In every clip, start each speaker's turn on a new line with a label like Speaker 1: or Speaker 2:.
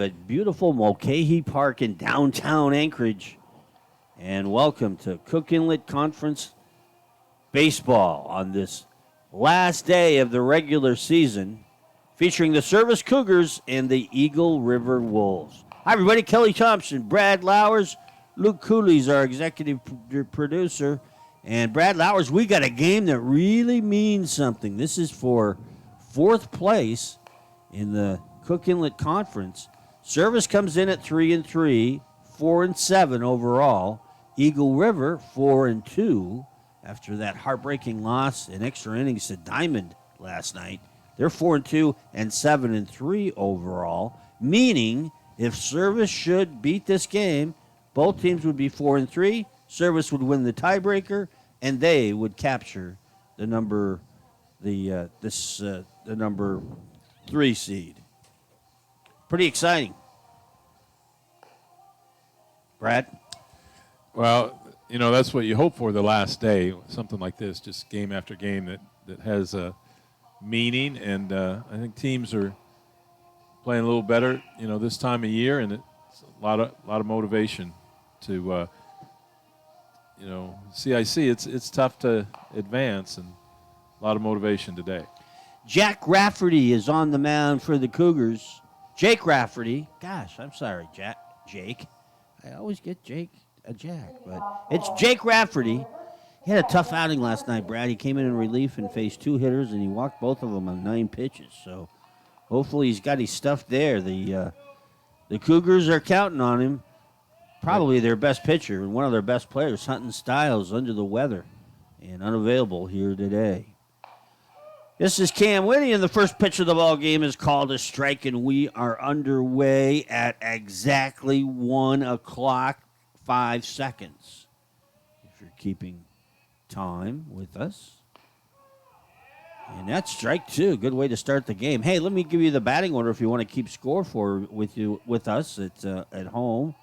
Speaker 1: At beautiful Mulcahy Park in downtown Anchorage. And welcome to Cook Inlet Conference baseball on this last day of the regular season, featuring the Service Cougars and the Eagle River Wolves. Hi, everybody. Kelly Thompson, Brad Lowers, Luke Cooley's our executive producer. And Brad Lowers, we got a game that really means something. This is for fourth place in the Cook Inlet Conference. Service comes in at 3-3, 4-7 overall. Eagle River 4-2 after that heartbreaking loss in extra innings to Diamond last night. They're 4-2 and 7-3 overall, meaning if Service should beat this game, both teams would be 4-3. Service would win the tiebreaker, and they would capture the number 3 seed. Pretty exciting. Brad?
Speaker 2: Well, that's what you hope for the last day, something like this, just game after game that has a meaning. And I think teams are playing a little better, this time of year, and it's a lot of motivation to, CIC. It's tough to advance, and a lot of motivation today.
Speaker 1: Jack Rafferty is on the mound for the Cougars. Jake Rafferty. Gosh, I'm sorry, Jake. I always get Jack, but it's Jake Rafferty. He had a tough outing last night, Brad. He came in relief and faced 2 hitters, and he walked both of them on 9 pitches. So hopefully he's got his stuff there. The Cougars are counting on him. Probably their best pitcher and one of their best players, Hunton Stiles, under the weather and unavailable here today. This is Cam Whitty, and the first pitch of the ball game is called a strike, and we are underway at exactly 1 o'clock, 5 seconds. If you're keeping time with us. And that's strike 2. Good way to start the game. Hey, let me give you the batting order if you want to keep score with us at home.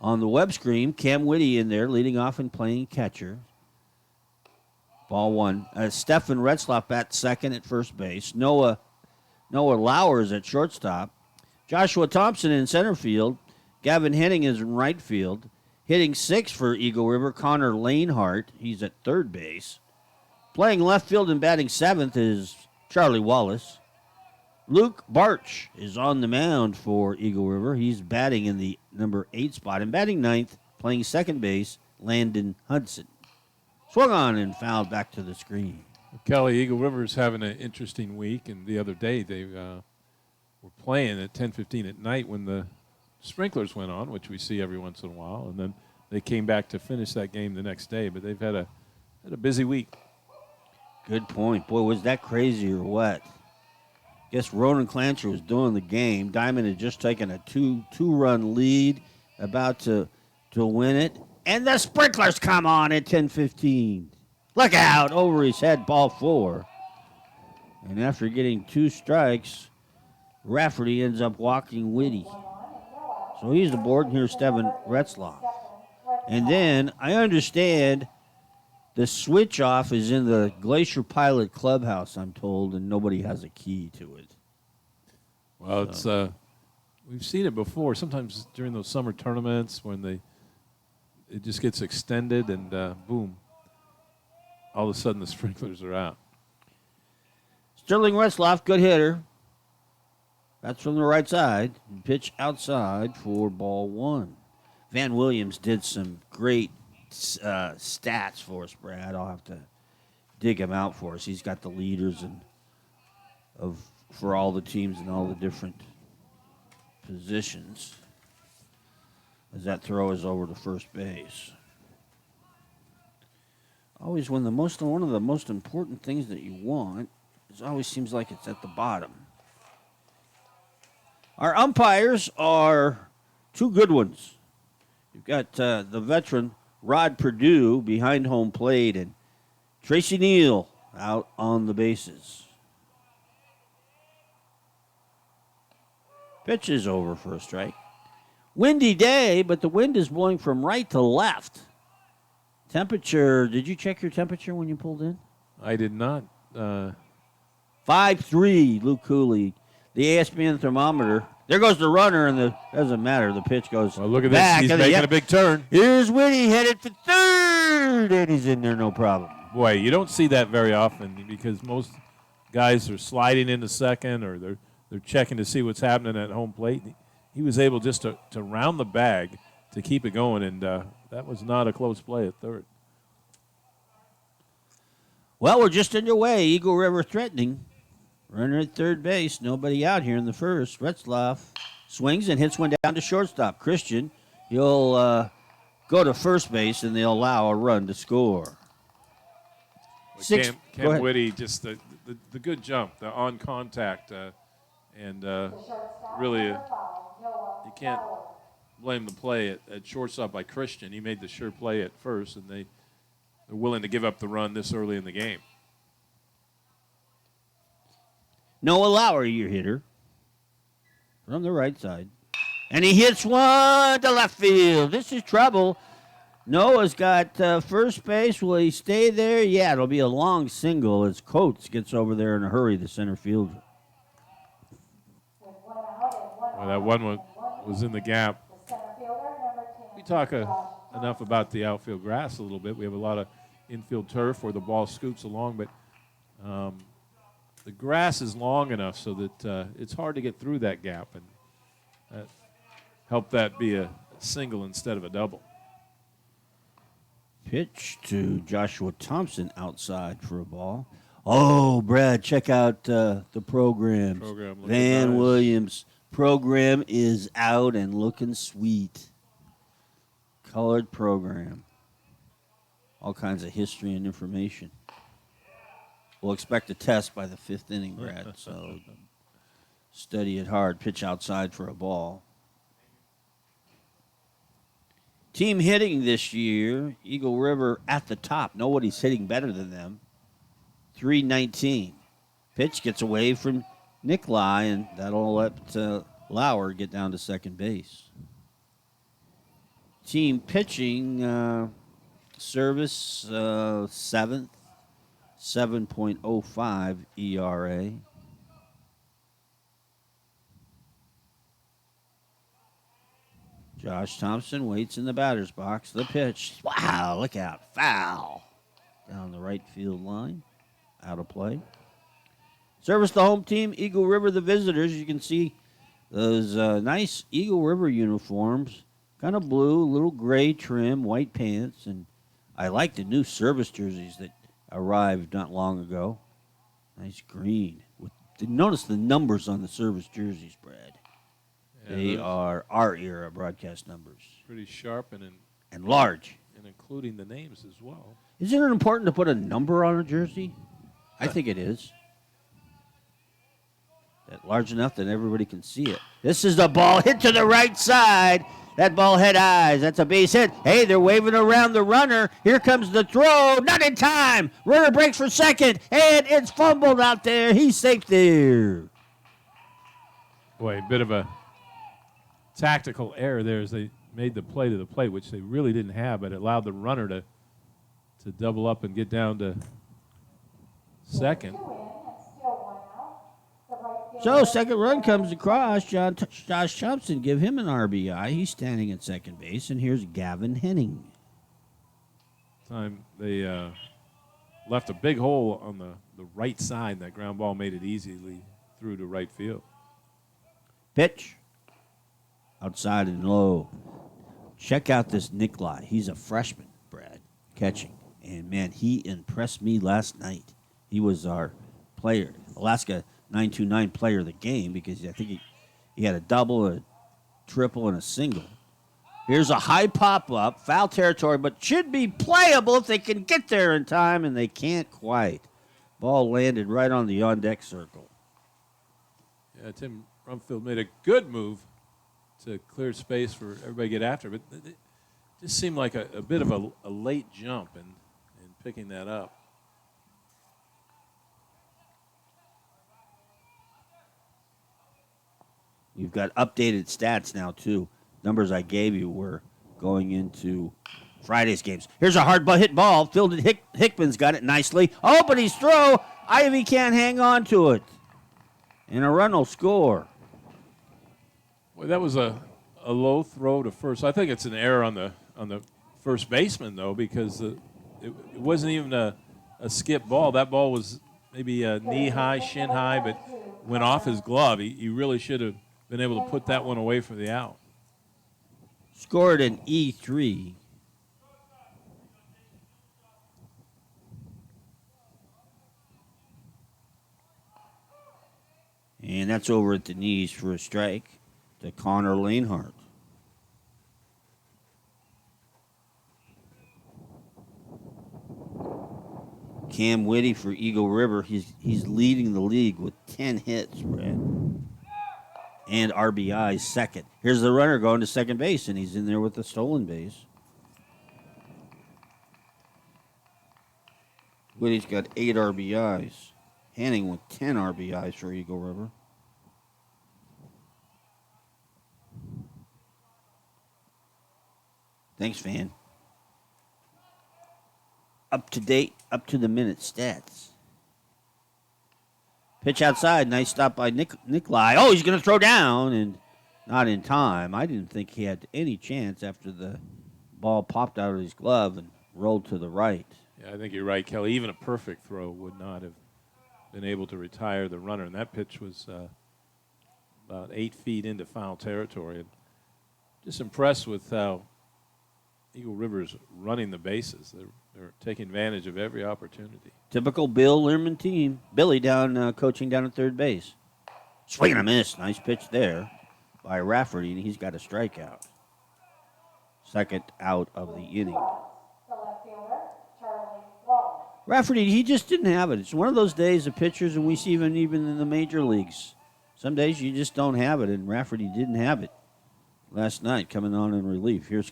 Speaker 1: On the web screen, Cam Whitty in there leading off and playing catcher. Ball 1. Stefan Retzloff at second at first base. Noah Lowers at shortstop. Joshua Thompson in center field. Gavin Henning is in right field. Hitting 6 for Eagle River, Connor Lanehart. He's at third base. Playing left field and batting 7th is Charlie Wallace. Luke Barch is on the mound for Eagle River. He's batting in the number 8 spot. And batting 9th, playing second base, Landon Hudson. Swung on and fouled back to the screen.
Speaker 2: Kelly, Eagle River is having an interesting week, and the other day they were playing at 10:15 at night when the sprinklers went on, which we see every once in a while, and then they came back to finish that game the next day. But they've had a busy week.
Speaker 1: Good point. Boy, was that crazy or what? Guess Ronan Clancher was doing the game. Diamond had just taken a two-run lead, about to win it. And the sprinklers come on at 10:15. Look out, over his head, ball 4. And after getting 2 strikes, Rafferty ends up walking Whitty. So he's aboard, and here's Stefan Retzloff. And then I understand the switch off is in the Glacier Pilot clubhouse, I'm told, and nobody has a key to it.
Speaker 2: Well, it's we've seen it before. Sometimes during those summer tournaments when it just gets extended and boom, all of a sudden the sprinklers are out.
Speaker 1: Sterling Retzloff, good hitter. That's from the right side. Pitch outside for ball 1. Van Williams did some great stats for us, Brad. I'll have to dig him out for us. He's got the leaders for all the teams and all the different positions. As that throw is over to first base. Always one of the most important things that you want, it always seems like it's at the bottom. Our umpires are 2 good ones. You've got the veteran Rod Perdue behind home plate and Tracy Neal out on the bases. Pitch is over for a strike. Windy day, but the wind is blowing from right to left. Temperature, did you check your temperature when you pulled in?
Speaker 2: I did not.
Speaker 1: 5.3, Luke Cooley. The ASPN thermometer There goes the runner, and doesn't matter. The pitch goes
Speaker 2: Well, look at
Speaker 1: back.
Speaker 2: this. He's making a big turn.
Speaker 1: Here's Whitty headed for third, and he's in there, no problem.
Speaker 2: Boy, you don't see that very often because most guys are sliding into second or they're checking to see what's happening at home plate. He was able just to round the bag to keep it going, and that was not a close play at third.
Speaker 1: Well, we're just underway. Eagle River threatening. Runner at third base. Nobody out here in the first. Retzlaff swings and hits one down to shortstop. Christian, he'll go to first base, and they'll allow a run to score.
Speaker 2: Cam Whitty, just the good jump, the on contact, and really you can't blame the play at shortstop by Christian. He made the sure play at first, and they're willing to give up the run this early in the game.
Speaker 1: Noah Lowry, your hitter, from the right side. And he hits one to left field. This is trouble. Noah's got first base. Will he stay there? Yeah, it'll be a long single as Coates gets over there in a hurry, the center fielder.
Speaker 2: Well, that one was in the gap. We talk enough about the outfield grass a little bit. We have a lot of infield turf where the ball scoots along, but the grass is long enough so that it's hard to get through that gap, and help that be a single instead of a double.
Speaker 1: Pitch to Joshua Thompson outside for a ball. Oh, Brad, check out the programs. Van Williams' program is out and looking sweet. Colored program. All kinds of history and information. We'll expect a test by the fifth inning, Brad, so study it hard. Pitch outside for a ball. Team hitting this year, Eagle River at the top. Nobody's hitting better than them. 319. Pitch gets away from Nikolai, and that'll let Lauer get down to second base. Team pitching, service, 7th. 7.05 ERA. Josh Thompson waits in the batter's box. The pitch. Wow, look out. Foul. Down the right field line. Out of play. Service the home team, Eagle River the visitors. You can see those nice Eagle River uniforms. Kind of blue, a little gray trim, white pants. And I like the new service jerseys that arrived not long ago. Nice green. Notice the numbers on the service jerseys, Brad. Yeah, they are our era broadcast numbers.
Speaker 2: Pretty sharp
Speaker 1: and large.
Speaker 2: And including the names as well.
Speaker 1: Isn't it important to put a number on a jersey? I think it is. That large enough that everybody can see it. This is the ball hit to the right side. That ball had eyes. That's a base hit. Hey, they're waving around the runner. Here comes the throw. Not in time. Runner breaks for second. And it's fumbled out there. He's safe there.
Speaker 2: Boy, a bit of a tactical error there as they made the play to the plate, which they really didn't have, but it allowed the runner to double up and get down to second.
Speaker 1: So, second run comes across. Josh Thompson, give him an RBI. He's standing at second base, and here's Gavin Henning.
Speaker 2: Time they left a big hole on the right side. That ground ball made it easily through to right field.
Speaker 1: Pitch. Outside and low. Check out this Nikolai. He's a freshman, Brad, catching. And, man, he impressed me last night. He was our player, Alaska 929 player of the game, because I think he had a double, a triple, and a single. Here's a high pop-up, foul territory, but should be playable if they can get there in time, and they can't quite. Ball landed right on the on-deck circle.
Speaker 2: Yeah, Tim Rumfield made a good move to clear space for everybody to get after, but it just seemed like a bit of a late jump in picking that up.
Speaker 1: We've got updated stats now, too. Numbers I gave you were going into Friday's games. Here's a hard hit ball. Fielded Hickman's got it nicely. Oh, but he's throw. Ivy can't hang on to it. And a run will score.
Speaker 2: Well, that was a low throw to first. I think it's an error on the first baseman though, because it wasn't even a skip ball. That ball was maybe knee high, shin high, but went off his glove. He really should have been able to put that one away for the out.
Speaker 1: Scored an E3. And that's over at the knees for a strike to Connor Lanehart. Cam Whitty for Eagle River. He's leading the league with 10 hits, Brad. And RBIs second. Here's the runner going to second base, and he's in there with the stolen base. Whitty's got 8 RBIs. Hanning with 10 RBIs for Eagle River. Thanks, fan. Up to date, up to the minute stats. Pitch outside, nice stop by Nikolai. Oh, he's going to throw down, and not in time. I didn't think he had any chance after the ball popped out of his glove and rolled to the right.
Speaker 2: Yeah, I think you're right, Kelly. Even a perfect throw would not have been able to retire the runner, and that pitch was about 8 feet into foul territory. And just impressed with how Eagle River's running the bases. They're taking advantage of every opportunity.
Speaker 1: Typical Bill Learman team. Billy down coaching down at third base. Swing and a miss. Nice pitch there by Rafferty, and he's got a strikeout. Second out of the inning. Rafferty, he just didn't have it. It's one of those days of pitchers, and we see even in the major leagues. Some days you just don't have it, and Rafferty didn't have it last night coming on in relief. Here's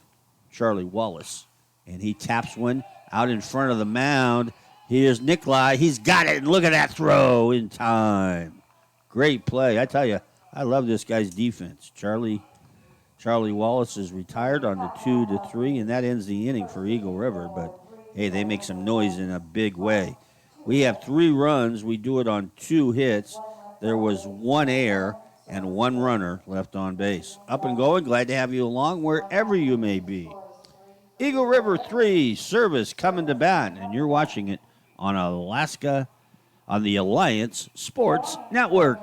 Speaker 1: Charlie Wallace, and he taps one out in front of the mound. Here's Nikolai. He's got it, and look at that throw in time. Great play. I tell you, I love this guy's defense. Charlie Wallace is retired on the 2-3, and that ends the inning for Eagle River, but hey, they make some noise in a big way. We have 3 runs. We do it on 2 hits. There was 1 error and 1 runner left on base. Up and going. Glad to have you along wherever you may be. Eagle River 3, Service coming to bat, and you're watching it on Alaska, on the Alliance Sports Network.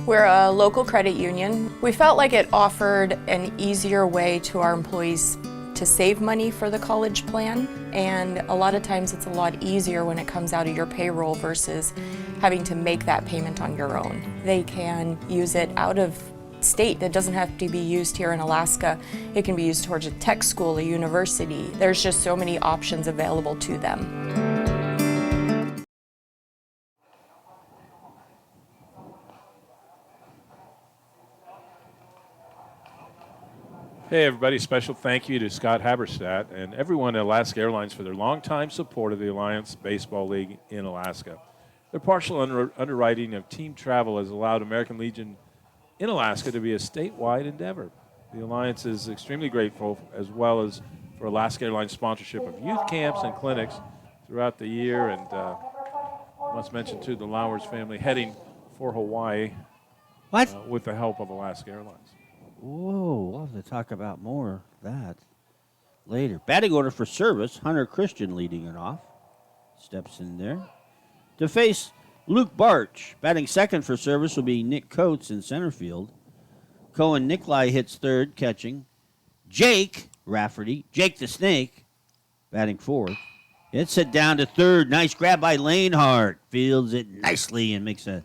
Speaker 3: We're a local credit union. We felt like it offered an easier way to our employees to save money for the college plan, and a lot of times it's a lot easier when it comes out of your payroll versus having to make that payment on your own. They can use it out of state. It doesn't have to be used here in Alaska. It can be used towards a tech school, a university. There's just so many options available to them.
Speaker 2: Hey everybody, special thank you to Scott Haberstadt and everyone at Alaska Airlines for their longtime support of the Alliance Baseball League in Alaska. Their partial underwriting of team travel has allowed American Legion in Alaska to be a statewide endeavor. The Alliance is extremely grateful, as well as for Alaska Airlines sponsorship of youth camps and clinics throughout the year, and must mention too the Lowers family heading for Hawaii with the help of Alaska Airlines.
Speaker 1: Whoa, we'll have to talk about more of that later. Batting order for Service, Hunter Christian leading it off. Steps in there to face Luke Barch, batting second for service, will be Nick Coates in center field. Cohen Nikolai hits third, catching. Jake Rafferty, Jake the Snake, batting fourth. It's hit down to third. Nice grab by Lanehart. Fields it nicely and makes a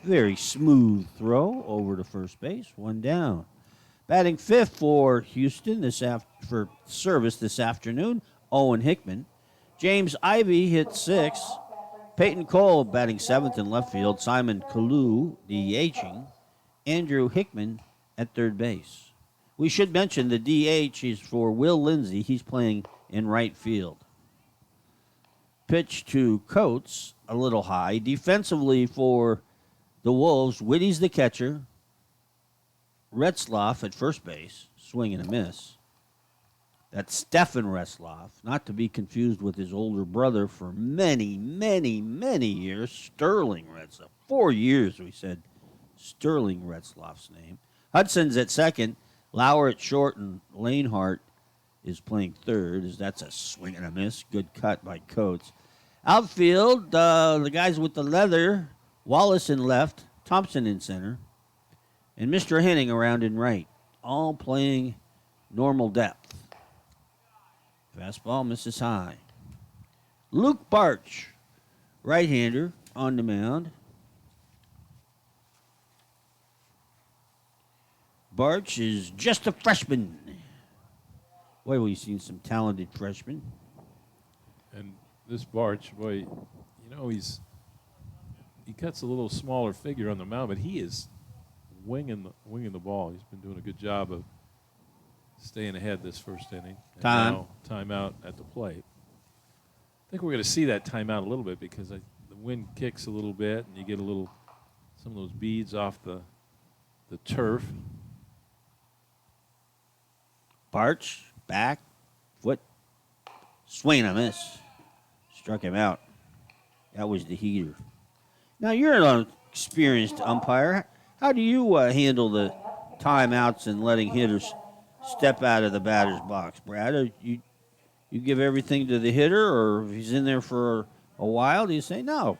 Speaker 1: very smooth throw over to first base. One down. Batting fifth for Houston for service this afternoon, Owen Hickman. James Ivey hit sixth. Peyton Cole batting seventh in left field. Simon Kalu DHing. Andrew Hickman at third base. We should mention the DH is for Will Lindsay. He's playing in right field. Pitch to Coates, a little high. Defensively for the Wolves, Whitty's the catcher. Retzloff at first base, swing and a miss. That's Stefan Retzloff, not to be confused with his older brother for many, many, many years, Sterling Retzloff. 4 years, we said Sterling Retzloff's name. Hudson's at second, Lauer at short, and Lanehart is playing third. That's a swing and a miss. Good cut by Coates. Outfield, the guys with the leather, Wallace in left, Thompson in center, and Mr. Henning around in right, all playing normal depth. Fastball misses high. Luke Barch, right-hander, on the mound. Barch is just a freshman. Boy, we've seen some talented freshmen.
Speaker 2: And this Barch, boy, he cuts a little smaller figure on the mound, but he is winging the ball. He's been doing a good job of staying ahead this first inning. And now, timeout at the plate. I think we're going to see that timeout a little bit because the wind kicks a little bit, and you get some of those beads off the turf.
Speaker 1: Barch, back, foot, swing and a miss. Struck him out. That was the heater. Now, you're an experienced umpire. How do you handle the timeouts and letting hitters step out of the batter's box, Brad? You give everything to the hitter, or if he's in there for a while, do you say, no?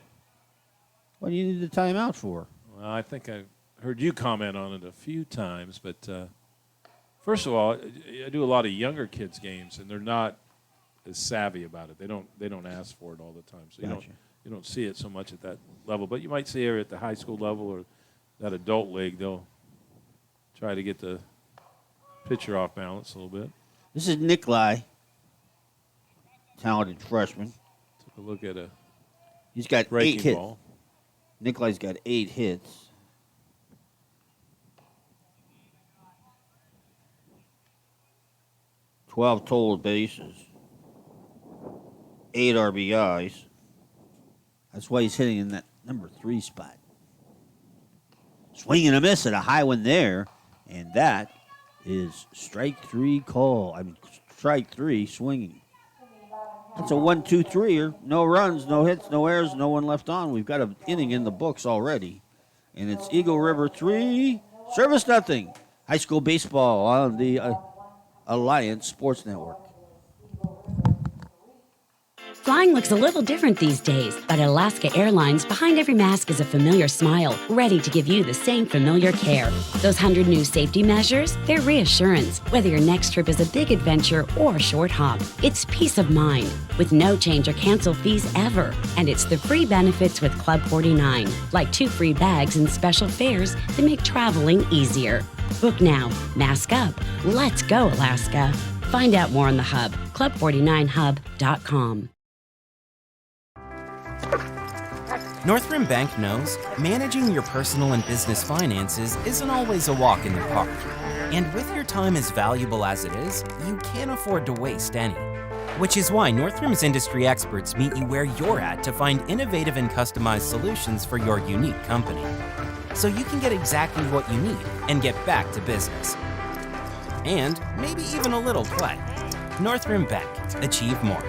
Speaker 1: What do you need the timeout for?
Speaker 2: Well, I think I heard you comment on it a few times, but first of all, I do a lot of younger kids' games, and they're not as savvy about it. They don't ask for it all the time, so
Speaker 1: Gotcha.
Speaker 2: you don't see it so much at that level. But you might see it at the high school level or that adult league. They'll try to get the pitcher off balance a little bit.
Speaker 1: This is Nikolai, talented freshman.
Speaker 2: Took a look at a
Speaker 1: He's got 8
Speaker 2: breaking
Speaker 1: hits.
Speaker 2: ball.
Speaker 1: Nikolai's got 8 hits. $12 total bases. 8 RBIs. That's why he's hitting in that number 3 spot. Swing and a miss at a high one there, and that is strike 3 call. Strike 3 swinging. That's a 1-2-3er. No runs, no hits, no errors, no one left on. We've got an inning in the books already. And it's Eagle River 3, Service nothing. High school baseball on the Alliance Sports Network.
Speaker 4: Flying looks a little different these days, but at Alaska Airlines, behind every mask is a familiar smile, ready to give you the same familiar care. Those 100 new safety measures, they're reassurance. Whether your next trip is a big adventure or a short hop, it's peace of mind, with no change or cancel fees ever. And it's the free benefits with Club 49, like 2 free bags and special fares that make traveling easier. Book now. Mask up. Let's go, Alaska. Find out more on the Hub, club49hub.com.
Speaker 5: Northrim Bank knows managing your personal and business finances isn't always a walk in the park. And with your time as valuable as it is, you can't afford to waste any. Which is why Northrim's industry experts meet you where you're at to find innovative and customized solutions for your unique company. So you can get exactly what you need and get back to business. And maybe even a little play. Northrim Bank. Achieve more.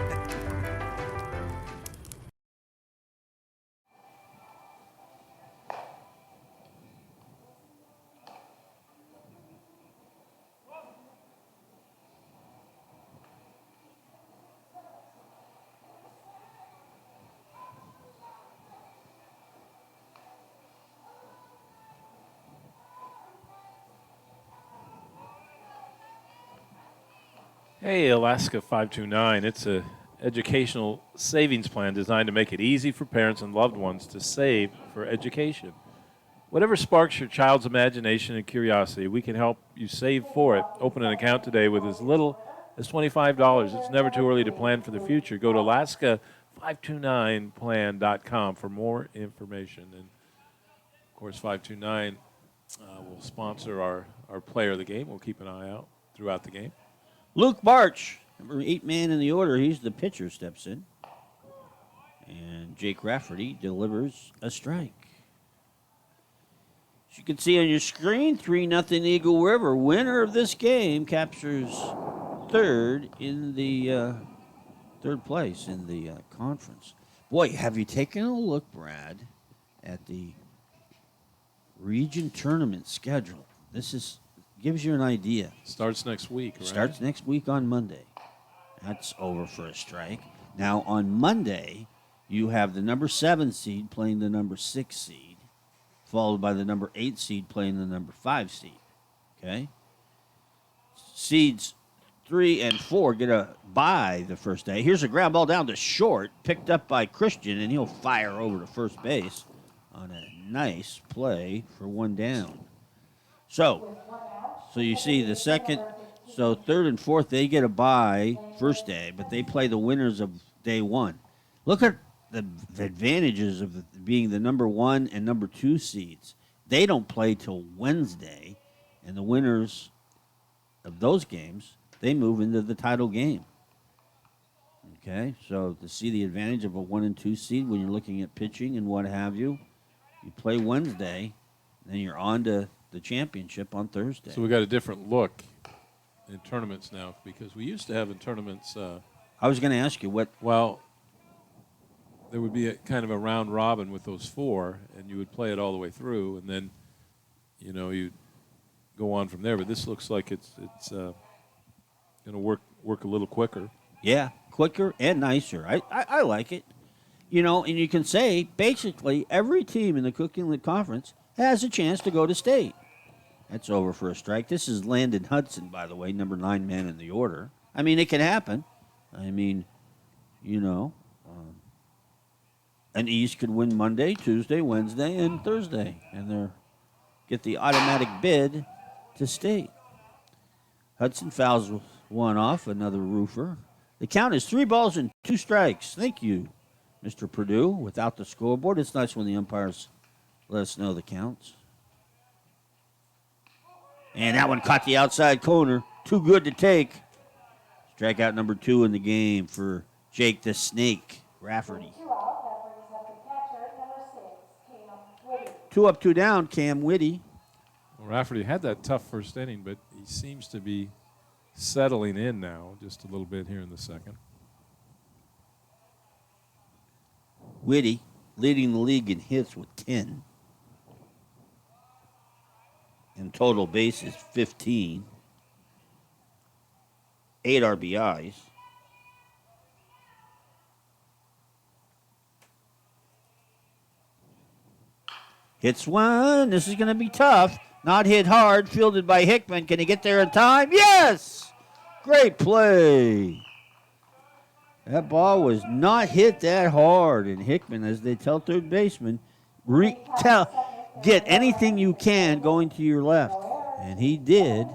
Speaker 2: Hey, Alaska 529. It's a educational savings plan designed to make it easy for parents and loved ones to save for education. Whatever sparks your child's imagination and curiosity, we can help you save for it. Open an account today with as little as $25. It's never too early to plan for the future. Go to Alaska529plan.com for more information. And, of course, 529 will sponsor our player of the game. We'll keep an eye out throughout the game.
Speaker 1: Luke Barch, number 8 man in the order. He's the pitcher, steps in. And Jake Rafferty delivers a strike. As you can see on your screen, 3-0 Eagle River. Winner of this game captures third place in the conference. Boy, have you taken a look, Brad, at the region tournament schedule? This gives you an idea.
Speaker 2: Starts next week, right?
Speaker 1: Starts next week on Monday. That's over for a strike. Now, on Monday, you have the number 7 seed playing the number 6 seed, followed by the number 8 seed playing the number 5 seed. Okay? Seeds 3 and 4 get a bye the first day. Here's a ground ball down to short, picked up by Christian, and he'll fire over to first base on a nice play for 1 down. So you see the second, so third and fourth, they get a bye first day, but they play the winners of day 1. Look at the advantages of being the number 1 and number 2 seeds. They don't play till Wednesday, and the winners of those games, they move into the title game. Okay, so to see the advantage of a 1 and 2 seed when you're looking at pitching and what have you, you play Wednesday, then you're on to the championship on Thursday.
Speaker 2: So we got a different look in tournaments now, because we used to have in tournaments.
Speaker 1: I was going to ask you what.
Speaker 2: Well, there would be a kind of a round robin with those 4, and you would play it all the way through, and then, you'd go on from there. But this looks like it's going to work a little quicker.
Speaker 1: Yeah, quicker and nicer. I like it. And you can say basically every team in the Cook Inlet Conference has a chance to go to state. That's over for a strike. This is Landon Hudson, by the way, number 9 man in the order. I mean, it can happen. I mean, an East could win Monday, Tuesday, Wednesday, and Thursday, and they get the automatic bid to state. Hudson fouls 1 off, another roofer. The count is 3 balls and 2 strikes. Thank you, Mr. Purdue. Without the scoreboard, it's nice when the umpires let us know the counts. And that one caught the outside corner. Too good to take. Strikeout number 2 in the game for Jake the Snake Rafferty. 2 up, 2 down, Cam Whitty.
Speaker 2: Well, Rafferty had that tough first inning, but he seems to be settling in now just a little bit here in the second.
Speaker 1: Whitty leading the league in hits with 10. In total bases, 15. 8 RBIs. Hits 1. This is going to be tough. Not hit hard. Fielded by Hickman. Can he get there in time? Yes! Great play. That ball was not hit that hard. And Hickman, as they tell third baseman, get anything you can going to your left. And he did.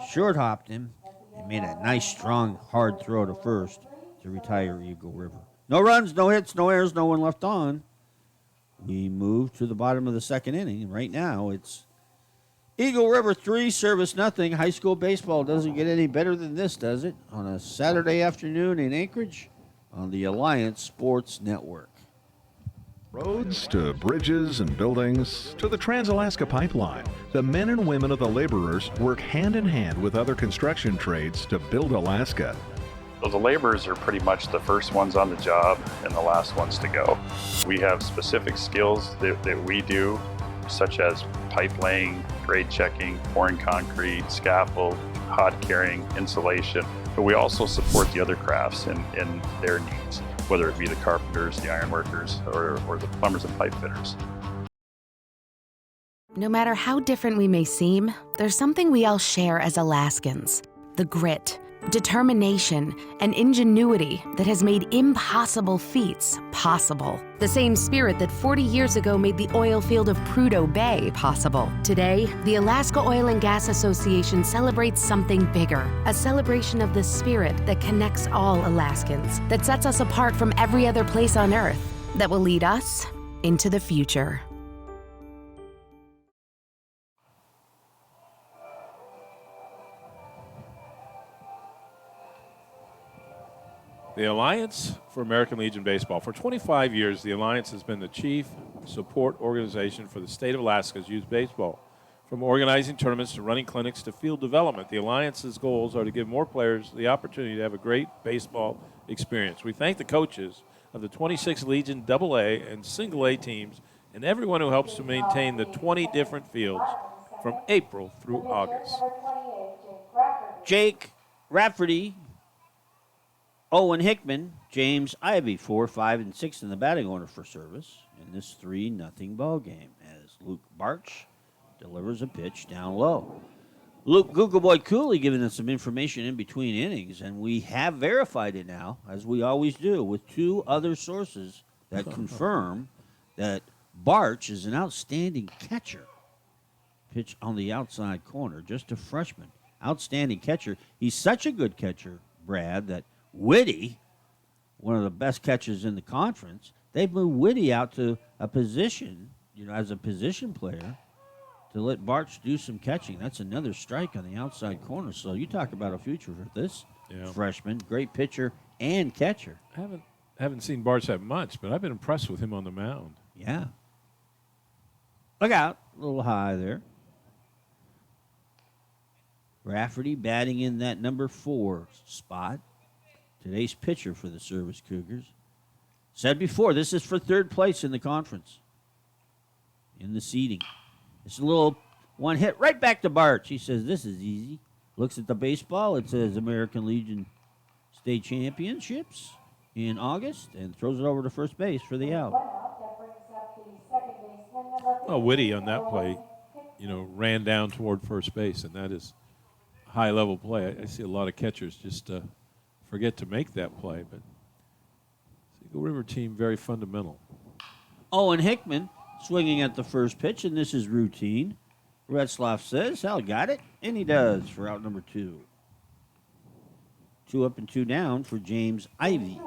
Speaker 1: Short hopped him and made a nice, strong, hard throw to first to retire Eagle River. No runs, no hits, no errors, no one left on. We move to the bottom of the second inning. Right now, it's Eagle River 3, Service nothing. High school baseball doesn't get any better than this, does it? On a Saturday afternoon in Anchorage on the Alliance Sports Network.
Speaker 6: Roads to bridges and buildings to the Trans-Alaska Pipeline, the men and women of the laborers work hand in hand with other construction trades to build Alaska.
Speaker 7: So the laborers are pretty much the first ones on the job and the last ones to go. We have specific skills that we do, such as pipe laying, grade checking, pouring concrete, scaffold, hod carrying, insulation. But we also support the other crafts in their needs, whether it be the carpenters, the ironworkers, or the plumbers and pipe fitters.
Speaker 8: No matter how different we may seem, there's something we all share as Alaskans: the grit, determination, and ingenuity that has made impossible feats possible. The same spirit that 40 years ago made the oil field of Prudhoe Bay possible. Today, the Alaska Oil and Gas Association celebrates something bigger, a celebration of the spirit that connects all Alaskans, that sets us apart from every other place on Earth, that will lead us into the future.
Speaker 2: The Alliance for American Legion Baseball. For 25 years, the Alliance has been the chief support organization for the state of Alaska's youth baseball. From organizing tournaments to running clinics to field development, the Alliance's goals are to give more players the opportunity to have a great baseball experience. We thank the coaches of the 26 Legion AA and Single A teams and everyone who helps to maintain the 20 different fields from April through August.
Speaker 1: Jake Rafferty, Owen Hickman, James Ivey, 4, 5, and 6 in the batting order for service in this 3-0 ball game as Luke Barch delivers a pitch down low. Luke Googleboy Cooley giving us some information in between innings, and we have verified it now, as we always do, with 2 other sources that confirm that Barch is an outstanding catcher. Pitch on the outside corner, just a freshman. Outstanding catcher. He's such a good catcher, Brad, that Whitty, one of the best catchers in the conference, they've moved Whitty out to a position, as a position player, to let Barch do some catching. That's another strike on the outside corner. So you talk about a future for this freshman. Great pitcher and catcher.
Speaker 2: I haven't seen Barch that much, but I've been impressed with him on the mound.
Speaker 1: Yeah. Look out. A little high there. Rafferty batting in that number 4 spot. Today's pitcher for the Service Cougars. Said before, this is for 3rd place in the conference. In the seeding. It's a little one hit right back to Barch. He says, this is easy. Looks at the baseball. It says American Legion State Championships in August and throws it over to first base for the out.
Speaker 2: Well, Whitty on that play, ran down toward first base, and that is high-level play. I see a lot of catchers just forget to make that play, but the Eagle River team very fundamental.
Speaker 1: Owen Hickman swinging at the first pitch, and this is routine. Retzloff says, Hal got it, and he does for out number 2. 2 up and 2 down for James Ivey.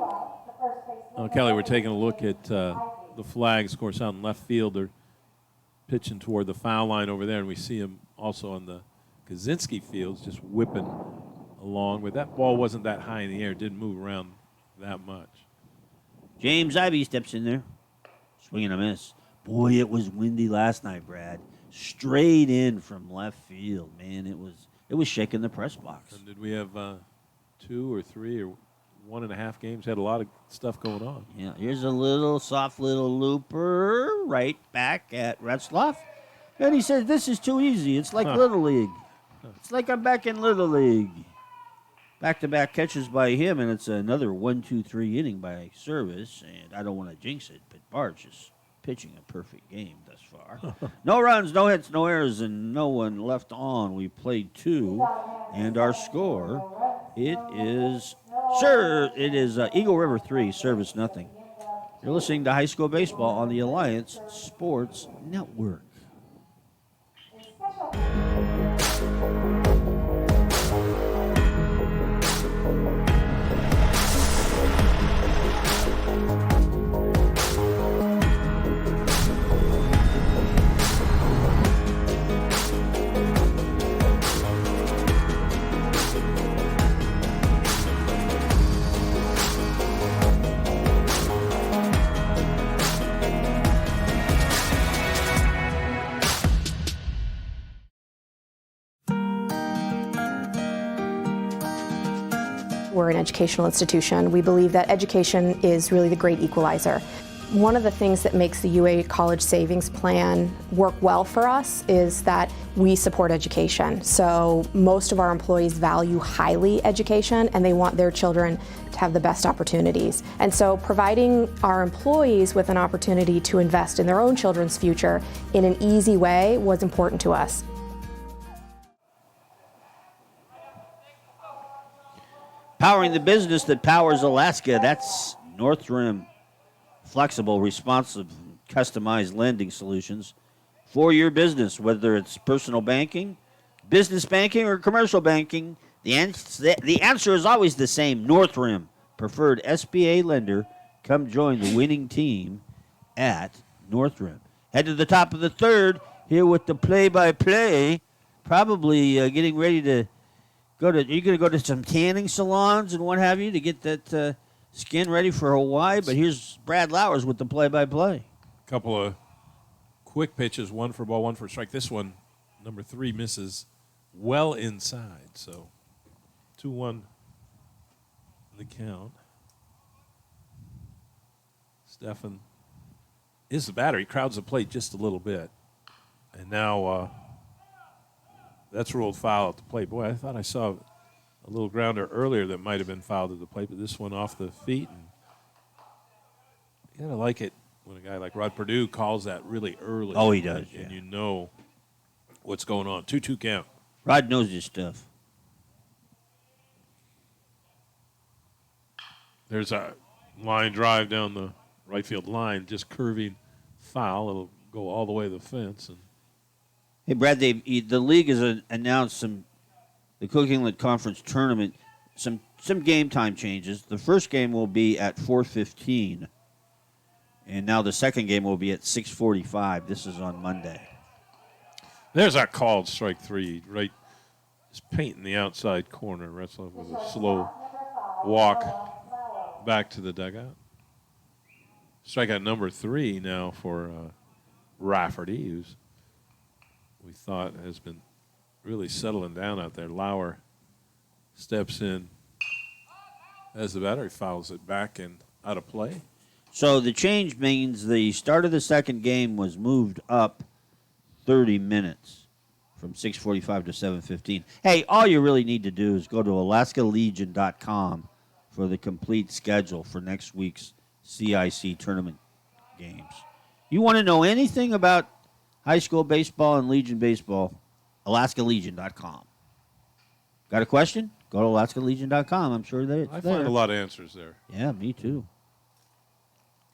Speaker 2: Kelly, we're taking a look at the flags, of course, out in left field. They're pitching toward the foul line over there, and we see him also on the Kaczynski fields just whipping along, but that ball wasn't that high in the air. It didn't move around that much.
Speaker 1: James Ivey steps in there. Swing and a miss. Boy, it was windy last night, Brad. Straight in from left field. Man, it was shaking the press box.
Speaker 2: And did we have 2 or 3 or 1.5 games? Had a lot of stuff going on.
Speaker 1: Yeah, here's a soft little looper right back at Retzloff. And he says, this is too easy. It's like Little League. It's like I'm back in Little League. Back-to-back catches by him, and it's another 1-2-3 inning by Service. And I don't want to jinx it, but Barch is pitching a perfect game thus far. No runs, no hits, no errors, and no one left on. We played 2, and our score, it is Eagle River 3, Service nothing. You're listening to High School Baseball on the Alliance Sports Network.
Speaker 3: We're an educational institution. We believe that education is really the great equalizer. One of the things that makes the UA College Savings Plan work well for us is that we support education. So most of our employees value highly education, and they want their children to have the best opportunities. And so providing our employees with an opportunity to invest in their own children's future in an easy way was important to us.
Speaker 1: Powering the business that powers Alaska. That's North Rim. Flexible, responsive, customized lending solutions for your business, whether it's personal banking, business banking, or commercial banking. The answer is always the same. North Rim, preferred SBA lender. Come join the winning team at North Rim. Head to the top of the third here with the play-by-play. Probably getting ready to go to. You're going to go to some tanning salons and what have you to get that skin ready for Hawaii. But here's Brad Lowers with the play-by-play.
Speaker 2: Couple of quick pitches, one for ball, one for strike. This one, number 3, misses well inside. So 2-1 the count. Stefan is the batter. He crowds the plate just a little bit. And now that's ruled foul at the plate. Boy, I thought I saw a little grounder earlier that might have been fouled at the plate, but this one off the feet. And you got to like it when a guy like Rod Perdue calls that really early.
Speaker 1: Oh, he does,
Speaker 2: And
Speaker 1: yeah.
Speaker 2: you know what's going on. 2-2 count.
Speaker 1: Rod knows his stuff.
Speaker 2: There's a line drive down the right field line, just curving foul. It'll go all the way to the fence. And
Speaker 1: Hey, Brad, the league has announced the Cook Inlet Conference tournament, some game time changes. The first game will be at 4:15, and now the second game will be at 6:45. This is on Monday.
Speaker 2: there's that called strike 3, right? Just painting the outside corner. Wrestling with a slow walk back to the dugout. Strikeout number 3 now for Rafferty, who's we thought has been really settling down out there. Lauer steps in as the batter. He fouls it back and out of play.
Speaker 1: So the change means the start of the second game was moved up 30 minutes from 6:45 to 7:15. Hey, all you really need to do is go to alaskalegion.com for the complete schedule for next week's CIC tournament games. You want to know anything about high school baseball and Legion baseball, alaskalegion.com. Got a question? Go to alaskalegion.com. I'm sure that it's
Speaker 2: I
Speaker 1: there.
Speaker 2: find a lot of answers there.
Speaker 1: Yeah, me too.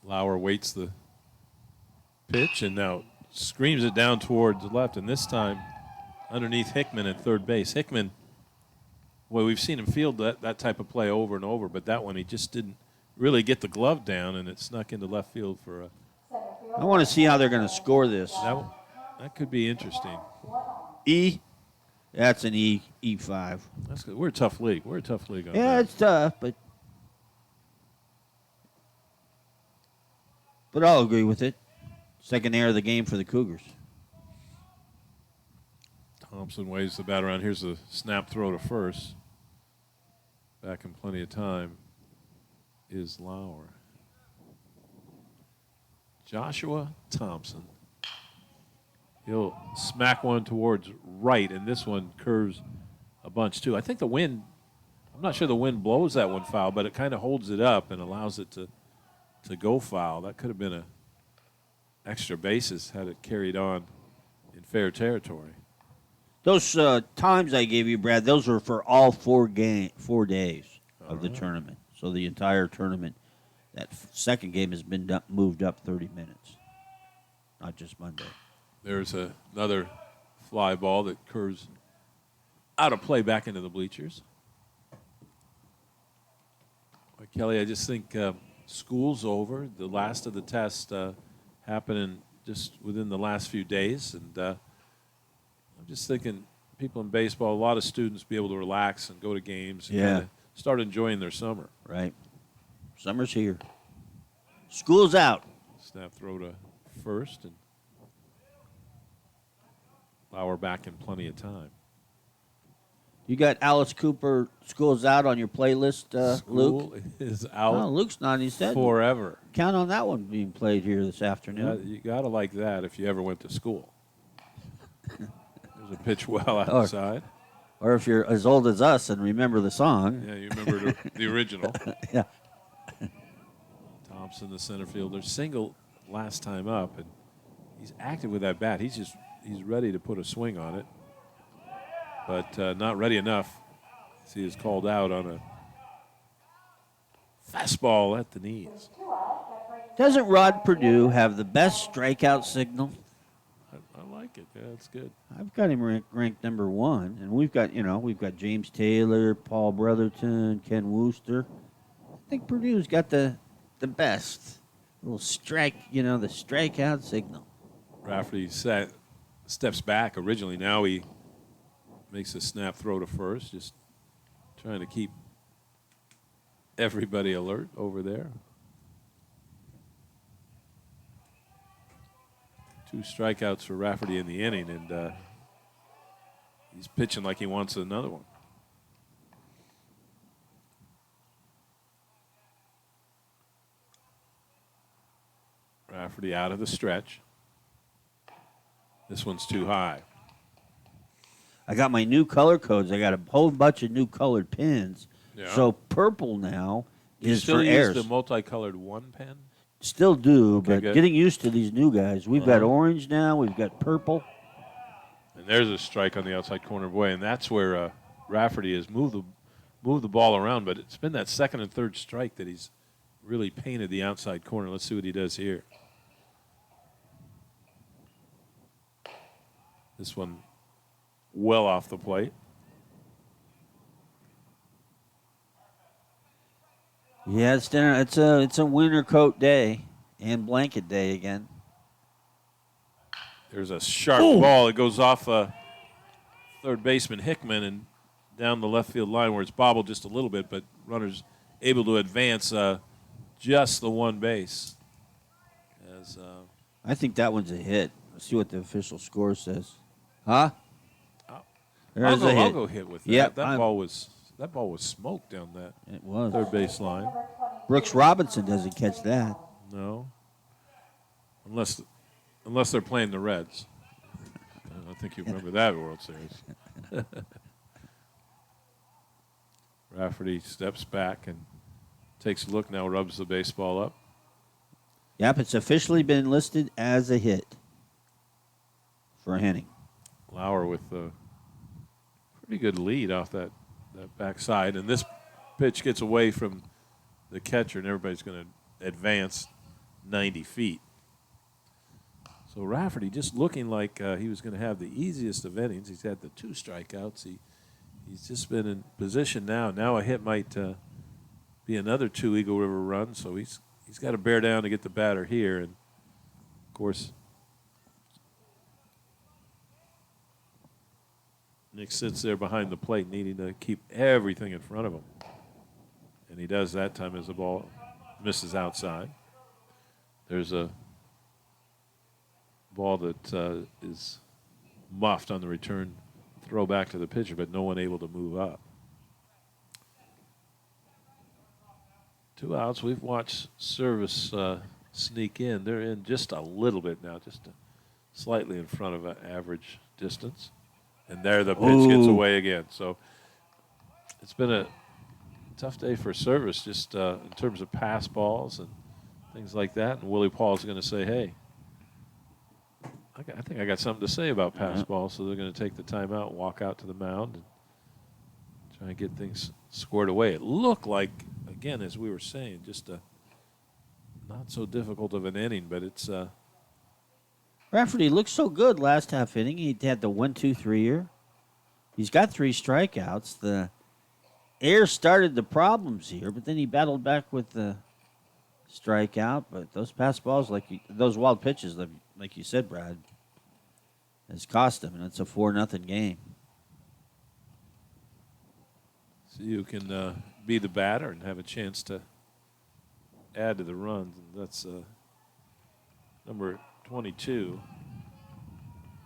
Speaker 2: Lauer waits the pitch and now screams it down towards the left, and this time underneath Hickman at third base. Hickman, well, we've seen him field that type of play over and over, but that one he just didn't really get the glove down, and it snuck into left field for a.
Speaker 1: I want to see how they're going to score this.
Speaker 2: That could be interesting.
Speaker 1: E? That's an E5.
Speaker 2: That's good. We're a tough league. We're a tough league on
Speaker 1: Yeah,
Speaker 2: that.
Speaker 1: it's tough, but I'll agree with it. Second air of the game for the Cougars.
Speaker 2: Thompson waves the bat around. Here's the snap throw to first. Back in plenty of time is Lauer. Joshua Thompson. He'll smack one towards right, and this one curves a bunch too. I think the wind, I'm not sure the wind blows that one foul, but it kind of holds it up and allows it to go foul. That could have been a extra bases had it carried on in fair territory.
Speaker 1: Those times I gave you, Brad, those were for all 4 days of the tournament. So the entire tournament, that second game has been moved up 30 minutes, not just Monday.
Speaker 2: There's another fly ball that curves out of play back into the bleachers. Well, Kelly, I just think school's over. The last of the tests happening just within the last few days. And I'm just thinking people in baseball, a lot of students be able to relax and go to games and kinda start enjoying their summer.
Speaker 1: Right. Summer's here. School's out.
Speaker 2: Snap throw to first, and Lauer back in plenty of time.
Speaker 1: You got Alice Cooper, School's Out on your playlist, Luke?
Speaker 2: School is out
Speaker 1: Oh, Luke's not. He said
Speaker 2: forever.
Speaker 1: count on that one being played here this afternoon.
Speaker 2: You got to like that if you ever went to school. There's a pitch well outside.
Speaker 1: Or if you're as old as us and remember the song.
Speaker 2: Yeah, you remember the original.
Speaker 1: Yeah.
Speaker 2: Thompson, the center fielder, single last time up, and he's active with that bat. He's ready to put a swing on it, but not ready enough. He is called out on a Fastball at the knees.
Speaker 1: Doesn't Rod Purdue have the best strikeout signal?
Speaker 2: I like it. Yeah, it's good.
Speaker 1: I've got him ranked number 1, and we've got James Taylor, Paul Brotherton, Ken Wooster. I think Purdue's got the best little strike, the strikeout signal.
Speaker 2: Rafferty steps back originally. Now he makes a snap throw to first, just trying to keep everybody alert over there. 2 strikeouts for Rafferty in the inning, and he's pitching like he wants another one. Rafferty out of the stretch. This one's too high.
Speaker 1: I got my new color codes. I got a whole bunch of new colored pins.
Speaker 2: Yeah.
Speaker 1: So purple now
Speaker 2: You
Speaker 1: is
Speaker 2: still
Speaker 1: for
Speaker 2: use
Speaker 1: airs.
Speaker 2: the multicolored 1 pen?
Speaker 1: Still do,
Speaker 2: Okay,
Speaker 1: but
Speaker 2: good.
Speaker 1: getting used to these new guys. We've got orange now. We've got purple.
Speaker 2: And there's a strike on the outside corner boy, and that's where Rafferty has moved the ball around. But it's been that second and third strike that he's really painted the outside corner. Let's see what he does here. This one well off the plate.
Speaker 1: Yeah, it's a winter coat day and blanket day again.
Speaker 2: There's a sharp ball. It goes off third baseman Hickman and down the left field line where it's bobbled just a little bit, but runner's able to advance just the one base.
Speaker 1: I think that one's a hit. Let's see what the official score says. Huh? There's a hit.
Speaker 2: I'll go hit with that.
Speaker 1: Yep,
Speaker 2: that ball was smoked down that
Speaker 1: It was.
Speaker 2: third base line.
Speaker 1: Brooks Robinson doesn't catch that.
Speaker 2: No, unless they're playing the Reds. I don't think you remember that World Series. Rafferty steps back and takes a look. Now rubs the baseball up.
Speaker 1: Yep, it's officially been listed as a hit for Henning.
Speaker 2: Lauer with a pretty good lead off that backside, and this pitch gets away from the catcher, and everybody's going to advance 90 feet. So Rafferty just looking like he was going to have the easiest of innings. He's had the 2 strikeouts. He's just been in position now. Now a hit might be another 2 Eagle River runs, so he's got to bear down to get the batter here, and of course Nick sits there behind the plate needing to keep everything in front of him. And he does that time as the ball misses outside. There's a ball that is muffed on the return throw back to the pitcher, but no one able to move up. 2 outs. We've watched Service sneak in. They're in just a little bit now, just slightly in front of an average distance. And there the pitch gets away again. So it's been a tough day for Service just in terms of pass balls and things like that. And Willie Paul's going to say, hey, I think I got something to say about pass balls. So they're going to take the timeout and walk out to the mound and try and get things squared away. It looked like, again, as we were saying, just a not so difficult of an inning, but it's
Speaker 1: Rafferty looked so good last half inning. He had the 1-2-3-er. He's got 3 strikeouts. The air started the problems here, but then he battled back with the strikeout. But those pass balls, those wild pitches, like you said, Brad, has cost him, and it's a 4-0 game.
Speaker 2: So you can be the batter and have a chance to add to the runs. And that's number 22,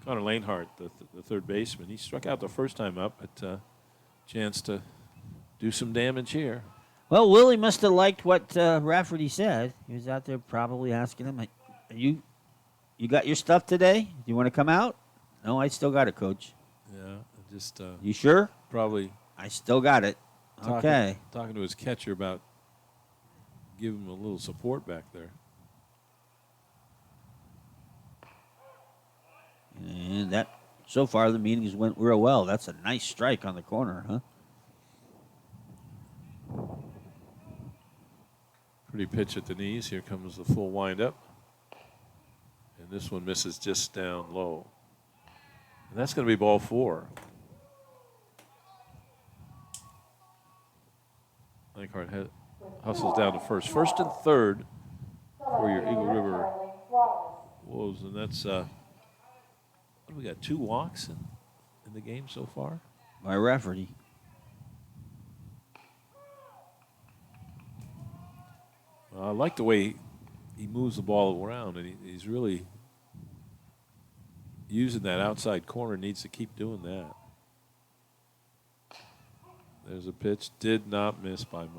Speaker 2: Connor Lanehart, the third baseman. He struck out the first time up, but chance to do some damage here.
Speaker 1: Well, Willie must have liked what Rafferty said. He was out there probably asking him, you got your stuff today? Do you want to come out? No, I still got it, Coach.
Speaker 2: Yeah, just
Speaker 1: You sure?
Speaker 2: probably
Speaker 1: I still got it. Okay.
Speaker 2: talking to his catcher about giving him a little support back there.
Speaker 1: And that, so far, the meetings went real well. That's a nice strike on the corner, huh?
Speaker 2: Pretty pitch at the knees. Here comes the full windup. And this one misses just down low. And that's going to be ball 4. Langhart hustles down to first. First and third for your Eagle River Wolves. And that's, what do we got, 2 walks in the game so far?
Speaker 1: By Rafferty.
Speaker 2: I like the way he moves the ball around, and he's really using that outside corner. Needs to keep doing that. There's a pitch. Did not miss by much.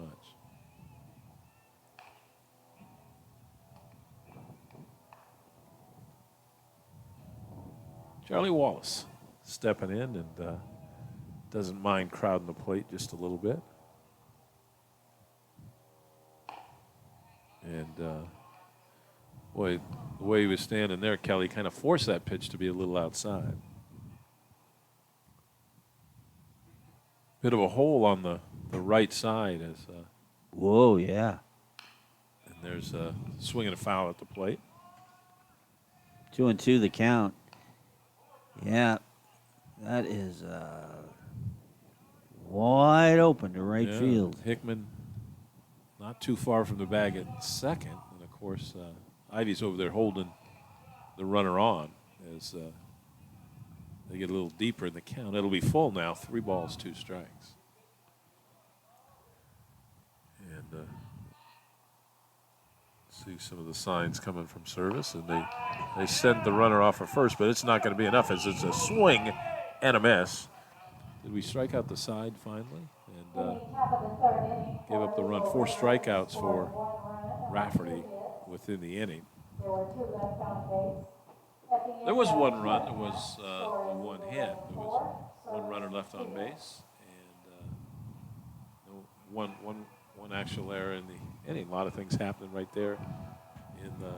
Speaker 2: Charlie Wallace stepping in and doesn't mind crowding the plate just a little bit. And, boy, the way he was standing there, Kelly kind of forced that pitch to be a little outside. Bit of a hole on the right side.
Speaker 1: Whoa, yeah.
Speaker 2: And there's a swing and a foul at the plate.
Speaker 1: 2-2 the count. Yeah, that is wide open to right field.
Speaker 2: Hickman not too far from the bag at second. And, of course, Ivy's over there holding the runner on as they get a little deeper in the count. It'll be full now, 3 balls, 2 strikes. And see some of the signs coming from service, and they send the runner off for first, but it's not going to be enough as it's a swing and a miss. Did we strike out the side finally? And give up the run. 4 strikeouts for Rafferty within the inning. There was 1 run. There was 1 hit. There was 1 runner left on base, and one actual error in the inning. A lot of things happening right there in the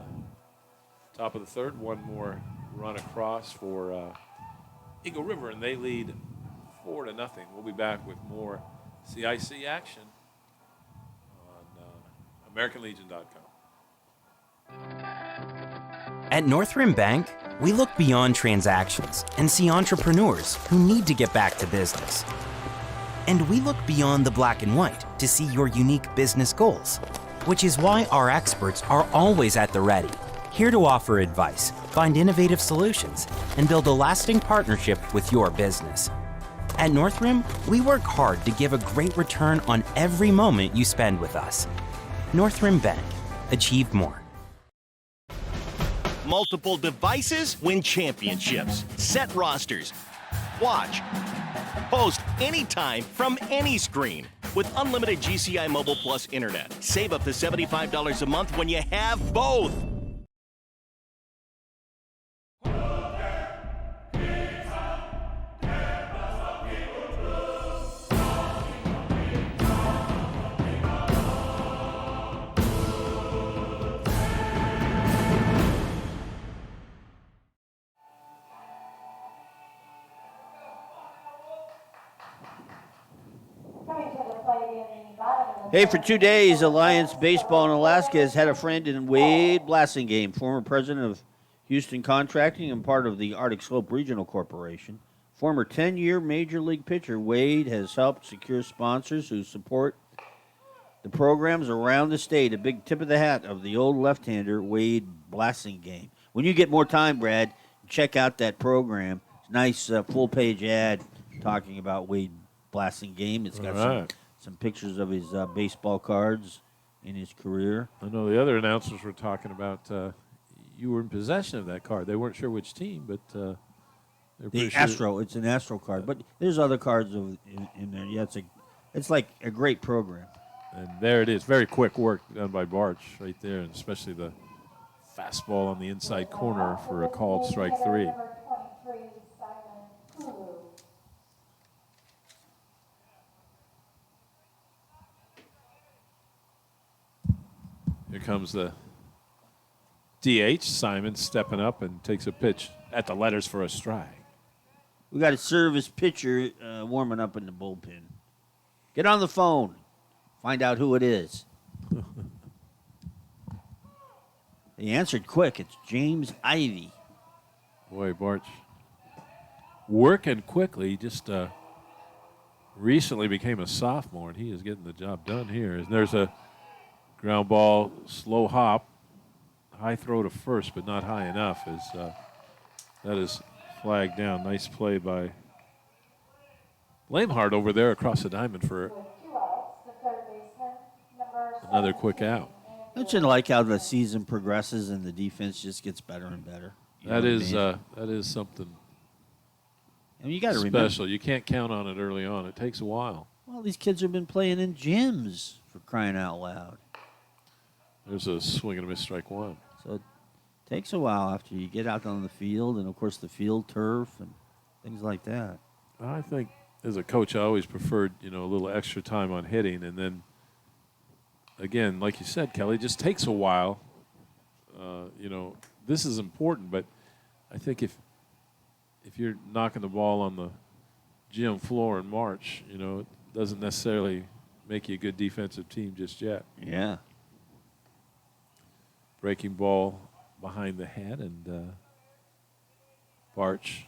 Speaker 2: top of the third. 1 more run across for Eagle River, and they lead 4-0. We'll be back with more CIC action on AmericanLegion.com.
Speaker 5: At North Rim Bank, we look beyond transactions and see entrepreneurs who need to get back to business. And we look beyond the black and white to see your unique business goals, which is why our experts are always at the ready, here to offer advice, find innovative solutions, and build a lasting partnership with your business. At North Rim, we work hard to give a great return on every moment you spend with us. North Rim Bank. Achieve more.
Speaker 9: Multiple devices win championships. Set rosters. Watch. Post anytime from any screen. With unlimited GCI Mobile Plus Internet. Save up to $75 a month when you have both.
Speaker 1: Hey, for 2 days, Alliance Baseball in Alaska has had a friend in Wade Blassingame, former president of Houston Contracting and part of the Arctic Slope Regional Corporation. Former 10-year Major League pitcher, Wade has helped secure sponsors who support the programs around the state. A big tip of the hat of the old left-hander, Wade Blassingame. When you get more time, Brad, check out that program. It's a nice full-page ad talking about Wade Blassingame. It's got some pictures of his baseball cards in his career.
Speaker 2: I know the other announcers were talking about you were in possession of that card. They weren't sure which team, but they're pretty sure.
Speaker 1: Astro. It's an Astro card, but there's other cards in there. Yeah, it's like a great program.
Speaker 2: And there it is. Very quick work done by Barch right there, and especially the fastball on the inside corner for a called strike 3. Here comes the DH. Simon stepping up and takes a pitch at the letters for a strike.
Speaker 1: We got a service pitcher warming up in the bullpen. Get on the phone. Find out who it is. He answered quick. It's James Ivy.
Speaker 2: Boy, Barch working quickly. He just recently became a sophomore, and he is getting the job done here. And there's a ground ball, slow hop, high throw to first, but not high enough. As that is flagged down. Nice play by Lamehart over there across the diamond for another quick out.
Speaker 1: Don't you like how the season progresses and the defense just gets better and better?
Speaker 2: That is something
Speaker 1: And you got to
Speaker 2: special.
Speaker 1: remember.
Speaker 2: You can't count on it early on. It takes a while.
Speaker 1: Well, these kids have been playing in gyms, for crying out loud.
Speaker 2: There's a swing and a miss, strike one.
Speaker 1: So it takes a while after you get out on the field, and of course the field turf and things like that.
Speaker 2: I think as a coach, I always preferred, a little extra time on hitting, and then again, like you said, Kelly, it just takes a while. This is important, but I think if you're knocking the ball on the gym floor in March, it doesn't necessarily make you a good defensive team just yet.
Speaker 1: Yeah.
Speaker 2: Breaking ball behind the head, and Barch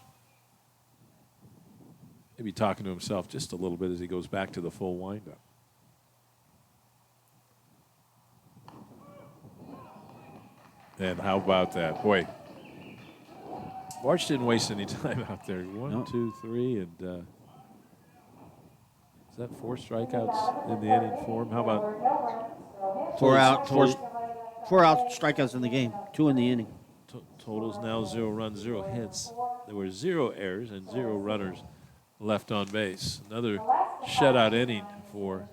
Speaker 2: maybe talking to himself just a little bit as he goes back to the full windup. And how about that? Boy, Barch didn't waste any time out there. One, two, three, and is that 4 strikeouts in the inning for him? How about
Speaker 1: Four out strikeouts in the game, 2 in the inning.
Speaker 2: Totals now 0 runs, 0 hits. There were 0 errors and 0 runners left on base. Another shutout inning for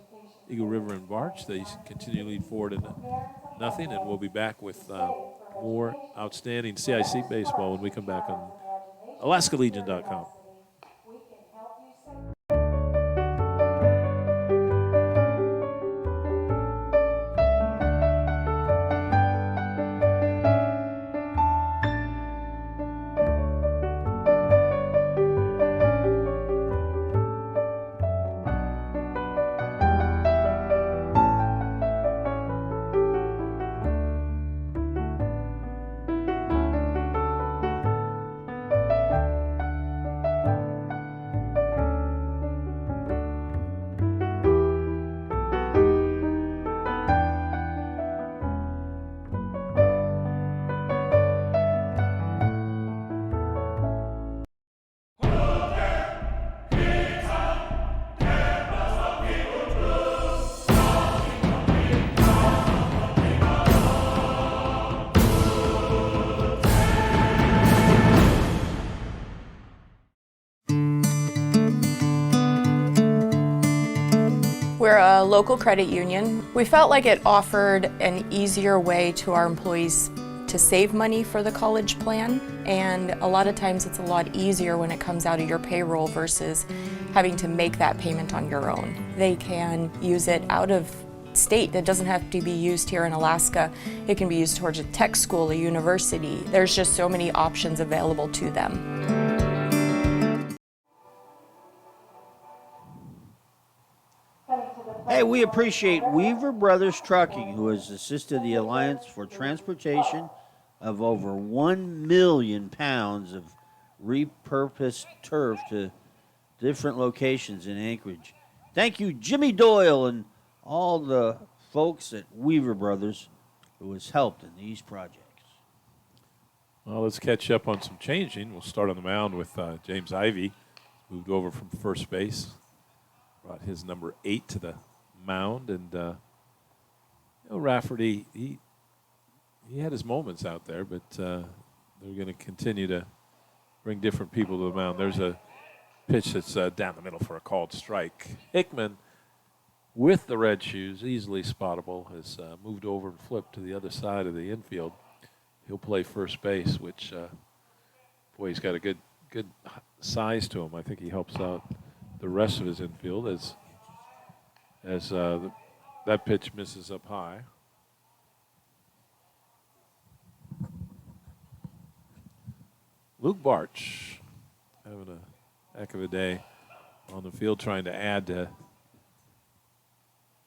Speaker 2: Eagle River and Barch. They continue to lead 4-0, and we'll be back with more outstanding CIC baseball when we come back on AlaskaLegion.com.
Speaker 3: We're a local credit union. We felt like it offered an easier way to our employees to save money for the college plan, and a lot of times it's a lot easier when it comes out of your payroll versus having to make that payment on your own. They can use it out of state. It doesn't have to be used here in Alaska. It can be used towards a tech school, a university. There's just so many options available to them.
Speaker 1: Hey, we appreciate Weaver Brothers Trucking, who has assisted the Alliance for transportation of over 1 million pounds of repurposed turf to different locations in Anchorage. Thank you, Jimmy Doyle, and all the folks at Weaver Brothers who has helped in these projects.
Speaker 2: Well, let's catch up on some changing. We'll start on the mound with James Ivy. Moved over from first base. Brought his number 8 to the mound, and Rafferty, he had his moments out there, but they're going to continue to bring different people to the mound. There's a pitch that's down the middle for a called strike. Hickman, with the red shoes, easily spottable, has moved over and flipped to the other side of the infield. He'll play first base, which, boy, he's got a good size to him. I think he helps out the rest of his infield as that pitch misses up high. Luke Barch having a heck of a day on the field, trying to add to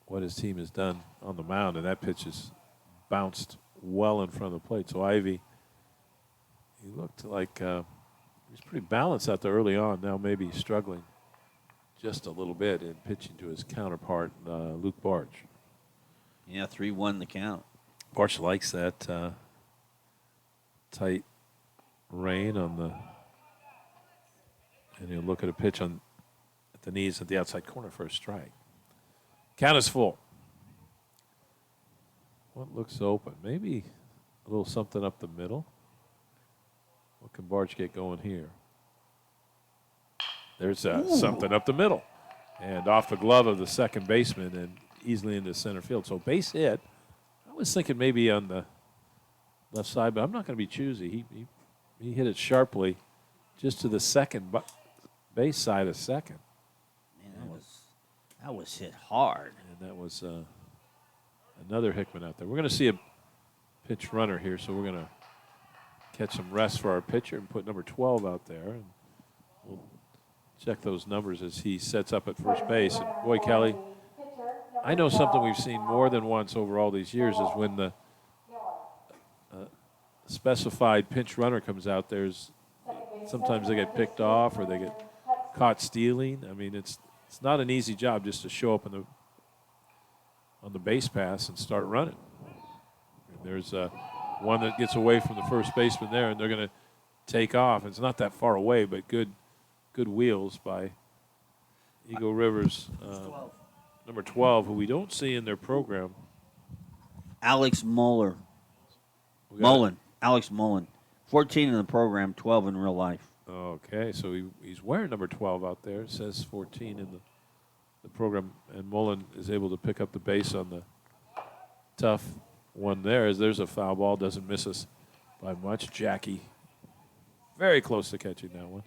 Speaker 2: what his team has done on the mound, and that pitch is bounced well in front of the plate. So Ivy, he looked like he was pretty balanced out there early on. Now maybe he's struggling just a little bit in pitching to his counterpart, Luke Barch.
Speaker 1: Yeah, 3-1 the count.
Speaker 2: Barch likes that tight rein on the, and he'll look at a pitch at the knees at the outside corner for a strike. Count is full. What looks open? Maybe a little something up the middle. What can Barch get going here? There's something up the middle. And off the glove of the second baseman and easily into center field. So base hit. I was thinking maybe on the left side, but I'm not going to be choosy. He hit it sharply just to the second base side of second.
Speaker 1: Man, that was hit hard.
Speaker 2: And that was another Hickman out there. We're going to see a pitch runner here, so we're going to catch some rest for our pitcher and put number 12 out there. And we'll check those numbers as he sets up at first base. And boy, Kelly, I know something we've seen more than once over all these years is when the specified pinch runner comes out, sometimes they get picked off or they get caught stealing. I mean, it's not an easy job just to show up on the base pass and start running. And there's one that gets away from the first baseman there, and they're going to take off. It's not that far away, but good wheels by Eagle Rivers, number 12, who we don't see in their program.
Speaker 1: Alex Mullen. Alex Mullen. 14 in the program, 12 in real life.
Speaker 2: Okay, so he's wearing number 12 out there. It says 14 in the program, and Mullen is able to pick up the base on the tough one there. As there's a foul ball, doesn't miss us by much. Jackie very close to catching that one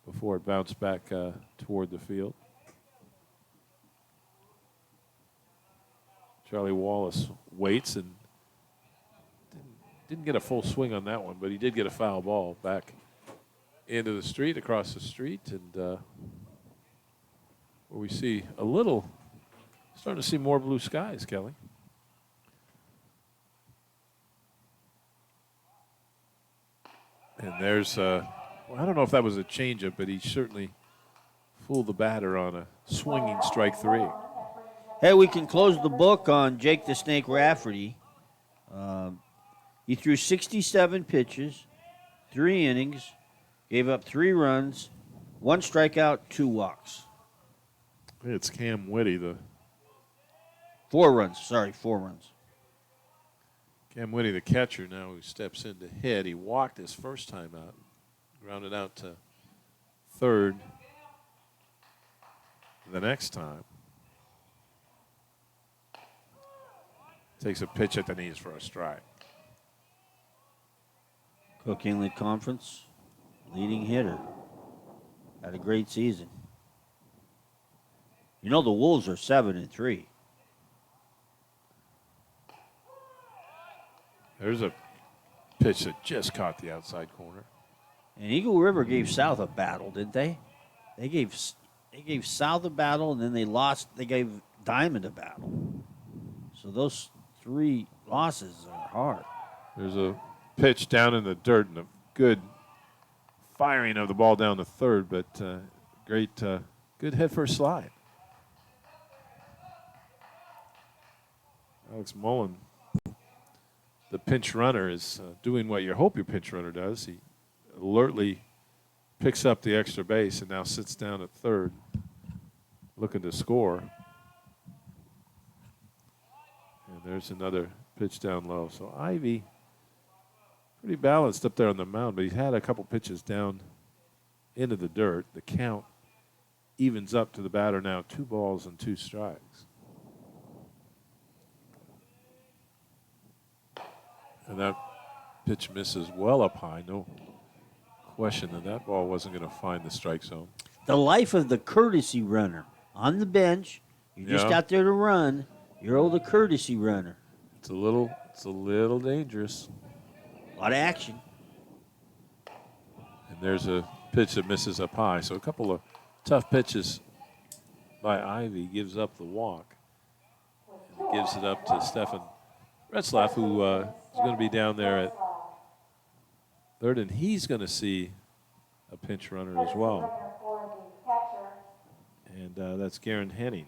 Speaker 2: before it bounced back toward the field. Charlie Wallace waits and didn't get a full swing on that one, but he did get a foul ball back into the street, across the street, and where we see starting to see more blue skies, Kelly. And there's, I don't know if that was a changeup, but he certainly fooled the batter on a swinging strike 3.
Speaker 1: Hey, we can close the book on Jake the Snake Rafferty. He threw 67 pitches, 3 innings, gave up 3 runs, 1 strikeout, 2 walks.
Speaker 2: It's Cam Whitty,
Speaker 1: 4 runs. Sorry, 4 runs.
Speaker 2: Cam Whitty, the catcher now, who steps in to hit. He walked his first time out, grounded out to third the next time. Takes a pitch at the knees for a strike.
Speaker 1: Cook Inlet Conference, leading hitter. Had a great season. You know the Wolves are 7-3.
Speaker 2: There's a pitch that just caught the outside corner.
Speaker 1: And Eagle River gave South a battle, didn't they? They gave South a battle, and then they lost. They gave Diamond a battle. So those 3 losses are hard.
Speaker 2: There's a pitch down in the dirt and a good firing of the ball down to third, but great, good head first slide. Alex Mullen, the pinch runner, is doing what you hope your pinch runner does. He alertly picks up the extra base and now sits down at third, looking to score. And there's another pitch down low. So Ivy, pretty balanced up there on the mound, but he's had a couple pitches down into the dirt. The count evens up to the batter now, 2 balls and 2 strikes. And that pitch misses well up high. No question that ball wasn't going to find the strike zone.
Speaker 1: The life of the courtesy runner. On the bench, you're just out there to run. You're the courtesy runner.
Speaker 2: It's a little dangerous.
Speaker 1: A lot of action.
Speaker 2: And there's a pitch that misses up high. So a couple of tough pitches by Ivy, gives up the walk. And gives it up to Stefan Retzlaff, who is going to be down there at third, and he's going to see a pinch runner as well. And that's Garen Henning.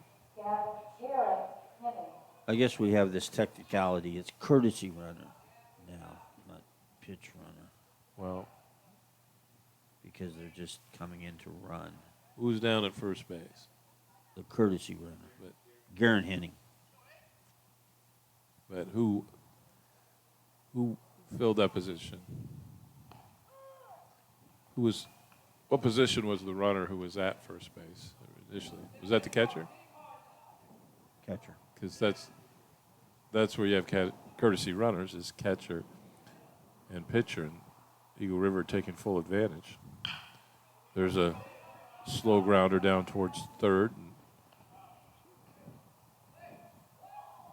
Speaker 1: I guess we have this technicality. It's courtesy runner now, not pitch runner,
Speaker 2: Well,
Speaker 1: because they're just coming in to run.
Speaker 2: who's down at first base?
Speaker 1: The courtesy runner.
Speaker 2: But,
Speaker 1: Garen Henning.
Speaker 2: but who filled that position? What position was the runner who was at first base initially? Was that the catcher?
Speaker 1: Catcher.
Speaker 2: Because that's where you have courtesy runners is catcher and pitcher, and Eagle River taking full advantage. There's a slow grounder down towards third.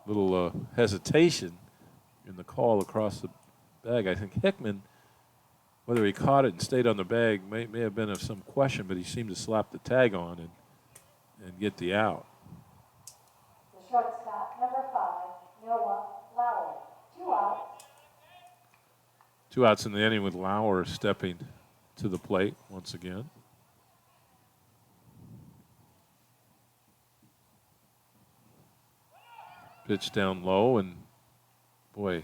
Speaker 2: Little hesitation in the call across the bag. I think Hickman, whether he caught it and stayed on the bag, may have been of some question, but he seemed to slap the tag on and get the out.
Speaker 10: The shortstop, number 5, Noah Lauer. 2 outs.
Speaker 2: 2 outs in the inning with Lauer stepping to the plate once again. Pitch down low, and boy,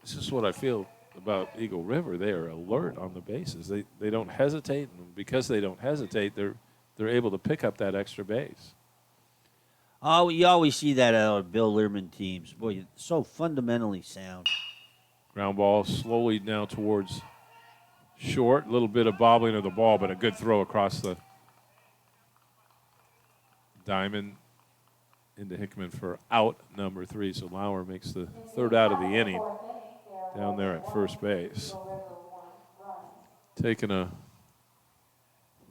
Speaker 2: this is what I feel about Eagle River. They are alert on the bases. They don't hesitate, and because they don't hesitate, they're able to pick up that extra base.
Speaker 1: Oh, you always see that out of Bill Learman teams. Boy, it's so fundamentally sound.
Speaker 2: Ground ball slowly now towards short. A little bit of bobbling of the ball, but a good throw across the diamond into Hickman for out number 3. So Lauer makes the third out of the inning down there at first base. Taking a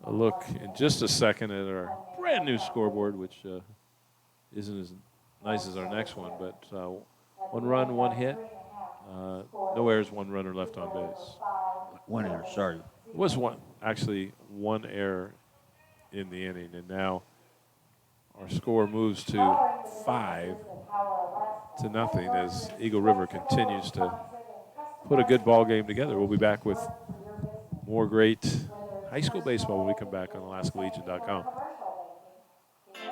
Speaker 2: look in just a second at our brand new scoreboard, which isn't as nice as our next one, but 1 run, 1 hit, no errors, 1 runner left on base.
Speaker 1: 1 error, sorry.
Speaker 2: It was actually one error in the inning, and now our score moves to 5-0 as Eagle River continues to put a good ball game together. We'll be back with more great high school baseball when we come back on AlaskaLegion.com.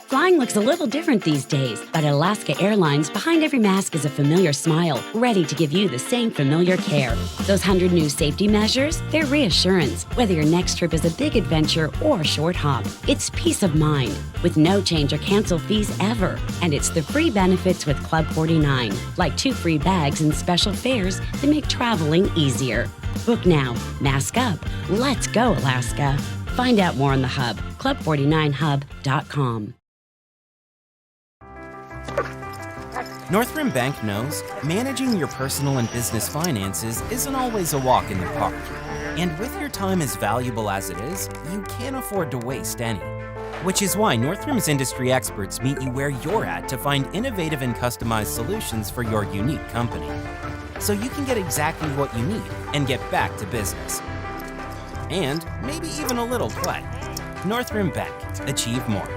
Speaker 4: Flying looks a little different these days, but at Alaska Airlines, behind every mask is a familiar smile, ready to give you the same familiar care. Those 100 new safety measures, they're reassurance. Whether your next trip is a big adventure or a short hop, it's peace of mind, with no change or cancel fees ever. And it's the free benefits with Club 49, like 2 free bags and special fares that make traveling easier. Book now. Mask up. Let's go, Alaska. Find out more on the hub, club49hub.com.
Speaker 5: Northrim Bank knows managing your personal and business finances isn't always a walk in the park. And with your time as valuable as it is, you can't afford to waste any. Which is why Northrim's industry experts meet you where you're at to find innovative and customized solutions for your unique company. So you can get exactly what you need and get back to business. And maybe even a little play. Northrim Bank. Achieve more.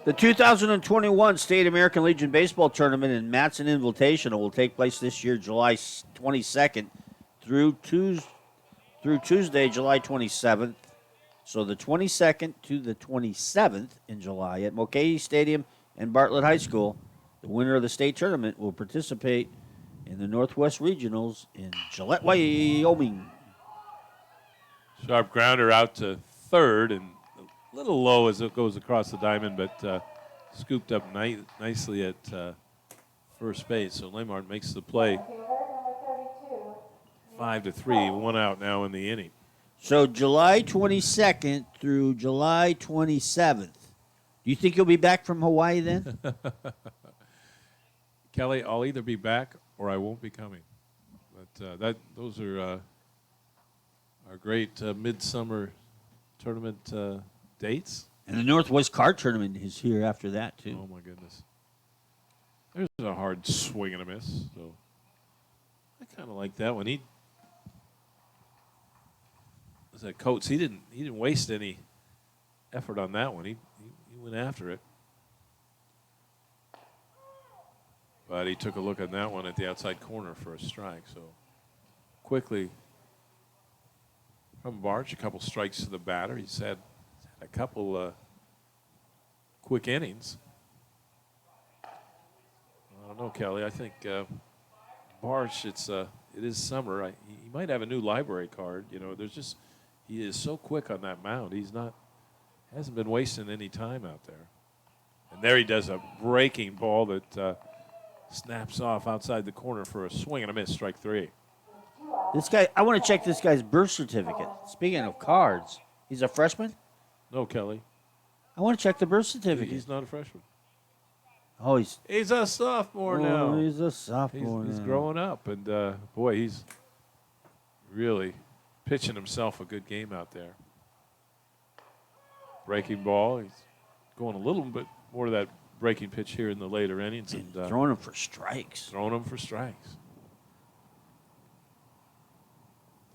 Speaker 1: The 2021 State American Legion Baseball Tournament and Matson Invitational will take place this year, July 22nd through Tuesday, July 27th. So the 22nd to the 27th in July at Mulcahy Stadium and Bartlett High School. The winner of the state tournament will participate in the Northwest Regionals in Gillette, Wyoming.
Speaker 2: Sharp grounder out to third, and a little low as it goes across the diamond, but scooped up nicely at first base. So Lamart makes the play. 5-3, 1 out now in the inning.
Speaker 1: So July 22nd through July 27th. Do you think you'll be back from Hawaii then?
Speaker 2: Kelly, I'll either be back or I won't be coming. But those are our great midsummer tournament dates.
Speaker 1: And the Northwest Card Tournament is here after that, too.
Speaker 2: Oh, my goodness. There's a hard swing and a miss. So I kind of like that one. was that Coates? He didn't waste any effort on that one. He went after it. But he took a look at that one at the outside corner for a strike. So quickly from Barch, a couple strikes to the batter. He's had a couple quick innings. I don't know, Kelly. I think Barch, it is summer. He might have a new library card. You know, he is so quick on that mound. Hasn't been wasting any time out there. And there he does a breaking ball that snaps off outside the corner for a swing and a miss, strike 3.
Speaker 1: This guy, I want to check this guy's birth certificate. Speaking of cards, he's a freshman?
Speaker 2: No, Kelly.
Speaker 1: I want to check the birth certificate.
Speaker 2: He's not a freshman.
Speaker 1: Oh, he's
Speaker 2: a sophomore now.
Speaker 1: He's a sophomore
Speaker 2: He's
Speaker 1: now.
Speaker 2: growing up, and boy, he's really pitching himself a good game out there. Breaking ball. He's going a little bit more to that breaking pitch here in the later innings, and
Speaker 1: throwing him for strikes.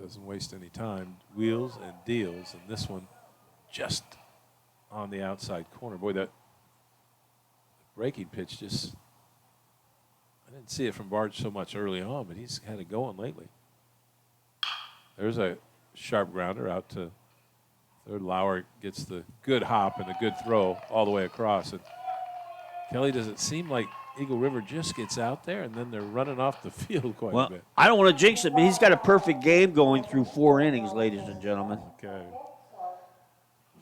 Speaker 2: Doesn't waste any time. Wheels and deals, and this one just on the outside corner. Boy, that breaking pitch just, I didn't see it from Barch so much early on, but he's had it going lately. There's a sharp grounder out to third. Lauer gets the good hop and a good throw all the way across. And Kelly, does it seem like Eagle River just gets out there and then they're running off the field quite a bit?
Speaker 1: I don't want to jinx it, but he's got a perfect game going through 4 innings, ladies and gentlemen.
Speaker 2: Okay.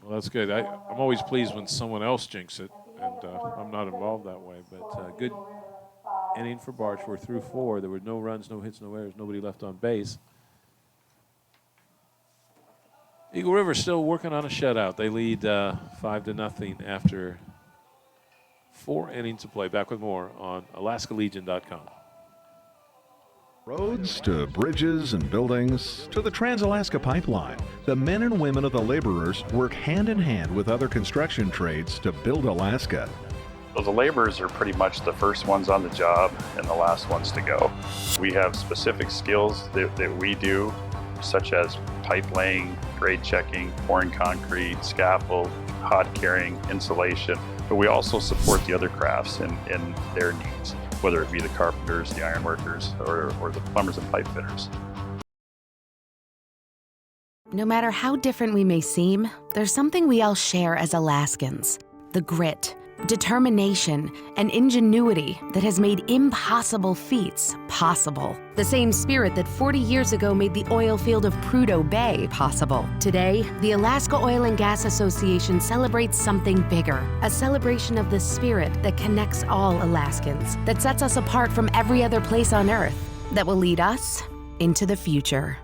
Speaker 2: Well, that's good. I'm always pleased when someone else jinxes it, and I'm not involved that way. But good inning for Barch. We're through 4. There were no runs, no hits, no errors, nobody left on base. Eagle River still working on a shutout. They lead 5-0 after 4 innings of play. Back with more on AlaskaLegion.com.
Speaker 6: Roads to bridges and buildings to the Trans-Alaska Pipeline, the men and women of the laborers work hand in hand with other construction trades to build Alaska.
Speaker 7: So the laborers are pretty much the first ones on the job and the last ones to go. We have specific skills that we do, such as pipe laying, grade checking, pouring concrete, scaffold, hot carrying, insulation, but we also support the other crafts in their needs, whether it be the carpenters, the iron workers, or the plumbers and pipe fitters.
Speaker 8: No matter how different we may seem, there's something we all share as Alaskans: the grit, determination, and ingenuity that has made impossible feats possible. The same spirit that 40 years ago made the oil field of Prudhoe Bay possible. Today, the Alaska Oil and Gas Association celebrates something bigger, a celebration of the spirit that connects all Alaskans, that sets us apart from every other place on Earth, that will lead us into the future.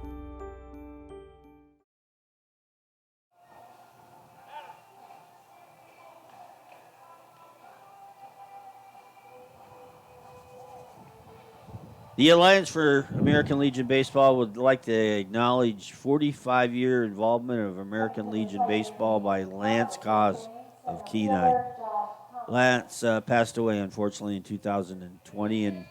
Speaker 1: The Alliance for American Legion Baseball would like to acknowledge 45-year involvement of American Legion Baseball by Lance Cause of Kenai. Lance passed away, unfortunately, in 2020, and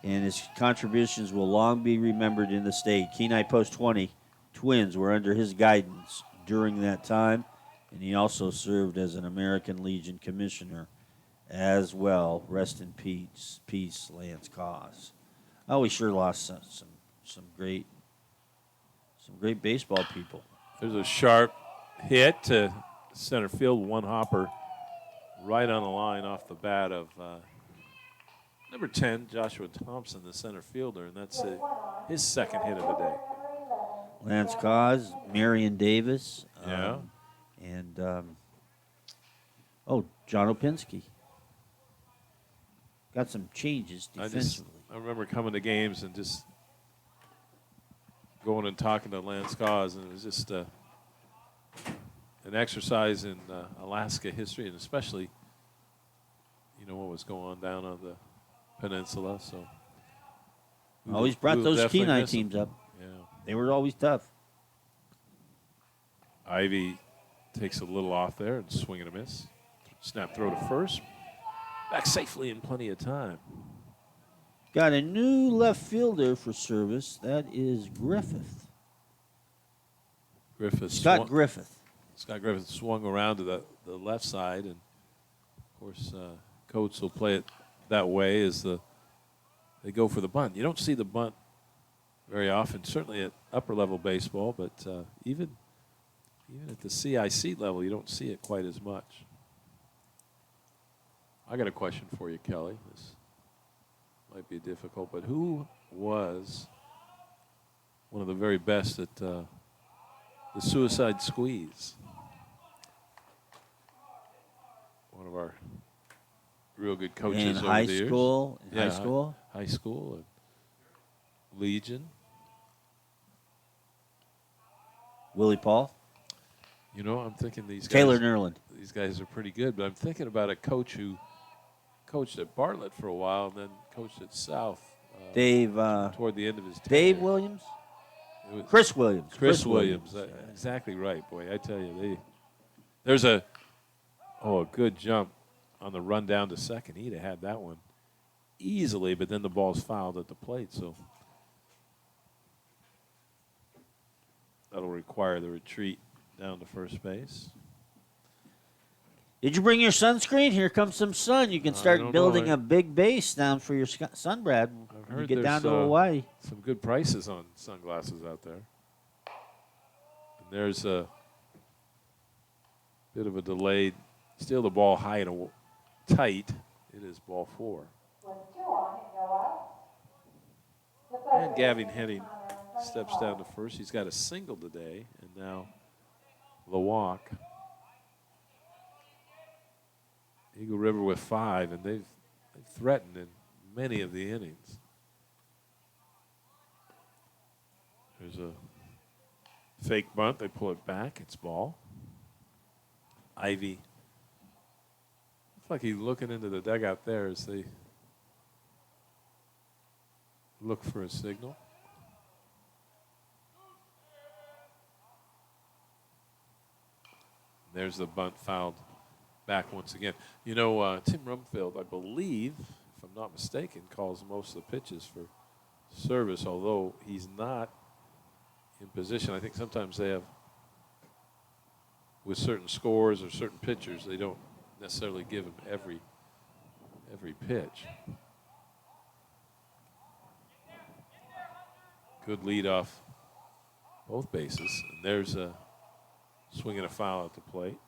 Speaker 1: his contributions will long be remembered in the state. Kenai Post 20 Twins were under his guidance during that time, and he also served as an American Legion commissioner as well. Rest in peace, Lance Cause. Oh, we sure lost some great baseball people.
Speaker 2: There's a sharp hit to center field, one hopper right on the line off the bat of number 10, Joshua Thompson, the center fielder, and that's his second hit of the day.
Speaker 1: Lance Cause, Marion Davis, and John Opinski. Got some changes defensively.
Speaker 2: I remember coming to games and just going and talking to Lance Cause, and it was just an exercise in Alaska history, and especially, what was going on down on the peninsula. So
Speaker 1: always brought those Kenai teams up.
Speaker 2: Yeah,
Speaker 1: they were always tough.
Speaker 2: Ivy takes a little off there and swing and a miss. Snap throw to first. Back safely in plenty of time.
Speaker 1: Got a new left fielder for service. That is Griffith.
Speaker 2: Griffith.
Speaker 1: Scott Griffith.
Speaker 2: Scott Griffith swung around to the left side, and of course, Coates will play it that way as they go for the bunt. You don't see the bunt very often, certainly at upper level baseball, but even at the CIC level, you don't see it quite as much. I got a question for you, Kelly. This might be difficult, but who was one of the very best at the suicide squeeze? One of our real good coaches
Speaker 1: In
Speaker 2: over
Speaker 1: high
Speaker 2: the years.
Speaker 1: school? In
Speaker 2: Yeah,
Speaker 1: high school?
Speaker 2: High school and Legion.
Speaker 1: Willie Paul?
Speaker 2: You know, I'm thinking these guys.
Speaker 1: Taylor Nerland.
Speaker 2: These guys are pretty good, but I'm thinking about a coach who coached at Bartlett for a while and then coached at South.
Speaker 1: Dave.
Speaker 2: Toward the end of his tenure.
Speaker 1: Dave Williams? Chris Williams.
Speaker 2: Chris Williams. Exactly right, boy. I tell you, there's a good jump on the run down to second. He'd have had that one easily, but then the ball's fouled at the plate, so that'll require the retreat down to first base.
Speaker 1: Did you bring your sunscreen? Here comes some sun. You can start building a big base down for your sun, Brad.
Speaker 2: I've
Speaker 1: When
Speaker 2: heard
Speaker 1: you get down to
Speaker 2: there's,
Speaker 1: Hawaii.
Speaker 2: Some good prices on sunglasses out there. And there's a bit of a delayed. Still the ball high and tight. It is ball 4. And Gavin Henning steps down to first. He's got a single today, and now the walk. Eagle River with 5, and they've threatened in many of the innings. There's a fake bunt. They pull it back. It's ball. Ivy. Looks like he's looking into the dugout there as they look for a signal. There's the bunt fouled back once again. You know, Tim Rumfield, I believe, if I'm not mistaken, calls most of the pitches for service, although he's not in position. I think sometimes they have, with certain scores or certain pitchers, they don't necessarily give him every pitch. Good lead off both bases. And there's a swing and a foul at the plate.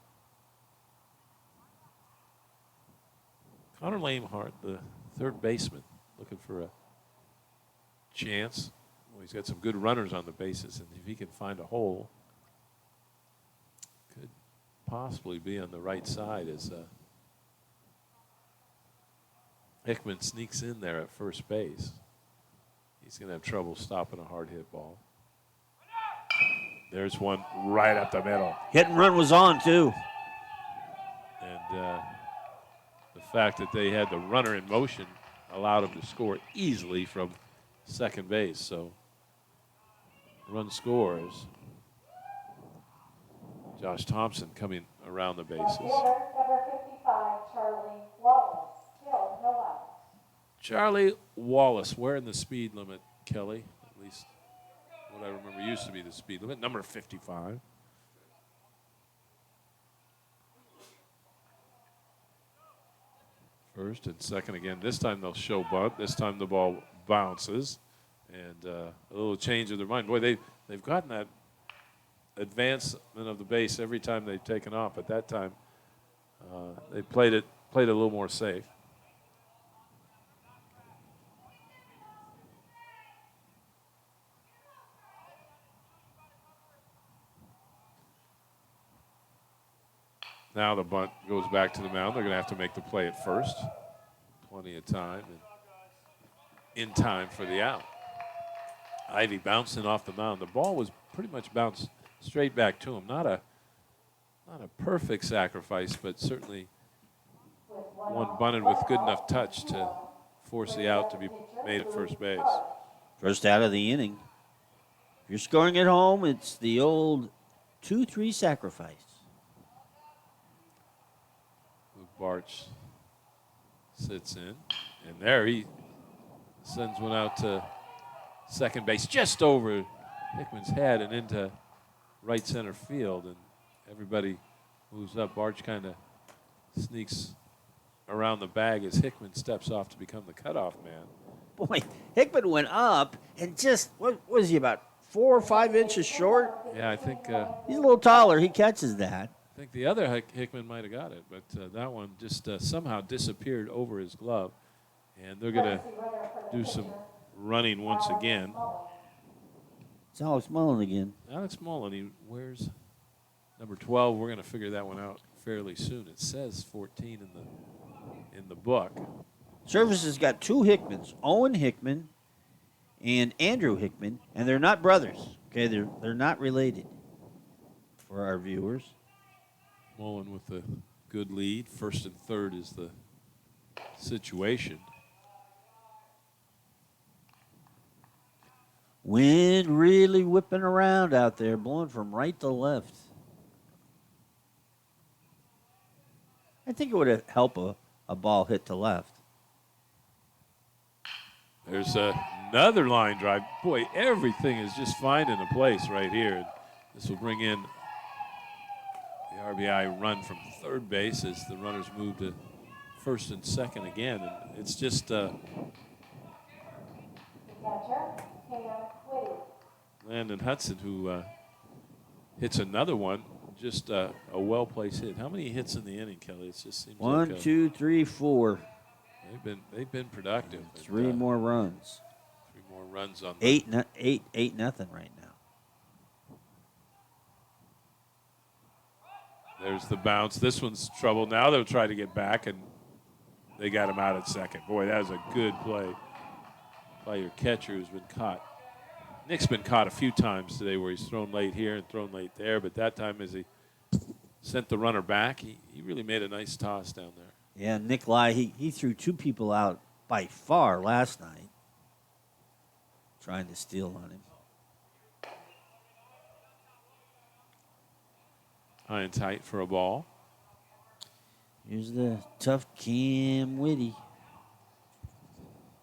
Speaker 2: Connor Lamehart, the third baseman, looking for a chance. Well, he's got some good runners on the bases, and if he can find a hole, could possibly be on the right side as Hickman sneaks in there at first base. He's going to have trouble stopping a hard hit ball. There's one right up the middle.
Speaker 1: Hit and run was on, too.
Speaker 2: And the fact that they had the runner in motion allowed him to score easily from second base. So run scores. Josh Thompson coming around the bases.
Speaker 10: Number 55, Charlie Wallace. Still no outs.
Speaker 2: Charlie Wallace, wearing the speed limit, Kelly. At least what I remember used to be the speed limit. Number 55. First and second again. This time they'll show bunt. This time the ball bounces. And a little change of their mind. Boy, they've gotten that advancement of the base every time they've taken off. But that time they played it a little more safe. Now the bunt goes back to the mound. They're going to have to make the play at first. Plenty of time and in time for the out. Ivy bouncing off the mound. The ball was pretty much bounced straight back to him. Not a perfect sacrifice, but certainly one bunted with good enough touch to force the out to be made at first base.
Speaker 1: First out of the inning. If you're scoring at home, it's the old 2-3 sacrifice.
Speaker 2: Barch sits in, and there he sends one out to second base, just over Hickman's head and into right center field, and everybody moves up. Barch kind of sneaks around the bag as Hickman steps off to become the cutoff man.
Speaker 1: Boy, Hickman went up and just, what was he, about 4 or 5 inches short?
Speaker 2: Yeah, I think
Speaker 1: He's a little taller. He catches that.
Speaker 2: I think the other Hickman might have got it, but that one just somehow disappeared over his glove. And they're going to do some running once again.
Speaker 1: It's Alex Mullen again.
Speaker 2: Alex Mullen, he wears number 12. We're going to figure that one out fairly soon. It says 14 in the book.
Speaker 1: Service has got 2 Hickmans, Owen Hickman and Andrew Hickman, and they're not brothers. Okay, they're not related for our viewers.
Speaker 2: Mullen with a good lead. First and third is the situation.
Speaker 1: Wind really whipping around out there, blowing from right to left. I think it would help a ball hit to left.
Speaker 2: There's another line drive. Boy, everything is just finding a place right here. This will bring in the RBI run from third base as the runners move to first and second again. And it's just Landon Hudson who hits another one. Just a well-placed hit. How many hits in the inning, Kelly? It just seems
Speaker 1: 1,
Speaker 2: like
Speaker 1: 2, 3, 4.
Speaker 2: They've been productive.
Speaker 1: 3 more runs.
Speaker 2: 3 more runs on
Speaker 1: 8 nothing right now.
Speaker 2: There's the bounce. This one's trouble. Now they'll try to get back, and they got him out at second. Boy, that was a good play by your catcher who's been caught. Nick's been caught a few times today where he's thrown late here and thrown late there, but that time as he sent the runner back, he really made a nice toss down there.
Speaker 1: Yeah, Nick Lai, he threw 2 people out by far last night, trying to steal on him.
Speaker 2: High and tight for a ball.
Speaker 1: Here's the tough Cam Whitty.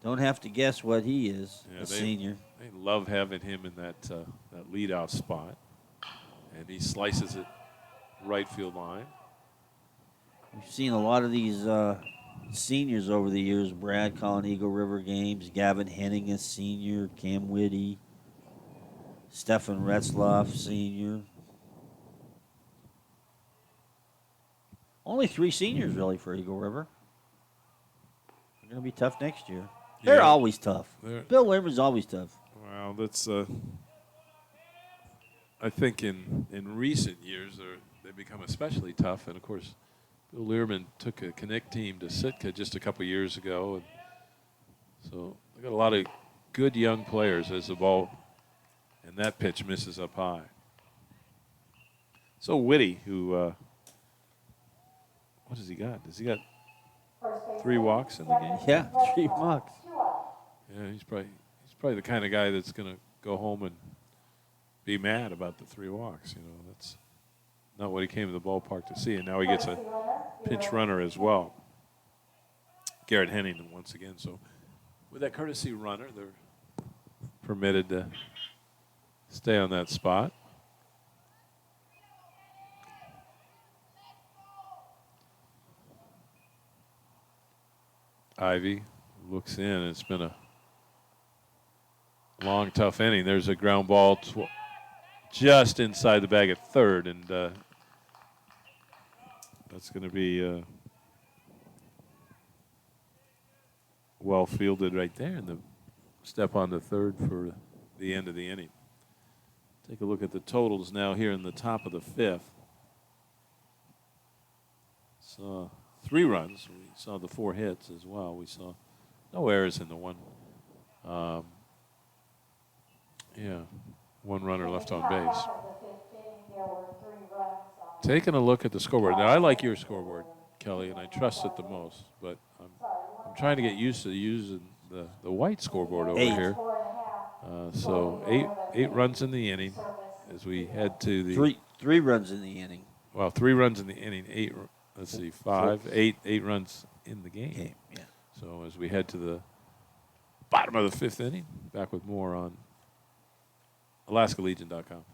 Speaker 1: Don't have to guess what he is, a senior.
Speaker 2: They love having him in that leadoff spot. And he slices it right field line.
Speaker 1: We've seen a lot of these seniors over the years. Brad calling Eagle River games. Gavin Henning is senior. Cam Whitty. Stefan Retzloff, senior. Only 3 seniors, really, for Eagle River. They're going to be tough next year. They're always tough. Bill Limmer's always tough.
Speaker 2: Well, that's I think in recent years they become especially tough. And, of course, Bill Learman took a Connect team to Sitka just a couple years ago. And so they got a lot of good young players as the ball and that pitch misses up high. So Whitty, who what has he got? Has he got 3 walks in the game?
Speaker 1: Yeah, 3 walks.
Speaker 2: Yeah, he's probably the kind of guy that's going to go home and be mad about the 3 walks. You know, that's not what he came to the ballpark to see. And now he gets a pinch runner as well. Garrett Henning once again. So with that courtesy runner, they're permitted to stay on that spot. Ivy looks in. It's been a long, tough inning. There's a ground ball just inside the bag at third, and that's going to be well fielded right there, and the step on the third for the end of the inning. Take a look at the totals now here in the top of the 5th. So 3 runs. We saw the 4 hits as well. We saw no errors in the one. 1 runner left on base. Taking a look at the scoreboard. Now, I like your scoreboard, Kelly, and I trust it the most, but I'm trying to get used to using the white scoreboard over here. So 8 runs in the inning as we head to the
Speaker 1: 3 runs in the inning.
Speaker 2: Well, 3 runs in the inning. 8. Let's see, 8 runs in the game.
Speaker 1: Yeah.
Speaker 2: So as we head to the bottom of the 5th inning, back with more on AlaskaLegion.com.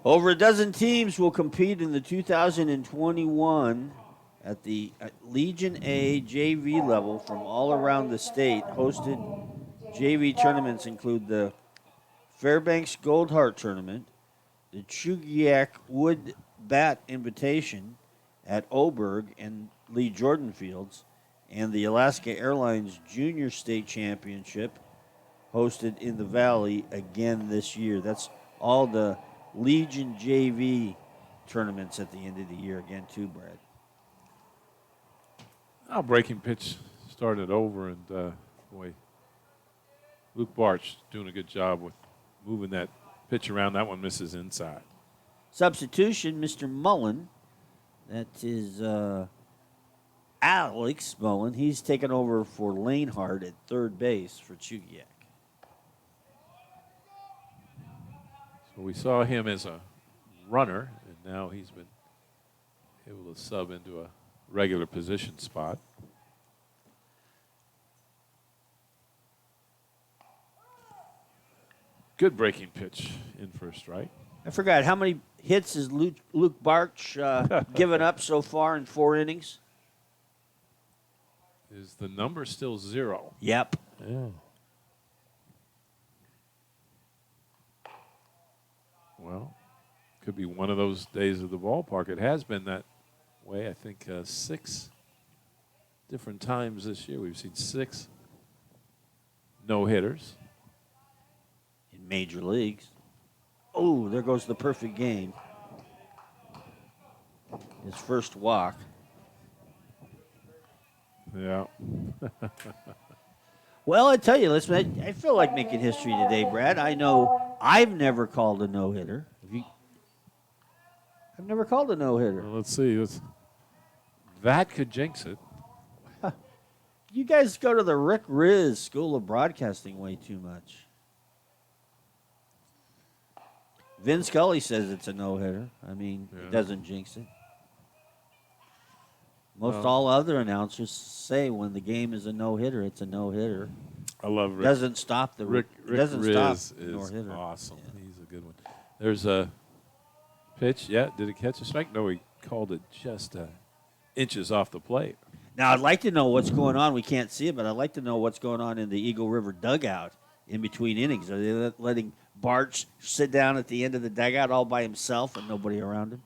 Speaker 1: Over a dozen teams will compete in the 2021 at the Legion A JV level from all around the state. Hosted JV tournaments include the Fairbanks Gold Heart Tournament, the Chugiak Wood Bat Invitation at Oberg and Lee Jordan Fields, and the Alaska Airlines Junior State Championship hosted in the Valley again this year. That's all the Legion JV tournaments at the end of the year again too, Brad.
Speaker 2: Now breaking pitch started over, and boy, Luke Barch doing a good job with moving that pitch around. That one misses inside.
Speaker 1: Substitution, Mr. Mullen. That is Alex Mullen. He's taken over for Lanehart at third base for Chugiak.
Speaker 2: So we saw him as a runner, and now he's been able to sub into a regular position spot. Good breaking pitch in for a strike.
Speaker 1: I forgot, how many hits has Luke Barch given up so far in 4 innings?
Speaker 2: Is the number still 0?
Speaker 1: Yep.
Speaker 2: Yeah. Well, could be one of those days of the ballpark. It has been that way, I think, 6 different times this year. We've seen 6 no-hitters.
Speaker 1: In major leagues. Oh, there goes the perfect game. His first walk.
Speaker 2: Yeah.
Speaker 1: Well, I tell you, listen, I feel like making history today, Brad. I know I've never called a no-hitter. I've never called a no-hitter.
Speaker 2: Well, let's see. That could jinx it.
Speaker 1: You guys go to the Rick Riz School of Broadcasting way too much. Vin Scully says it's a no-hitter. I mean, it doesn't jinx it. Most all other announcers say when the game is a no-hitter, it's a no-hitter.
Speaker 2: I love Rick.
Speaker 1: Doesn't stop the
Speaker 2: Rick
Speaker 1: doesn't
Speaker 2: Riz
Speaker 1: stop
Speaker 2: is
Speaker 1: no-hitter.
Speaker 2: awesome. Yeah. He's a good one. There's a pitch. Yeah, did it catch a strike? No, he called it just inches off the plate.
Speaker 1: Now, I'd like to know what's going on. We can't see it, but I'd like to know what's going on in the Eagle River dugout in between innings. Are they letting Barch sit down at the end of the dugout all by himself and nobody around him?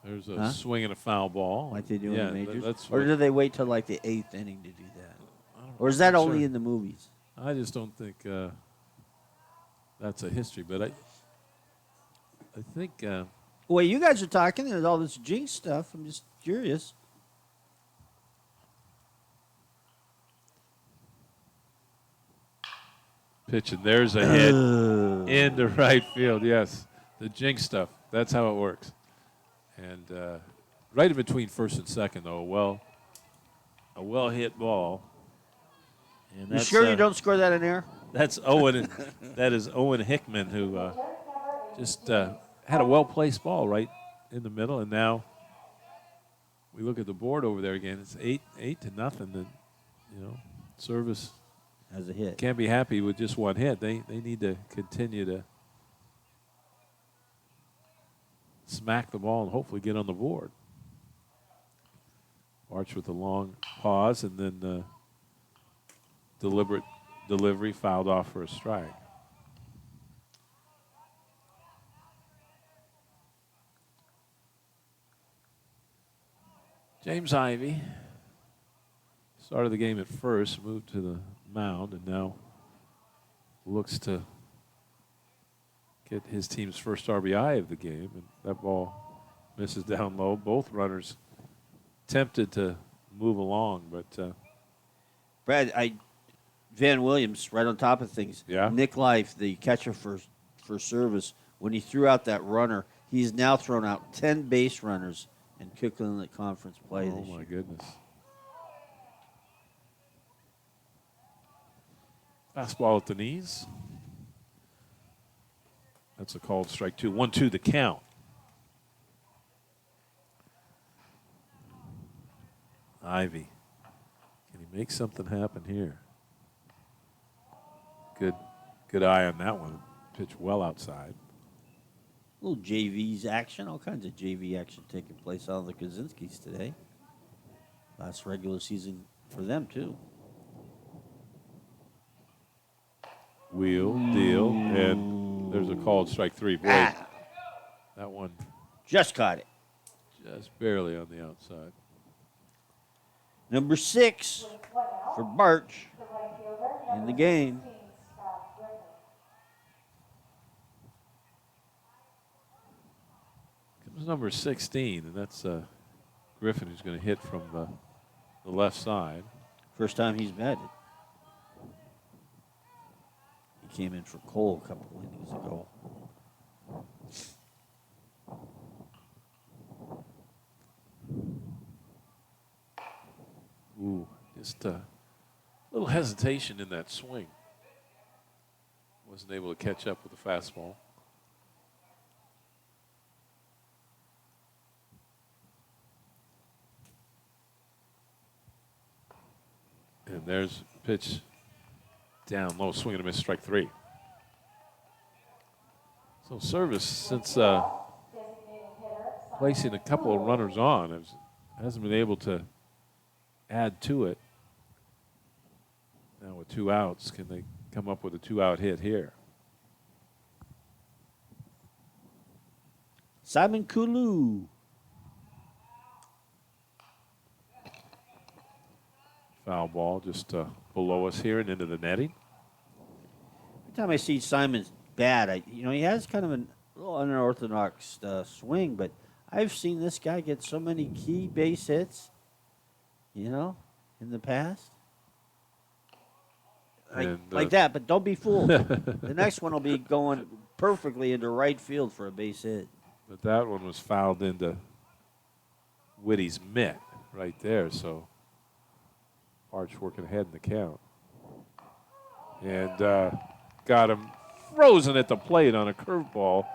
Speaker 2: There's a swing and a foul ball.
Speaker 1: Like they do in the majors?
Speaker 2: That's
Speaker 1: or do they wait till like the 8th inning to do that? Or is that only in the movies?
Speaker 2: I just don't think that's a history. But I think
Speaker 1: Well, you guys are talking. There's all this jinx stuff. I'm just curious.
Speaker 2: pitch, and there's a hit into right field. Yes, the jinx stuff. That's how it works. And right in between first and second, though, a well hit ball. And
Speaker 1: You sure you don't score that in air?
Speaker 2: That's Owen. That is Owen Hickman, who just had a well placed ball right in the middle, and now we look at the board over there again. It's 8-0, and Service
Speaker 1: as a hit.
Speaker 2: Can't be happy with just one hit. They need to continue to smack the ball and hopefully get on the board. Barch with a long pause and then deliberate delivery, fouled off for a strike. James Ivey started the game at first, moved to the mound, and now looks to get his team's first RBI of the game. And that ball misses down low. Both runners tempted to move along, but
Speaker 1: Brad, Van Williams right on top of things.
Speaker 2: Yeah.
Speaker 1: Nick Life, the catcher for Service, when he threw out that runner, he's now thrown out 10 base runners in Cook Inlet Conference play this year.
Speaker 2: Oh, my goodness. Fastball at the knees. That's a called strike two. 1-2 the count. Ivy. Can he make something happen here? Good eye on that one. Pitch well outside.
Speaker 1: little JVs action, all kinds of JV action taking place on the Kaczynskis today. Last regular season for them, too.
Speaker 2: Wheel, deal, and there's a called strike 3. Boy, that one
Speaker 1: just caught it.
Speaker 2: Just barely on the outside.
Speaker 1: Number 6 for Barch in the game.
Speaker 2: Comes number 16, and that's Griffin, who's going to hit from the left side.
Speaker 1: First time he's batted. He came in for Cole a couple innings ago.
Speaker 2: Ooh, just a little hesitation in that swing. Wasn't able to catch up with the fastball. And there's a pitch down low, swing and a miss, strike 3. So Service, since placing a couple of runners on, hasn't been able to add to it. Now with 2 outs, can they come up with a 2-out hit here?
Speaker 1: Simon Kulu.
Speaker 2: Foul ball just below us here and into the netting.
Speaker 1: Every time I see Simon's bat, he has kind of a little unorthodox swing, but I've seen this guy get so many key base hits, in the past. Like that, but don't be fooled. The next one will be going perfectly into right field for a base hit.
Speaker 2: But that one was fouled into Whitty's mitt right there, so Barch working ahead in the count. And got him frozen at the plate on a curveball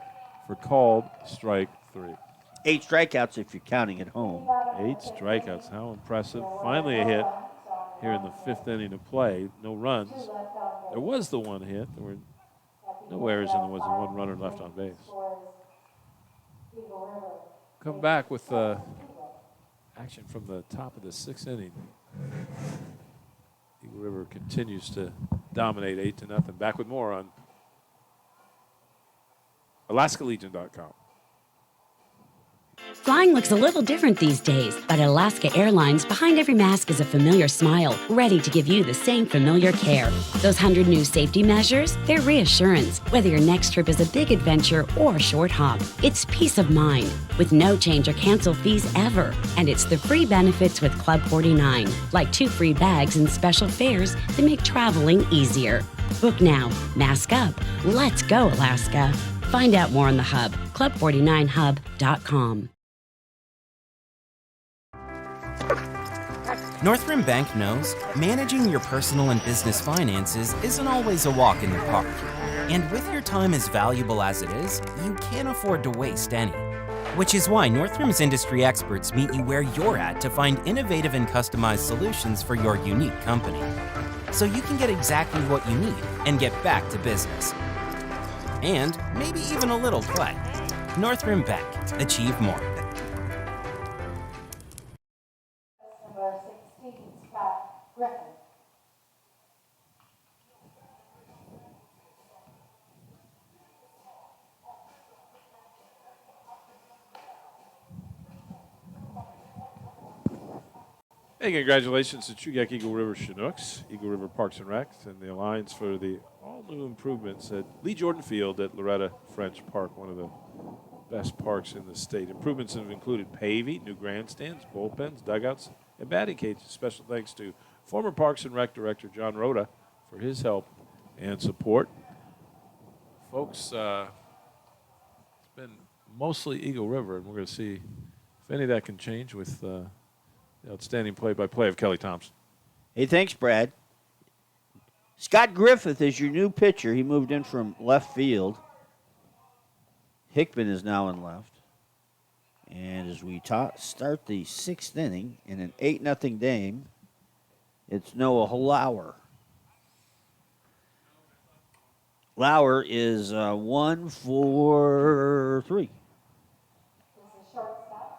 Speaker 2: for called strike 3.
Speaker 1: 8 strikeouts if you're counting at home.
Speaker 2: 8 strikeouts. How impressive. Finally a hit here in the 5th inning of play. No runs. There was the one hit. There were no errors, and there was the 1 runner left on base. Come back with action from the top of the 6th inning. Eagle River continues to dominate 8-0. Back with more on AlaskaLegion.com.
Speaker 4: Flying looks a little different these days, but at Alaska Airlines, behind every mask is a familiar smile, ready to give you the same familiar care. Those 100 new safety measures, they're reassurance. Whether your next trip is a big adventure or a short hop, it's peace of mind, with no change or cancel fees ever. And it's the free benefits with Club 49, like 2 free bags and special fares that make traveling easier. Book now. Mask up. Let's go, Alaska. Find out more on the hub, club49hub.com.
Speaker 5: Northrim Bank knows managing your personal and business finances isn't always a walk in the park. And with your time as valuable as it is, you can't afford to waste any. Which is why Northrim's industry experts meet you where you're at to find innovative and customized solutions for your unique company. So you can get exactly what you need and get back to business. And maybe even a little play. Northrim Bank. Achieve more.
Speaker 10: Number 16, Scott Griffin.
Speaker 2: Hey, congratulations to Chugach Eagle River Chinooks, Eagle River Parks and Recs, and the Alliance for the all-new improvements at Lee Jordan Field at Loretta French Park, one of the best parks in the state. Improvements have included paving, new grandstands, bullpens, dugouts, and batting cages. Special thanks to former Parks and Rec Director John Rhoda for his help and support. Folks, it's been mostly Eagle River, and we're going to see if any of that can change with the outstanding play-by-play of Kelly Thompson.
Speaker 1: Hey, thanks, Brad. Scott Griffith is your new pitcher. He moved in from left field. Hickman is now in left. And as we start the 6th inning in an 8-0 game, it's Noah Halauer. Lauer is 1 for 3.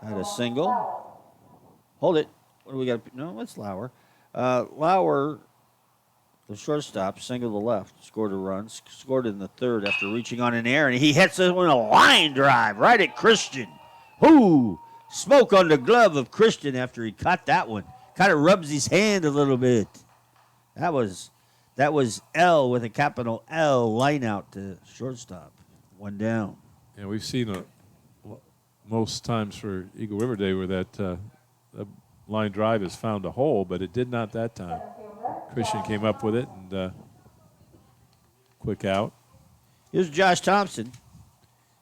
Speaker 1: Had a single. Hold it. What do we got? No, it's Lauer. Lauer, the shortstop, single to left, scored a run, scored in the third after reaching on an air, and he hits it with a line drive right at Christian. Ooh, smoke on the glove of Christian after he caught that one. Kind of rubs his hand a little bit. That was L with a capital L, line out to shortstop. 1 down.
Speaker 2: Yeah, we've seen most times for Eagle River Day where that line drive has found a hole, but it did not that time. Christian came up with it and quick out.
Speaker 1: Here's Josh Thompson.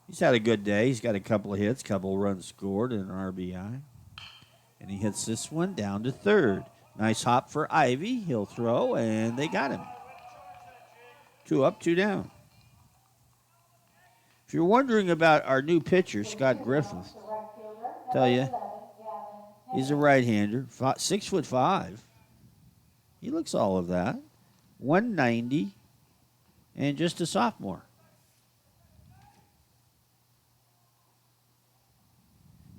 Speaker 1: He's had a good day. He's got a couple of hits, couple of runs scored, and an RBI. And he hits this one down to third. Nice hop for Ivy. He'll throw, and they got him. 2 up, 2 down. If you're wondering about our new pitcher, Scott Griffith, tell you, he's a right-hander, 6'5". He looks all of that. 190, and just a sophomore.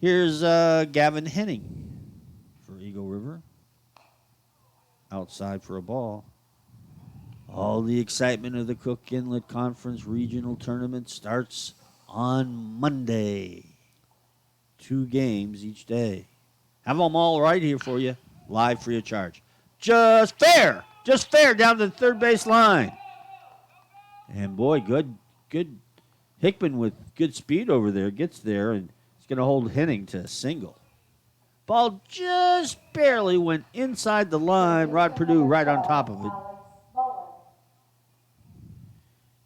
Speaker 1: Here's Gavin Henning for Eagle River. Outside for a ball. All the excitement of the Cook Inlet Conference Regional Tournament starts on Monday. 2 games each day. Have them all right here for you, live free of charge. Just fair down to the third base line. And boy, good Hickman with good speed over there gets there, and he's going to hold Henning to a single. Ball just barely went inside the line. Rod Perdue right on top of it.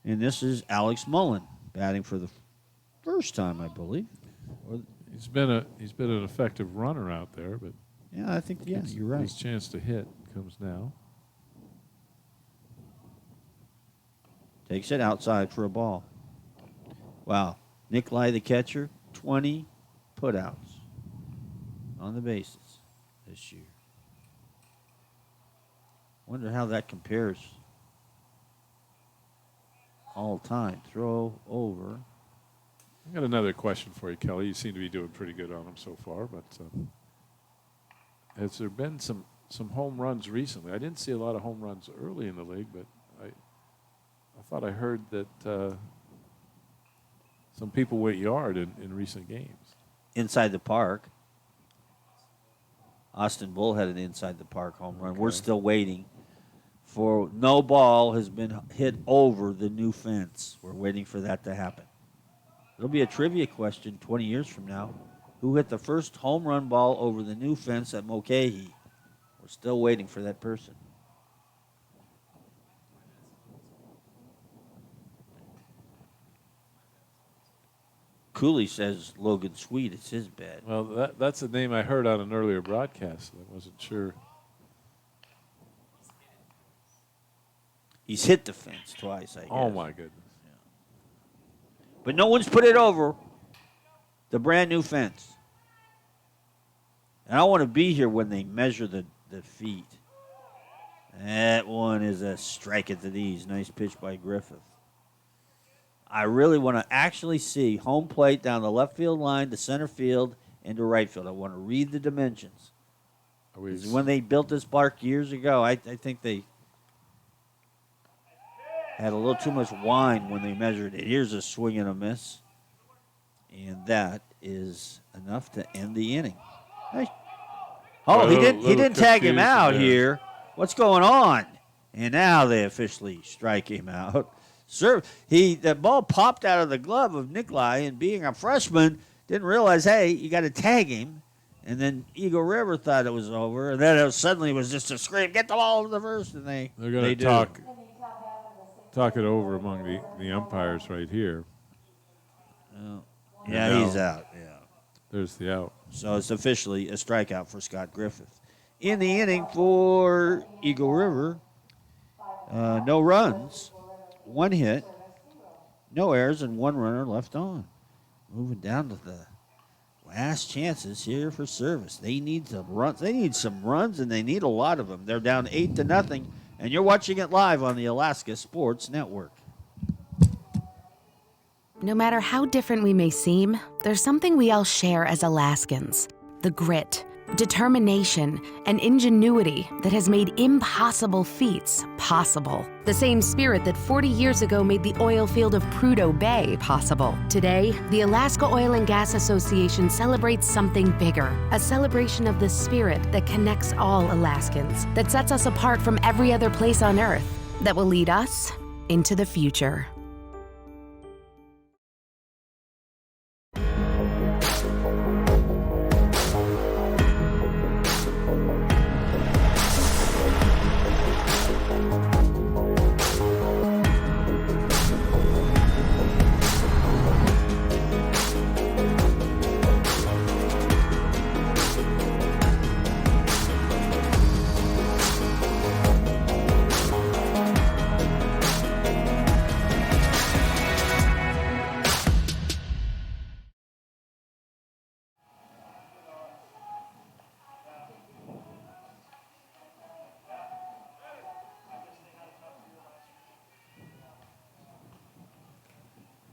Speaker 1: And this is Alex Mullen batting for the first time, I believe.
Speaker 2: He's been an effective runner out there, but
Speaker 1: yeah, I think you're right.
Speaker 2: His chance to hit comes now.
Speaker 1: Takes it outside for a ball. Wow, Nikolai the catcher, 20 putouts on the bases this year. Wonder how that compares all time. Throw over.
Speaker 2: I got another question for you, Kelly. You seem to be doing pretty good on them so far, but has there been some home runs recently? I didn't see a lot of home runs early in the league, but I thought I heard that some people went yard in recent games.
Speaker 1: Inside the park. Austin Bull had an inside the park home run. Okay. We're still waiting for no ball has been hit over the new fence. We're waiting for that to happen. It'll be a trivia question 20 years from now. Who hit the first home run ball over the new fence at Mulcahy? We're still waiting for that person. Cooley says Logan Sweet. It's his bet.
Speaker 2: Well, that's a name I heard on an earlier broadcast. I wasn't sure.
Speaker 1: He's hit the fence twice, I guess.
Speaker 2: Oh, my goodness.
Speaker 1: Yeah. But no one's put it over the brand new fence. And I want to be here when they measure the feet. That one is a strike at the knees. Nice pitch by Griffith. I really want to actually see home plate down the left field line to center field and to right field. I want to read the dimensions. When they built this park years ago, I think they had a little too much wine when they measured it. Here's a swing and a miss. And that is enough to end the inning. Hey. Oh, he didn't tag him out here. What's going on? And now they officially strike him out. The ball popped out of the glove of Nikolai, and being a freshman, didn't realize, hey, you got to tag him. And then Eagle River thought it was over, and then suddenly it was just a scream, get the ball to the first, and they're
Speaker 2: going to talk it over among the umpires right here.
Speaker 1: Oh. Yeah, he's out. Yeah,
Speaker 2: there's the out.
Speaker 1: So it's officially a strikeout for Scott Griffith. In the inning for Eagle River, no runs. 1 hit, no errors, and 1 runner left on. Moving down to the last chances here for service. They need some runs. They need some runs, and they need a lot of them. They're down 8-0, and you're watching it live on the Alaska Sports Network.
Speaker 8: No matter how different we may seem, there's something we all share as Alaskans: the grit, determination, and ingenuity that has made impossible feats possible. The same spirit that 40 years ago made the oil field of Prudhoe Bay possible. Today, the Alaska Oil and Gas Association celebrates something bigger, a celebration of the spirit that connects all Alaskans, that sets us apart from every other place on Earth, that will lead us into the future.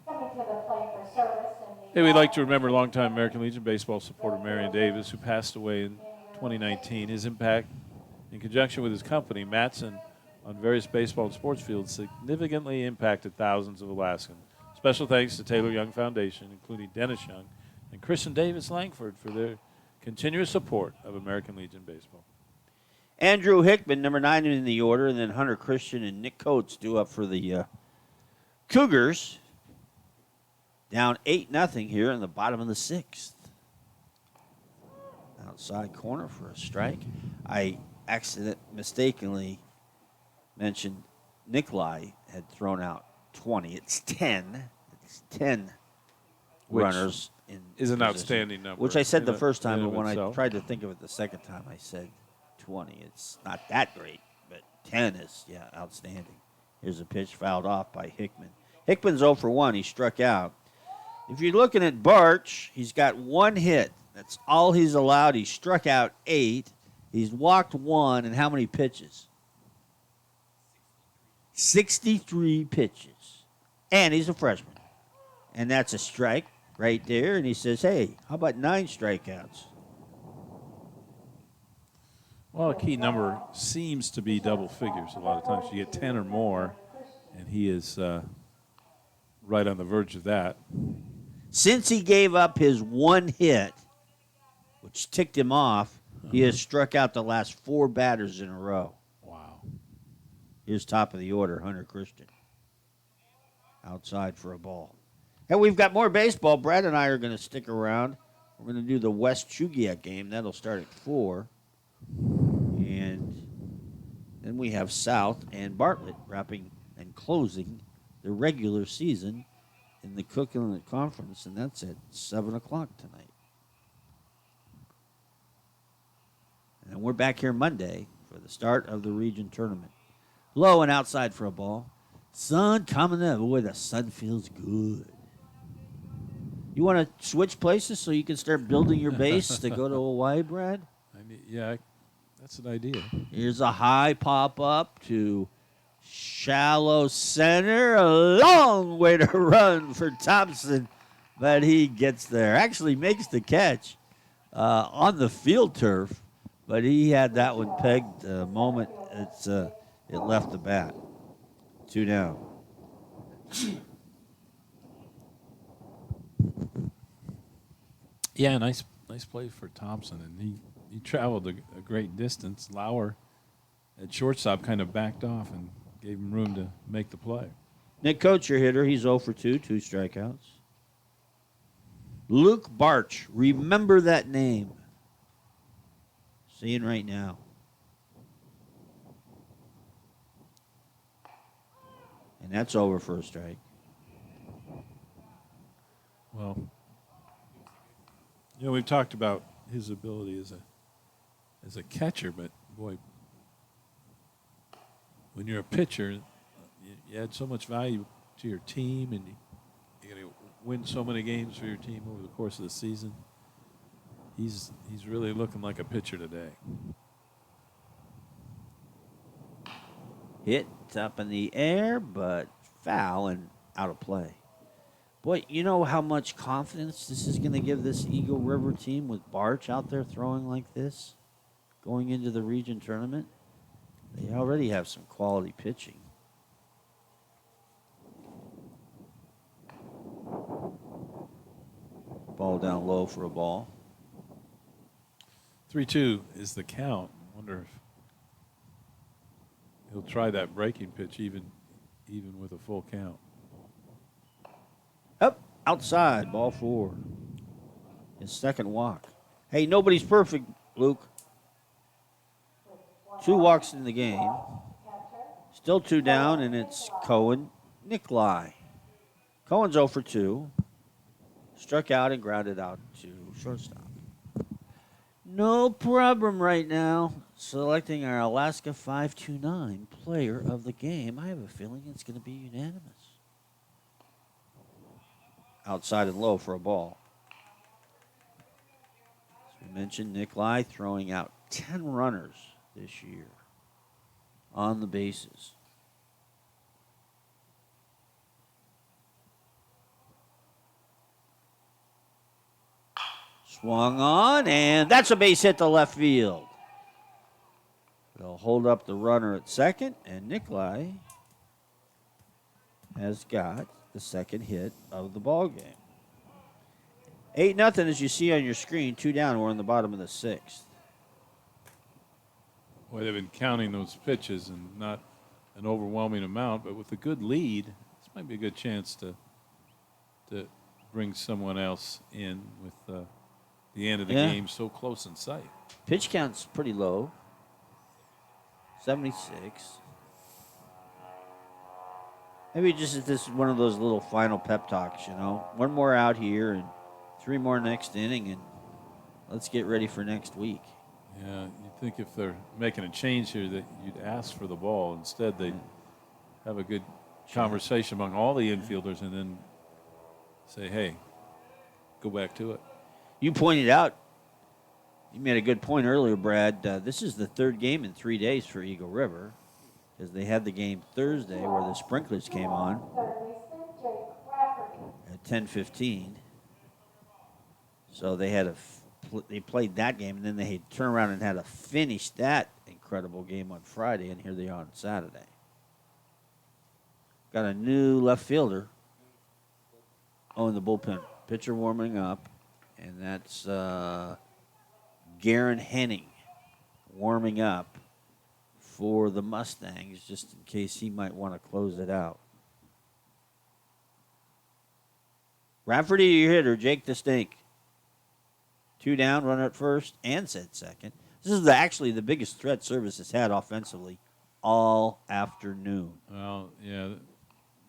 Speaker 10: Coming to the plate for service in the
Speaker 2: Hey, we'd like to remember longtime American Legion baseball supporter Marion Davis, who passed away in 2019. His impact, in conjunction with his company, Matson, on various baseball and sports fields, significantly impacted thousands of Alaskans. Special thanks to Taylor Young Foundation, including Dennis Young and Kristen Davis Langford, for their continuous support of American Legion baseball.
Speaker 1: Andrew Hickman, number 9 in the order, and then Hunter Christian and Nick Coates due up for the Cougars. Down 8-0 here in the bottom of the 6th. Outside corner for a strike. I mistakenly mentioned Nikolai had thrown out 20. It's 10. It's 10
Speaker 2: Which
Speaker 1: runners in
Speaker 2: is an
Speaker 1: position,
Speaker 2: outstanding number.
Speaker 1: which I said the first time,
Speaker 2: in
Speaker 1: but
Speaker 2: of
Speaker 1: when I
Speaker 2: itself.
Speaker 1: tried to think of it the second time, I said 20. It's not that great, but 10 is, outstanding. Here's a pitch fouled off by Hickman. Hickman's 0 for 1. He struck out. If you're looking at Barch, he's got 1 hit. That's all he's allowed. He struck out 8. He's walked 1. And how many pitches? 63 pitches. And he's a freshman. And that's a strike right there. And he says, hey, how about 9 strikeouts?
Speaker 2: Well, a key number seems to be double figures a lot of times. You get 10 or more, and he is right on the verge of that.
Speaker 1: Since he gave up his 1 hit, which ticked him off, he has struck out the last 4 batters in a row.
Speaker 2: Wow.
Speaker 1: Here's top of the order, Hunter Christian. Outside for a ball. And we've got more baseball. Brad and I are going to stick around. We're going to do the West Chugiak game. That'll start at 4. And then we have South and Bartlett wrapping and closing the regular season in the Cook Inlet Conference, and that's at 7 o'clock tonight. And we're back here Monday for the start of the region tournament. Low and outside for a ball. Sun coming up. Boy, the sun feels good. You want to switch places so you can start building your base to go to Hawaii, Brad?
Speaker 2: That's an idea.
Speaker 1: Here's a high pop-up to shallow center. A long way to run for Thompson, but he gets there. Actually makes the catch on the field turf, but he had that one pegged the moment it left the bat. 2 down.
Speaker 2: Yeah, nice play for Thompson, and he traveled a great distance. Lauer at shortstop kind of backed off and gave him room to make the play.
Speaker 1: Nick Coates, your hitter. He's 0 for 2, 2 strikeouts. Luke Barch. Remember that name. Seeing right now. And that's over for a strike.
Speaker 2: Well, we've talked about his ability as a catcher, but boy, when you're a pitcher, you add so much value to your team, and you're going to win so many games for your team over the course of the season. He's really looking like a pitcher today.
Speaker 1: Hit up in the air, but foul and out of play. Boy, you know how much confidence this is going to give this Eagle River team with Barch out there throwing like this going into the region tournament? They already have some quality pitching. Ball down low for a ball.
Speaker 2: 3-2 is the count. I wonder if he'll try that breaking pitch even with a full count.
Speaker 1: Up, outside, ball 4. His second walk. Hey, nobody's perfect, Luke. 2 walks in the game. Still 2 down, and it's Cohen, Nikolai. Cohen's 0 for 2. Struck out and grounded out to shortstop. No problem right now. Selecting our Alaska 529 player of the game. I have a feeling it's going to be unanimous. Outside and low for a ball. As we mentioned, Nikolai throwing out 10 runners this year on the bases. Swung on, and that's a base hit to left field. They'll hold up the runner at second, and Nikolai has got the second hit of the ball game. 8-0 as you see on your screen. 2 down. We're in the bottom of the 6th.
Speaker 2: Well, they've been counting those pitches and not an overwhelming amount, but with a good lead, this might be a good chance to bring someone else in with the end of the game so close in sight.
Speaker 1: Pitch count's pretty low. 76. Maybe just this is one of those little final pep talks, you know. 1 more out here and 3 more next inning, and let's get ready for next week.
Speaker 2: Yeah, you'd think if they're making a change here that you'd ask for the ball. Instead, they have a good conversation among all the infielders and then say, hey, go back to it.
Speaker 1: You pointed out, you made a good point earlier, Brad. This is the 3rd game in 3 days for Eagle River, because they had the game Thursday where the sprinklers came on at 10:15. So they had they played that game, and then they had turned around and had to finish that incredible game on Friday, and here they are on Saturday. Got a new left fielder in the bullpen. Pitcher warming up, and that's Garen Henning warming up for the Mustangs, just in case he might want to close it out. Rafferty, your hitter, Jake the Stink. 2 down, runner at first, and set second. This is actually the biggest threat Service has had offensively all afternoon.
Speaker 2: Well, yeah,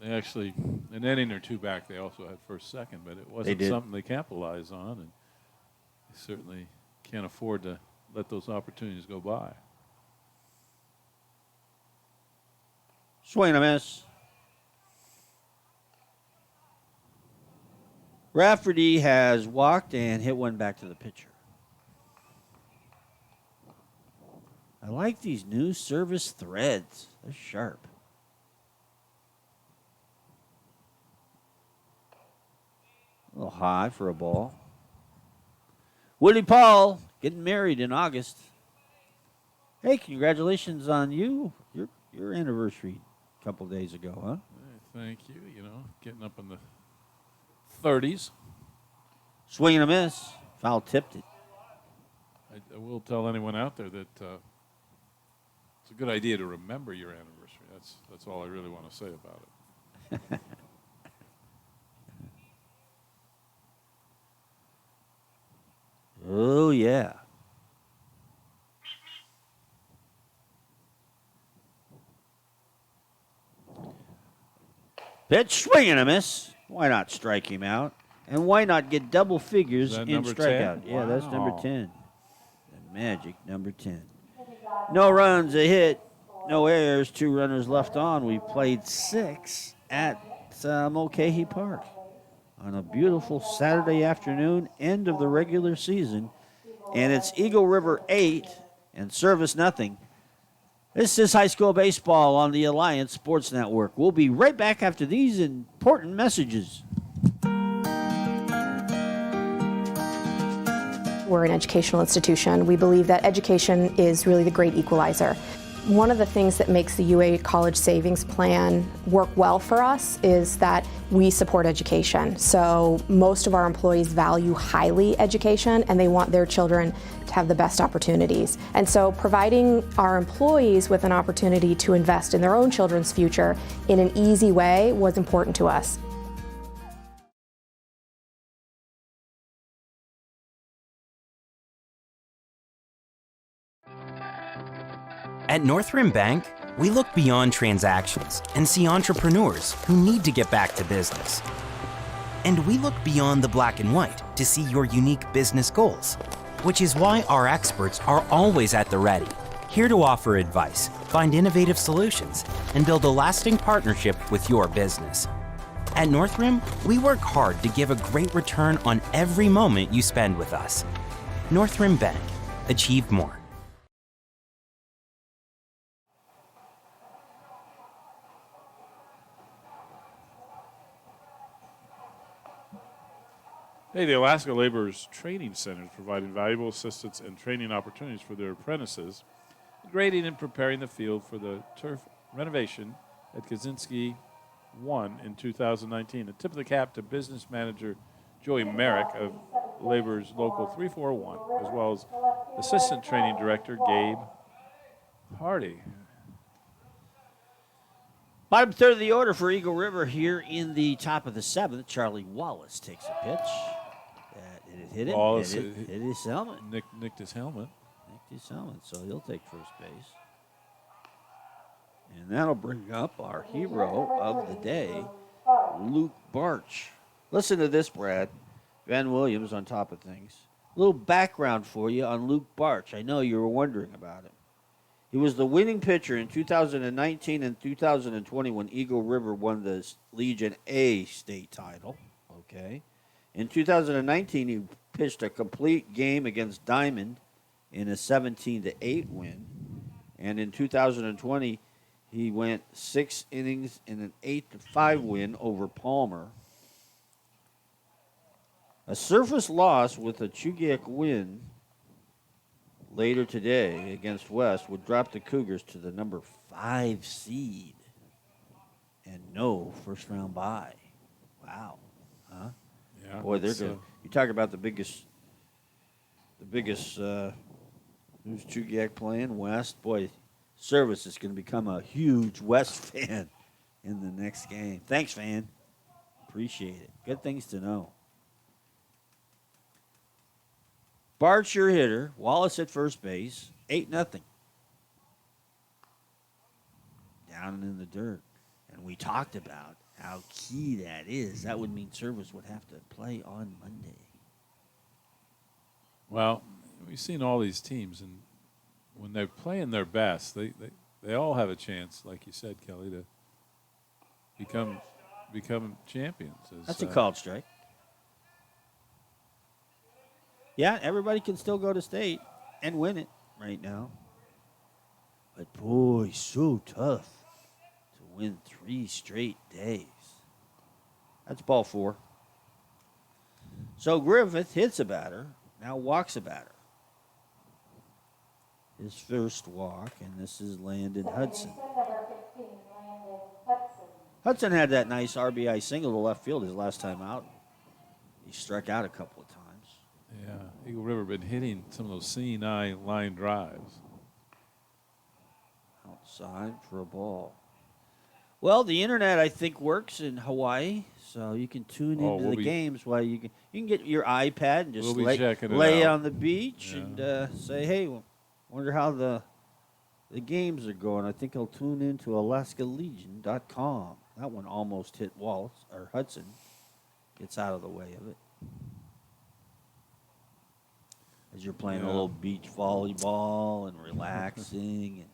Speaker 2: they actually, an inning or 2 back, they also had first, second, but it wasn't something they capitalized on, and they certainly can't afford to let those opportunities go by.
Speaker 1: Swing and a miss. Rafferty has walked and hit 1 back to the pitcher. I like these new Service threads. They're sharp. A little high for a ball. Woody Paul getting married in August. Hey, congratulations on your anniversary a couple days ago, huh?
Speaker 2: Hey, thank you. You know, getting up in the 30s.
Speaker 1: Swing and a miss. Foul tipped it.
Speaker 2: I will tell anyone out there that it's a good idea to remember your anniversary. That's all I really want to say about it.
Speaker 1: Oh, yeah. Pitch, swing and a miss. Why not strike him out? And why not get double figures in strikeout?
Speaker 2: 10?
Speaker 1: Yeah, that's number
Speaker 2: Wow.
Speaker 1: 10. The magic number 10. No runs, a hit, no errors, 2 runners left on. We played 6 at Mulcahy Park on a beautiful Saturday afternoon, end of the regular season. And it's Eagle River 8 and Service nothing. This is high school baseball on the Alliance Sports Network. We'll be right back after these important messages.
Speaker 3: We're an educational institution. We believe that education is really the great equalizer. One of the things that makes the UA College Savings Plan work well for us is that we support education. So most of our employees value highly education, and they want their children to have the best opportunities. And so providing our employees with an opportunity to invest in their own children's future in an easy way was important to us.
Speaker 5: At North Rim Bank, we look beyond transactions and see entrepreneurs who need to get back to business. And we look beyond the black and white to see your unique business goals, which is why our experts are always at the ready, here to offer advice, find innovative solutions, and build a lasting partnership with your business. At North Rim, we work hard to give a great return on every moment you spend with us. North Rim Bank. Achieve more.
Speaker 2: Hey, the Alaska Laborers Training Center is providing valuable assistance and training opportunities for their apprentices, grading and preparing the field for the turf renovation at Kaczynski 1 in 2019. A tip of the cap to business manager Joey Merrick of Laborers Local 341, as well as assistant training director Gabe Hardy.
Speaker 1: Bottom third of the order for Eagle River here in the top of the seventh. Charlie Wallace takes a pitch. It hit him.
Speaker 2: Wallace
Speaker 1: hit his helmet.
Speaker 2: Nicked his helmet.
Speaker 1: So he'll take first base. And that'll bring up our hero of the day, Luke Barch. Listen to this, Brad. Van Williams on top of things. A little background for you on Luke Barch. I know you were wondering about him. He was the winning pitcher in 2019 and 2020 when Eagle River won the Legion A state title. Okay. In 2019, he pitched a complete game against Diamond in a 17-8 win. And in 2020, he went 6 innings in an 8-5 win over Palmer. A surface loss with a Chugiak win later today against West would drop the Cougars to the number 5 seed and no first-round bye. Wow. Huh?
Speaker 2: Yeah.
Speaker 1: Boy, they're going. You talk about the biggest. Who's Chugiak playing? West. Boy, Service is going to become a huge West fan in the next game. Thanks, fan. Appreciate it. Good things to know. Barch, your hitter. Wallace at first base. 8-0. Down in the dirt. And we talked about how key that is. That would mean Service would have to play on Monday.
Speaker 2: Well, we've seen all these teams, and when they're playing their best, they all have a chance, like you said, Kelly, to become champions.
Speaker 1: That's a called strike. Yeah, everybody can still go to state and win it right now. But, boy, so tough to win 3 straight days. That's ball 4. So Griffith hits a batter, now walks a batter. His first walk, and this is Landon Hudson. Hudson had that nice RBI single to left field his last time out. He struck out a couple of times.
Speaker 2: Yeah, Eagle River been hitting some of those C9 line drives.
Speaker 1: Outside for a ball. Well, the internet, I think, works in Hawaii, so you can tune into the games while you can get your iPad and just lay on the beach and say, hey, wonder how the games are going. I think I'll tune into AlaskaLegion.com. That one almost hit Wallace or Hudson. Gets out of the way of it. As you're playing a little beach volleyball and relaxing. And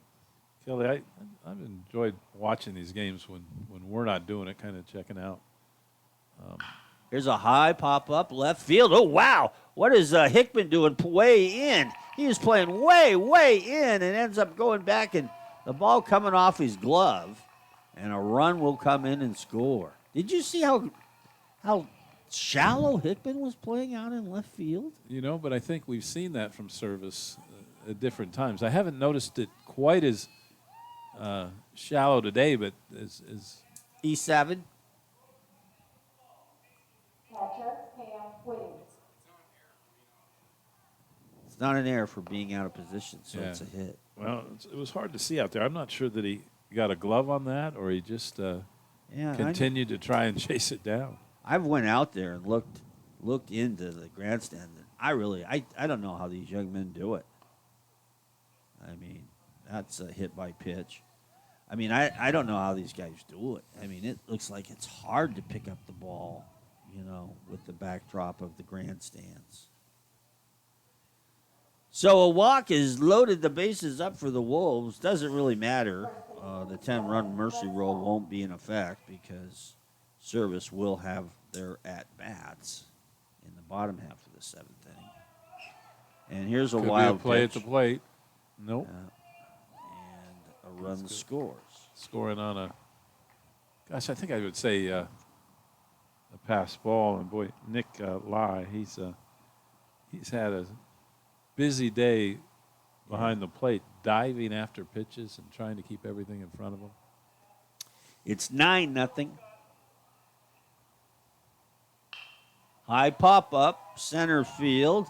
Speaker 2: Kelly, I've enjoyed watching these games when we're not doing it, kind of checking out.
Speaker 1: Here's a high pop-up left field. Oh, wow. What is Hickman doing way in? He was playing way in and ends up going back, and the ball coming off his glove, and a run will come in and score. Did you see how Shallow Hickman was playing out in left field.
Speaker 2: But I think we've seen that from Service at different times. I haven't noticed it quite as shallow today, but as
Speaker 1: E7.
Speaker 10: Catcher, Cam Williams.
Speaker 1: It's not an error for being out of position, so
Speaker 2: Yeah.
Speaker 1: it's a hit.
Speaker 2: well, it was hard to see out there. I'm not sure that he got a glove on that or he just
Speaker 1: Yeah,
Speaker 2: continued to try and chase it down.
Speaker 1: I've went out there and looked into the grandstand. And I don't know how these young men do it. I mean, that's a hit by pitch. I mean, I don't know how these guys do it. I mean, it looks like it's hard to pick up the ball, with the backdrop of the grandstands. So a walk has loaded the bases up for the Wolves. Doesn't really matter. The 10-run mercy rule won't be in effect because Service will have their at-bats in the bottom half of the seventh inning. And here's a
Speaker 2: Could be
Speaker 1: wild
Speaker 2: play
Speaker 1: pitch.
Speaker 2: at the plate. Nope.
Speaker 1: And a run scores.
Speaker 2: Scoring on I think I would say a pass ball. And boy, Nick Lai, he's had a busy day behind the plate, diving after pitches and trying to keep everything in front of him.
Speaker 1: It's 9-0. High pop up, center field.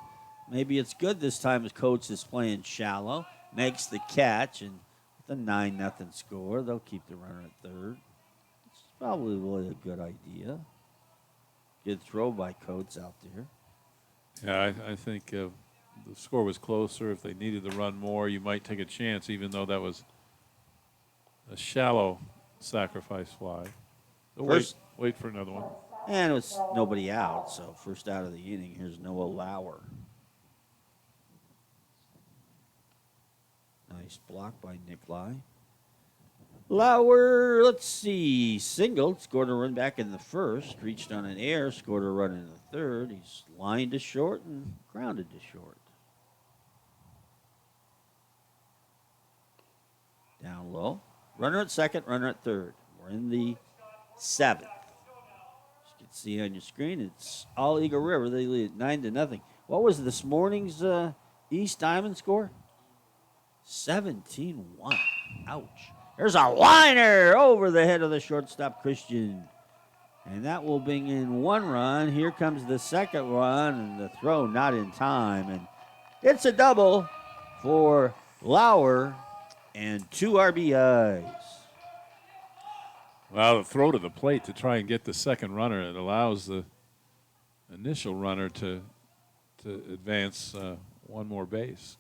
Speaker 1: Maybe it's good this time as Coates is playing shallow. Makes the catch, and with a 9-0 score, they'll keep the runner at third. It's probably really a good idea. Good throw by Coates out there.
Speaker 2: Yeah, I think the score was closer. If they needed to run more, you might take a chance, even though that was a shallow sacrifice fly. So wait for another one.
Speaker 1: And it was nobody out, so first out of the inning. Here's Noah Lauer. Nice block by Nick Lai. Lauer, let's see, singled, scored a run back in the first, reached on an air, scored a run in the third. He's lined to short and grounded to short. Down low. Runner at second, runner at third. We're in the seventh. As you can see on your screen, it's all Eagle River. They lead 9-0. What was this morning's East Diamond score? 17-1. Ouch. There's a liner over the head of the shortstop, Christian. And that will bring in one run. Here comes the second run, and the throw not in time. And it's a double for Lauer and 2 RBIs.
Speaker 2: Well, the throw to the plate to try and get the second runner. It allows the initial runner to advance one more base.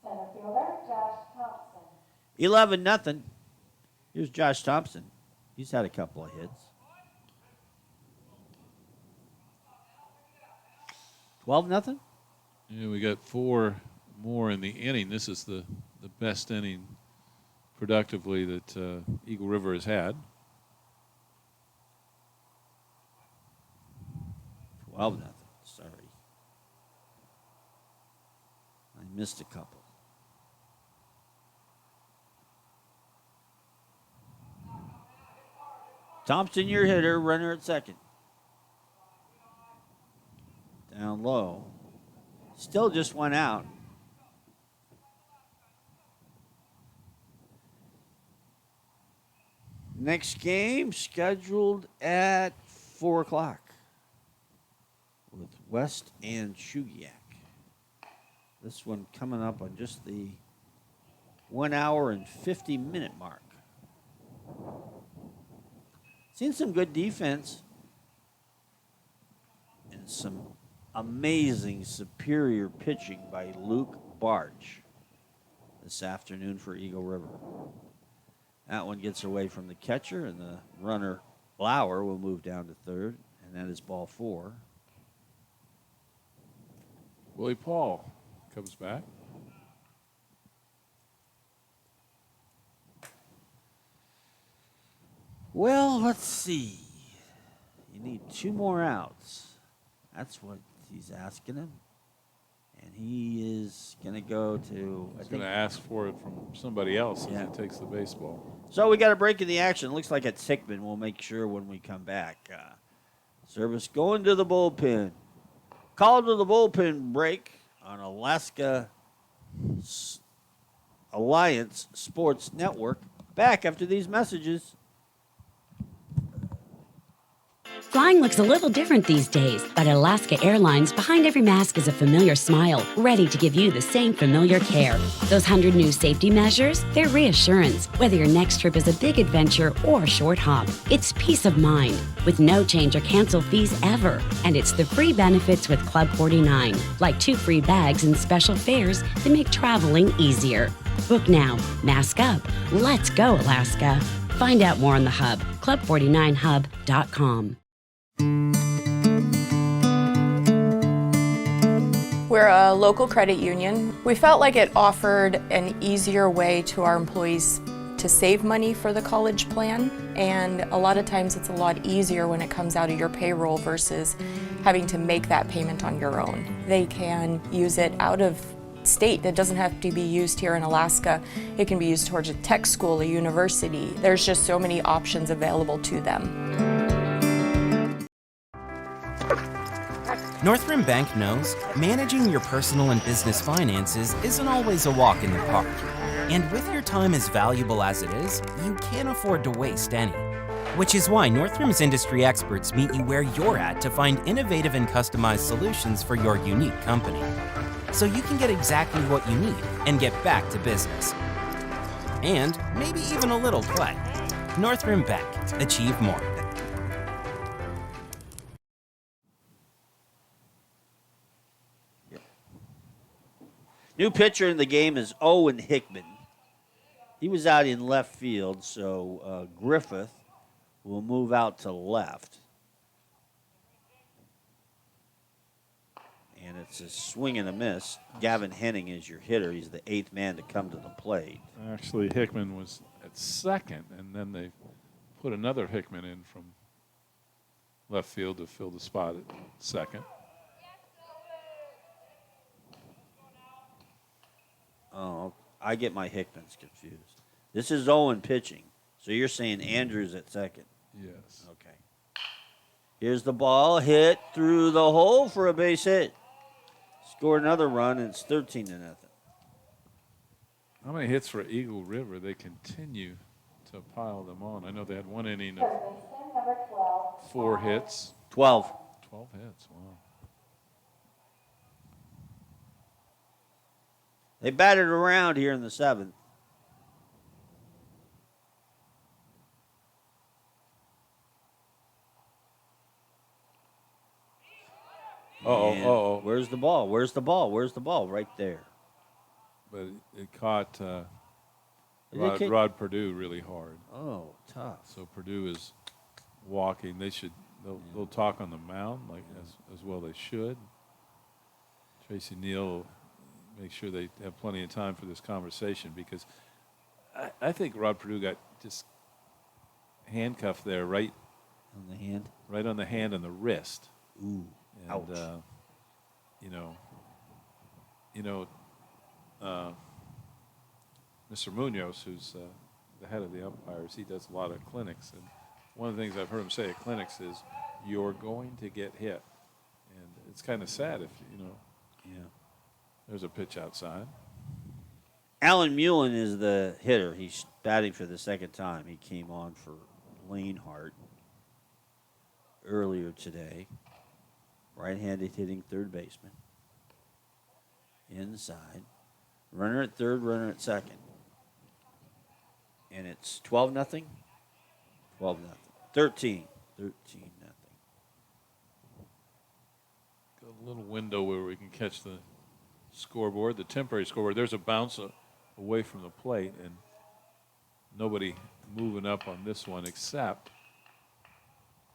Speaker 10: Center fielder, Josh Thompson.
Speaker 1: 11-0. Here's Josh Thompson. He's had a couple of hits. 12-0.
Speaker 2: Yeah, we got 4 more in the inning. This is the best inning productively that Eagle River has had.
Speaker 1: 12-0. Sorry. I missed a couple. Thompson, your hitter, runner at second. Down low. Still just one out. Next game scheduled at 4 o'clock with West and Shugiak. This one coming up on just the 1 hour and 50-minute mark. Seen some good defense and some amazing, superior pitching by Luke Barch this afternoon for Eagle River. That one gets away from the catcher, and the runner, Lauer, will move down to third, and that is ball 4.
Speaker 2: Willie Paul comes back.
Speaker 1: Well, let's see. You need 2 more outs. That's what he's asking him. And he is going to go to,
Speaker 2: He's going to ask for it from somebody else if he takes the baseball.
Speaker 1: So we got a break in the action. Looks like it's Hickman. We'll make sure when we come back. Service going to the bullpen. Call to the bullpen break on Alaska Alliance Sports Network. Back after these messages.
Speaker 4: Flying looks a little different these days, but at Alaska Airlines, behind every mask is a familiar smile, ready to give you the same familiar care. Those 100 new safety measures, they're reassurance. Whether your next trip is a big adventure or a short hop, it's peace of mind, with no change or cancel fees ever. And it's the free benefits with Club 49, like 2 free bags and special fares that make traveling easier. Book now. Mask up. Let's go, Alaska. Find out more on the hub, club49hub.com.
Speaker 3: We're a local credit union. We felt like it offered an easier way to our employees to save money for the college plan, and a lot of times it's a lot easier when it comes out of your payroll versus having to make that payment on your own. They can use it out of state. It doesn't have to be used here in Alaska. It can be used towards a tech school, a university. There's just so many options available to them.
Speaker 5: Northrim Bank knows managing your personal and business finances isn't always a walk in the park. And with your time as valuable as it is, you can't afford to waste any. Which is why Northrim's industry experts meet you where you're at to find innovative and customized solutions for your unique company. So you can get exactly what you need and get back to business. And maybe even a little play. Northrim Bank. Achieve more.
Speaker 1: New pitcher in the game is Owen Hickman. He was out in left field, so Griffith will move out to left. And it's a swing and a miss. Gavin Henning is your hitter. He's the 8th man to come to the plate.
Speaker 2: Actually, Hickman was at second, and then they put another Hickman in from left field to fill the spot at second.
Speaker 1: Oh, I get my Hickmans confused. This is Owen pitching. So you're saying Andrews at second?
Speaker 2: Yes.
Speaker 1: Okay. Here's the ball hit through the hole for a base hit. Score another run, and it's 13-0.
Speaker 2: How many hits for Eagle River? They continue to pile them on. I know they had one inning of 4 hits.
Speaker 1: 12.
Speaker 2: 12 hits, wow.
Speaker 1: They batted around here in the 7th.
Speaker 2: Uh-oh.
Speaker 1: Where's the ball? Where's the ball? Where's the ball? Right there.
Speaker 2: But it caught Rod Purdue really hard.
Speaker 1: Oh, tough.
Speaker 2: So Purdue is walking. They'll talk on the mound like as well they should. Tracy Neal make sure they have plenty of time for this conversation, because I think Rod Purdue got just handcuffed there right
Speaker 1: on the hand,
Speaker 2: right on the hand and the wrist.
Speaker 1: Ooh,
Speaker 2: and,
Speaker 1: ouch.
Speaker 2: Mr. Munoz, who's the head of the umpires, he does a lot of clinics, and one of the things I've heard him say at clinics is, "You're going to get hit," and it's kind of sad if
Speaker 1: Yeah.
Speaker 2: There's a pitch outside.
Speaker 1: Alan Mullen is the hitter. He's batting for the second time. He came on for Lane Hart earlier today. Right-handed hitting third baseman. Inside. Runner at third, runner at second. And it's 12-0? 12-0. 13. 13-0.
Speaker 2: Got a little window where we can catch the scoreboard, the temporary scoreboard. There's a bounce away from the plate, and nobody moving up on this one except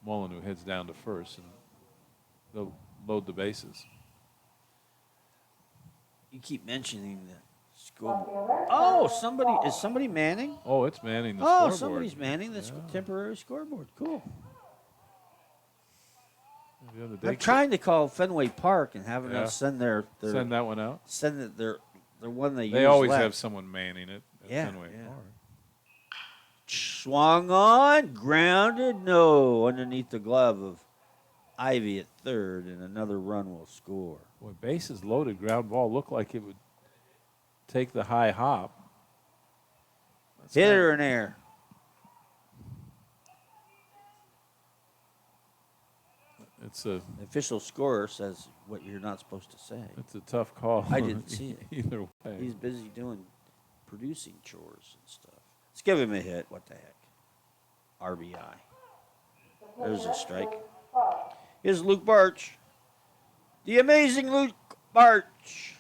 Speaker 2: Mullen, who heads down to first, and they'll load the bases.
Speaker 1: You keep mentioning the scoreboard. Oh, is somebody manning?
Speaker 2: Oh, it's manning the scoreboard.
Speaker 1: Oh, somebody's manning the temporary scoreboard. Cool.
Speaker 2: Yeah, the day
Speaker 1: I'm trying to call Fenway Park and having
Speaker 2: Yeah.
Speaker 1: us send their
Speaker 2: send that one out.
Speaker 1: send it their one they use.
Speaker 2: They always
Speaker 1: left.
Speaker 2: have someone manning it at
Speaker 1: Yeah,
Speaker 2: Fenway
Speaker 1: yeah.
Speaker 2: Park.
Speaker 1: Swung on, grounded, no, underneath the glove of Ivy at third, and another run will score.
Speaker 2: Boy, bases loaded, ground ball looked like it would take the high hop. That's
Speaker 1: Hit
Speaker 2: not-
Speaker 1: her in air.
Speaker 2: It's a
Speaker 1: The official scorer says what you're not supposed to say.
Speaker 2: it's a tough call.
Speaker 1: I didn't see it.
Speaker 2: either way.
Speaker 1: He's busy producing chores and stuff. Let's give him a hit. What the heck? RBI. There's a strike. Here's Luke Barch. The amazing Luke Barch.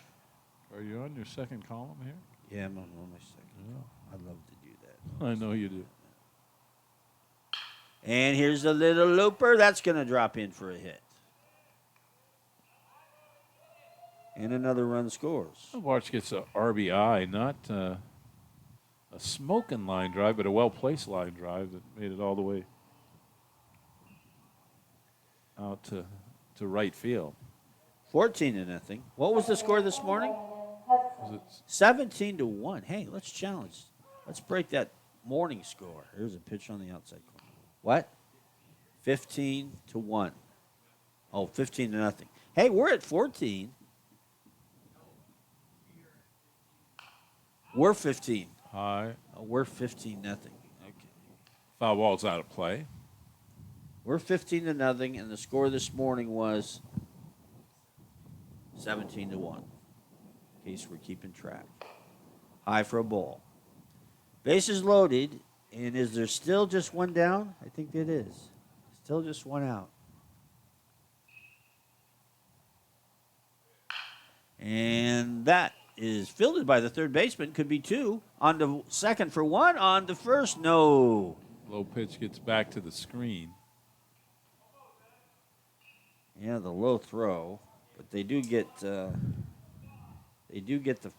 Speaker 2: Are you on your second column here?
Speaker 1: Yeah, I'm on my second. I'd love to do that.
Speaker 2: I know you do.
Speaker 1: And here's a little looper. That's going to drop in for a hit. And another run scores.
Speaker 2: Barch gets a RBI, not a smoking line drive, but a well-placed line drive that made it all the way out to right field.
Speaker 1: 14-0. What was the score this morning?
Speaker 2: Was it
Speaker 1: 17-1. Hey, let's challenge. Let's break that morning score. Here's a pitch on the outside corner. What? 15-1. Oh, 15-0. Hey, we're at 14. We're 15.
Speaker 2: high?
Speaker 1: Oh, we're 15-0. Okay.
Speaker 2: Foul ball's out of play.
Speaker 1: We're 15-0, and the score this morning was 17-1. In case we're keeping track. High for a ball. Bases loaded, and is there still just one down? I think it is. Still just one out. And that is fielded by the third baseman. Could be two. On the second for one. On the first, no.
Speaker 2: Low pitch gets back to the screen.
Speaker 1: Yeah, the low throw, but they do get the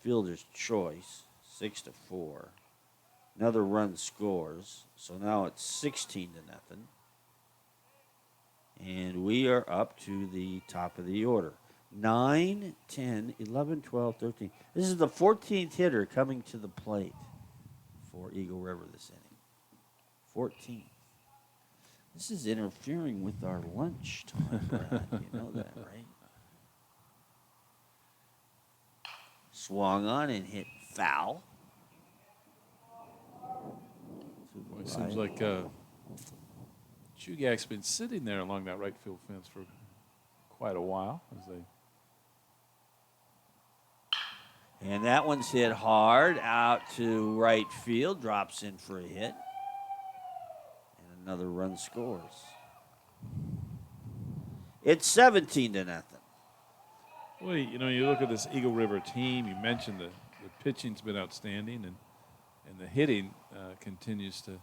Speaker 1: fielder's choice, 6-4. Another run scores, so now it's 16-0, and we are up to the top of the order. 9, 10, 11, 12, 13. This is the 14th hitter coming to the plate for Eagle River this inning. 14. This is interfering with our lunch time, Brad. You know that, right? Swung on and hit foul.
Speaker 2: Boy, it seems like Chugak's been sitting there along that right field fence for quite a while as they.
Speaker 1: And that one's hit hard out to right field, drops in for a hit. And another run scores. It's 17-0.
Speaker 2: Well, you know, you look at this Eagle River team. You mentioned the pitching's been outstanding, and the hitting continues to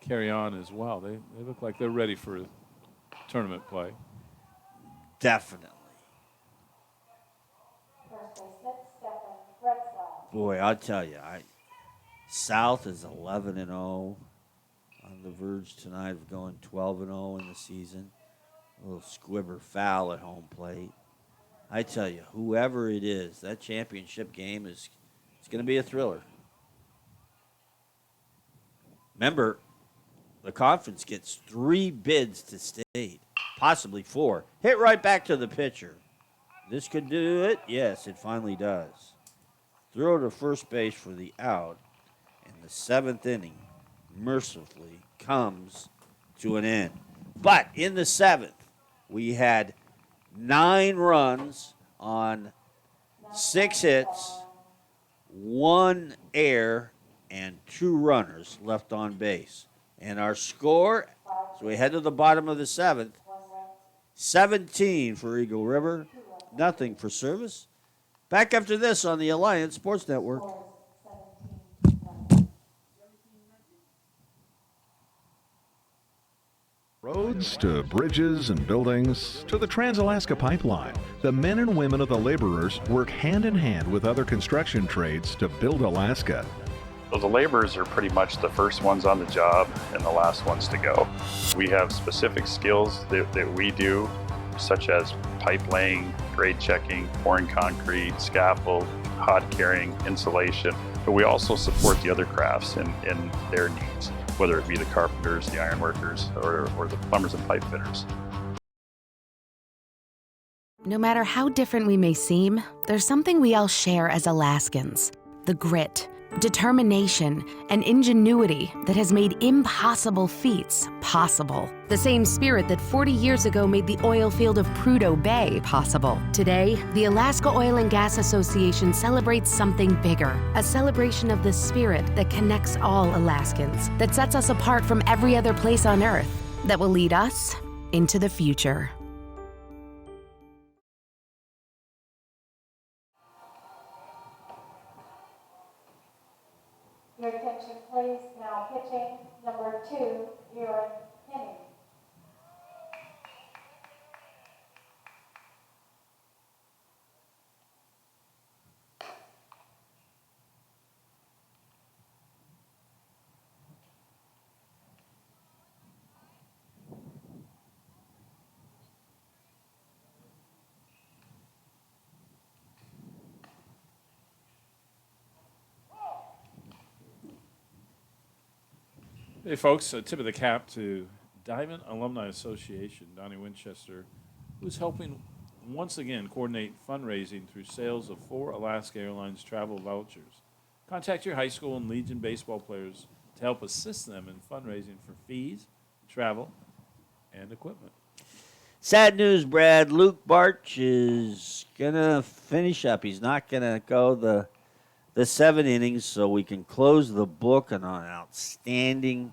Speaker 2: carry on as well. They look like they're ready for tournament play.
Speaker 1: Definitely. Boy, I'll tell you, South is 11-0, on the verge tonight of going 12-0 in the season. A little squibber foul at home plate. I tell you, whoever it is, that championship game it's going to be a thriller. Remember, the conference gets 3 bids to state, possibly 4. Hit right back to the pitcher. This could do it. Yes, it finally does. Throw to first base for the out, and the 7th inning mercifully comes to an end. But in the 7th, we had 9 runs on 6 hits, 1 error, and 2 runners left on base. And our score, so we head to the bottom of the 7th, 17 for Eagle River, nothing for Service. Back after this on the Alliance Sports Network.
Speaker 6: Roads to bridges and buildings to the Trans-Alaska Pipeline, the men and women of the laborers work hand in hand with other construction trades to build Alaska.
Speaker 7: So the laborers are pretty much the first ones on the job and the last ones to go. We have specific skills that we do such as pipe laying, grade checking, pouring concrete, scaffold, hod carrying, insulation. But we also support the other crafts in their needs, whether it be the carpenters, the iron workers, or the plumbers and pipe fitters.
Speaker 8: No matter how different we may seem, there's something we all share as Alaskans: the grit, determination, and ingenuity that has made impossible feats possible. The same spirit that 40 years ago made the oil field of Prudhoe Bay possible. Today, the Alaska Oil and Gas Association celebrates something bigger, a celebration of the spirit that connects all Alaskans, that sets us apart from every other place on Earth, that will lead us into the future.
Speaker 10: Your attention please, now pitching number 2, Aaron Henning.
Speaker 2: Hey, folks, a tip of the cap to Diamond Alumni Association, Donnie Winchester, who's helping once again coordinate fundraising through sales of 4 Alaska Airlines travel vouchers. Contact your high school and Legion baseball players to help assist them in fundraising for fees, travel, and equipment.
Speaker 1: Sad news, Brad. Luke Barch is going to finish up. He's not going to go the 7 innings, so we can close the book on an outstanding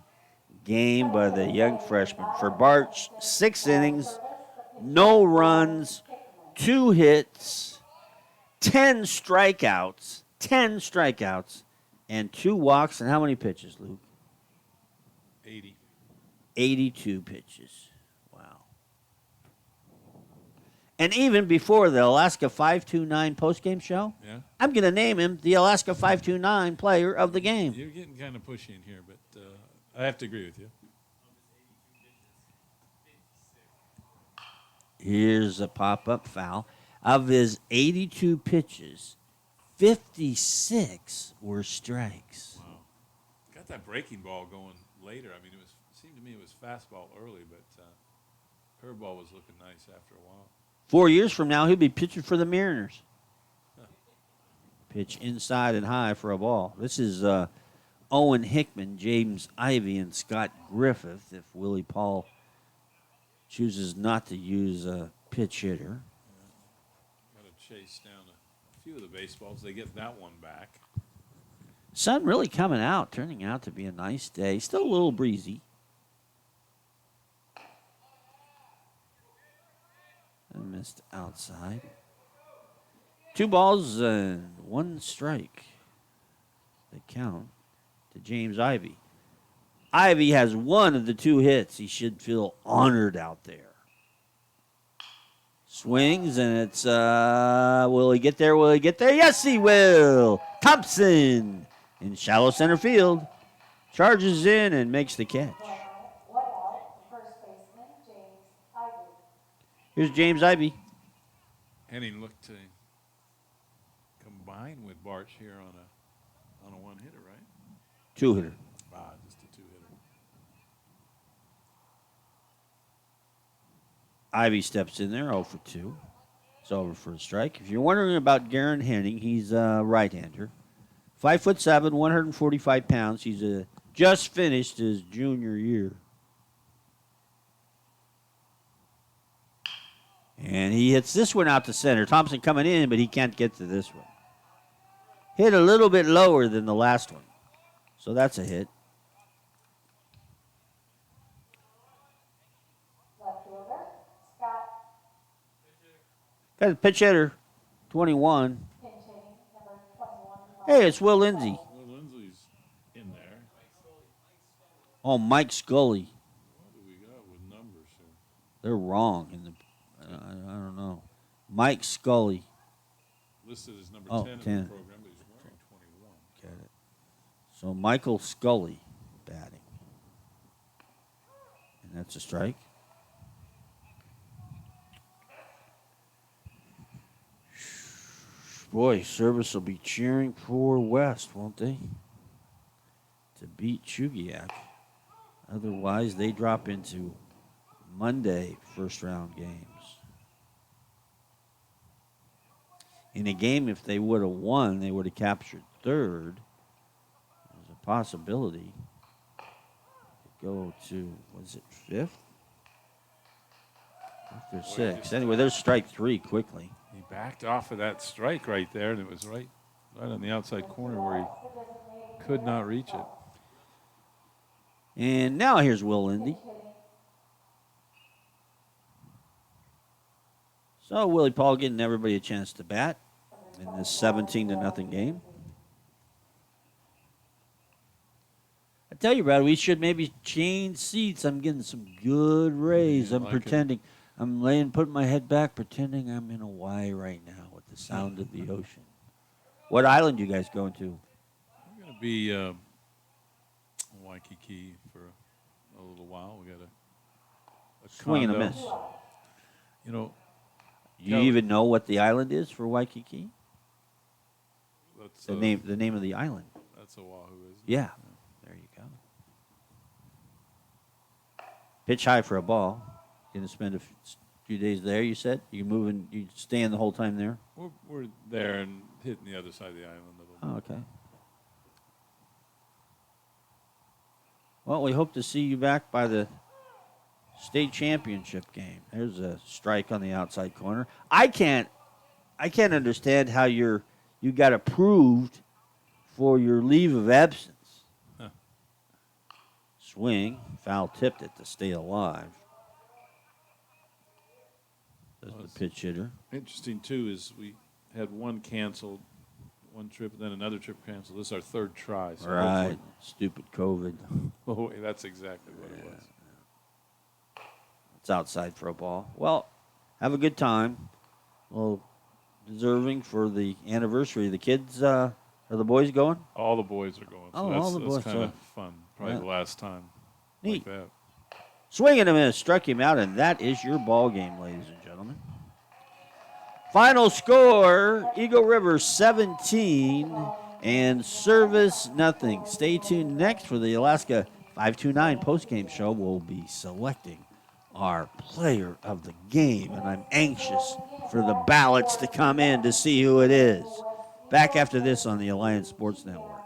Speaker 1: game by the young freshman. For Barch, 6 innings, no runs, 2 hits, 10 strikeouts, and 2 walks. And how many pitches, Luke?
Speaker 2: 80.
Speaker 1: 82 pitches. Wow. And even before the Alaska 529 postgame show,
Speaker 2: Yeah?
Speaker 1: I'm going to name him the Alaska 529 player of the game.
Speaker 2: You're getting kind of pushy in here, but I have to agree with you.
Speaker 1: Here's a pop-up foul. Of his 82 pitches, 56 were strikes.
Speaker 2: Wow. Got that breaking ball going later. I mean, it seemed to me it was fastball early, but curveball was looking nice after a while.
Speaker 1: 4 years from now, he'll be pitching for the Mariners. Pitch inside and high for a ball. This is Owen Hickman, James Ivey, and Scott Griffith if Willie Paul chooses not to use a pitch hitter.
Speaker 2: Got to chase down a few of the baseballs. They get that one back.
Speaker 1: Sun really coming out, turning out to be a nice day. Still a little breezy. And missed outside. 2 balls and 1 strike. The count to James Ivey. Ivey has 1 of the 2 hits. He should feel honored out there. Swings, and it's, will he get there? Will he get there? Yes, he will. Thompson in shallow center field. Charges in and makes the catch.
Speaker 10: One out, first baseman, James Ivey.
Speaker 1: Here's James Ivey.
Speaker 2: Henning looked to combine with Barch here on a one-hitter, right?
Speaker 1: 2-hitter.
Speaker 2: Just a 2-hitter.
Speaker 1: Ivey steps in there, 0 for 2. It's over for a strike. If you're wondering about Garen Henning, he's a right-hander. 5'7", 145 pounds. He's just finished his junior year. And he hits this one out to center. Thompson coming in, but he can't get to this one. Hit a little bit lower than the last one. So that's a hit.
Speaker 10: Left fielder, Scott.
Speaker 1: Got a pitch hitter, 21.
Speaker 10: Pinch hitting, number 21.
Speaker 1: Hey, it's Will Lindsay.
Speaker 2: Well, Lindsay's in there.
Speaker 1: Oh, Mike Scully.
Speaker 2: What do we got with numbers here?
Speaker 1: They're wrong in the. I don't know. Mike Scully.
Speaker 2: Listed as number 10 in
Speaker 1: 10.
Speaker 2: the program, but he's wearing 21.
Speaker 1: Got it. So Michael Scully batting. And that's a strike. Boy, Service will be cheering for West, won't they? To beat Chugiak. Otherwise, they drop into Monday first-round games. In a game, if they would have won, they would have captured third. There's a possibility to go to, was it fifth? Fifth or sixth. Anyway, there's strike three quickly.
Speaker 2: He backed off of that strike right there, and it was right on the outside corner where he could not reach it.
Speaker 1: And now here's Will Lindy. So Willie Paul getting everybody a chance to bat in this 17-0 game. I tell you, Brad, we should maybe change seats. I'm getting some good rays. I'm pretending. I'm putting my head back, pretending I'm in Hawaii right now with the sound of the ocean. What island you guys going to?
Speaker 2: We're going to be Waikiki for a little while. We got a
Speaker 1: swing and a
Speaker 2: condo.
Speaker 1: miss.
Speaker 2: You know,
Speaker 1: you even know what the island is for Waikiki?
Speaker 2: That's
Speaker 1: The name of the island.
Speaker 2: That's Oahu, isn't it?
Speaker 1: Yeah. There you go. Pitch high for a ball. Going to spend a few days there, you said? You moving, you staying the whole time there?
Speaker 2: We're there and hitting the other side of the island a little bit.
Speaker 1: Oh, okay. Well, we hope to see you back by the state championship game. There's a strike on the outside corner. I can't understand how you got approved for your leave of absence.
Speaker 2: Huh.
Speaker 1: Swing, foul tipped it to stay alive. That's the pitch hitter.
Speaker 2: Interesting, too, is we had one canceled, one trip, and then another trip canceled. This is our third try. So
Speaker 1: Right. Stupid COVID.
Speaker 2: Oh, that's exactly what it was.
Speaker 1: It's outside for a ball. Well, have a good time. Well, deserving for the anniversary. The kids, are the boys going?
Speaker 2: All the boys are going. So
Speaker 1: Oh,
Speaker 2: that's,
Speaker 1: all the boys.
Speaker 2: That's kind of fun. Probably
Speaker 1: Yeah.
Speaker 2: the last time.
Speaker 1: Neat.
Speaker 2: Like that.
Speaker 1: Swing and a miss, struck him out, and that is your ball game, ladies and gentlemen. Final score, Eagle River 17 and Service nothing. Stay tuned next for the Alaska 529 postgame show. We'll be selecting our player of the game, and I'm anxious for the ballots to come in to see who it is. Back after this on the Alliance Sports Network.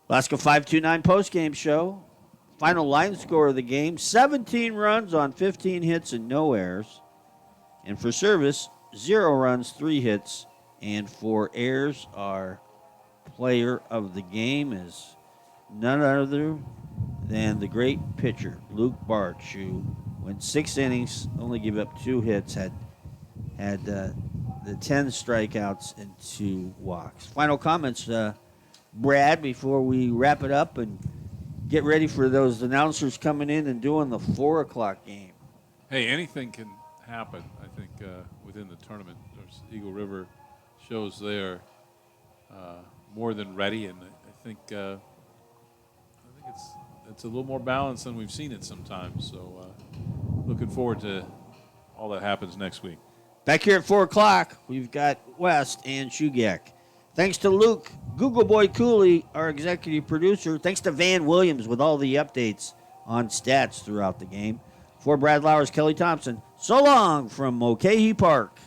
Speaker 1: Alaska 529 postgame show. Final line score of the game, 17 runs on 15 hits and no errors. And for Service, 0 runs, 3 hits, and 4 errors. Our player of the game is none other than the great pitcher, Luke Barch, who went 6 innings, only gave up 2 hits, had the 10 strikeouts and 2 walks. Final comments, Brad, before we wrap it up and get ready for those announcers coming in and doing the 4 o'clock game.
Speaker 2: Hey, anything can happen, I think, within the tournament. There's Eagle River shows they are more than ready, and I think it's a little more balanced than we've seen it sometimes. So looking forward to all that happens next week.
Speaker 1: Back here at 4 o'clock, we've got West and Shugak. Thanks to Luke, Google Boy Cooley, our executive producer. Thanks to Van Williams with all the updates on stats throughout the game. For Brad Lowers, Kelly Thompson, so long from Mulcahy Park.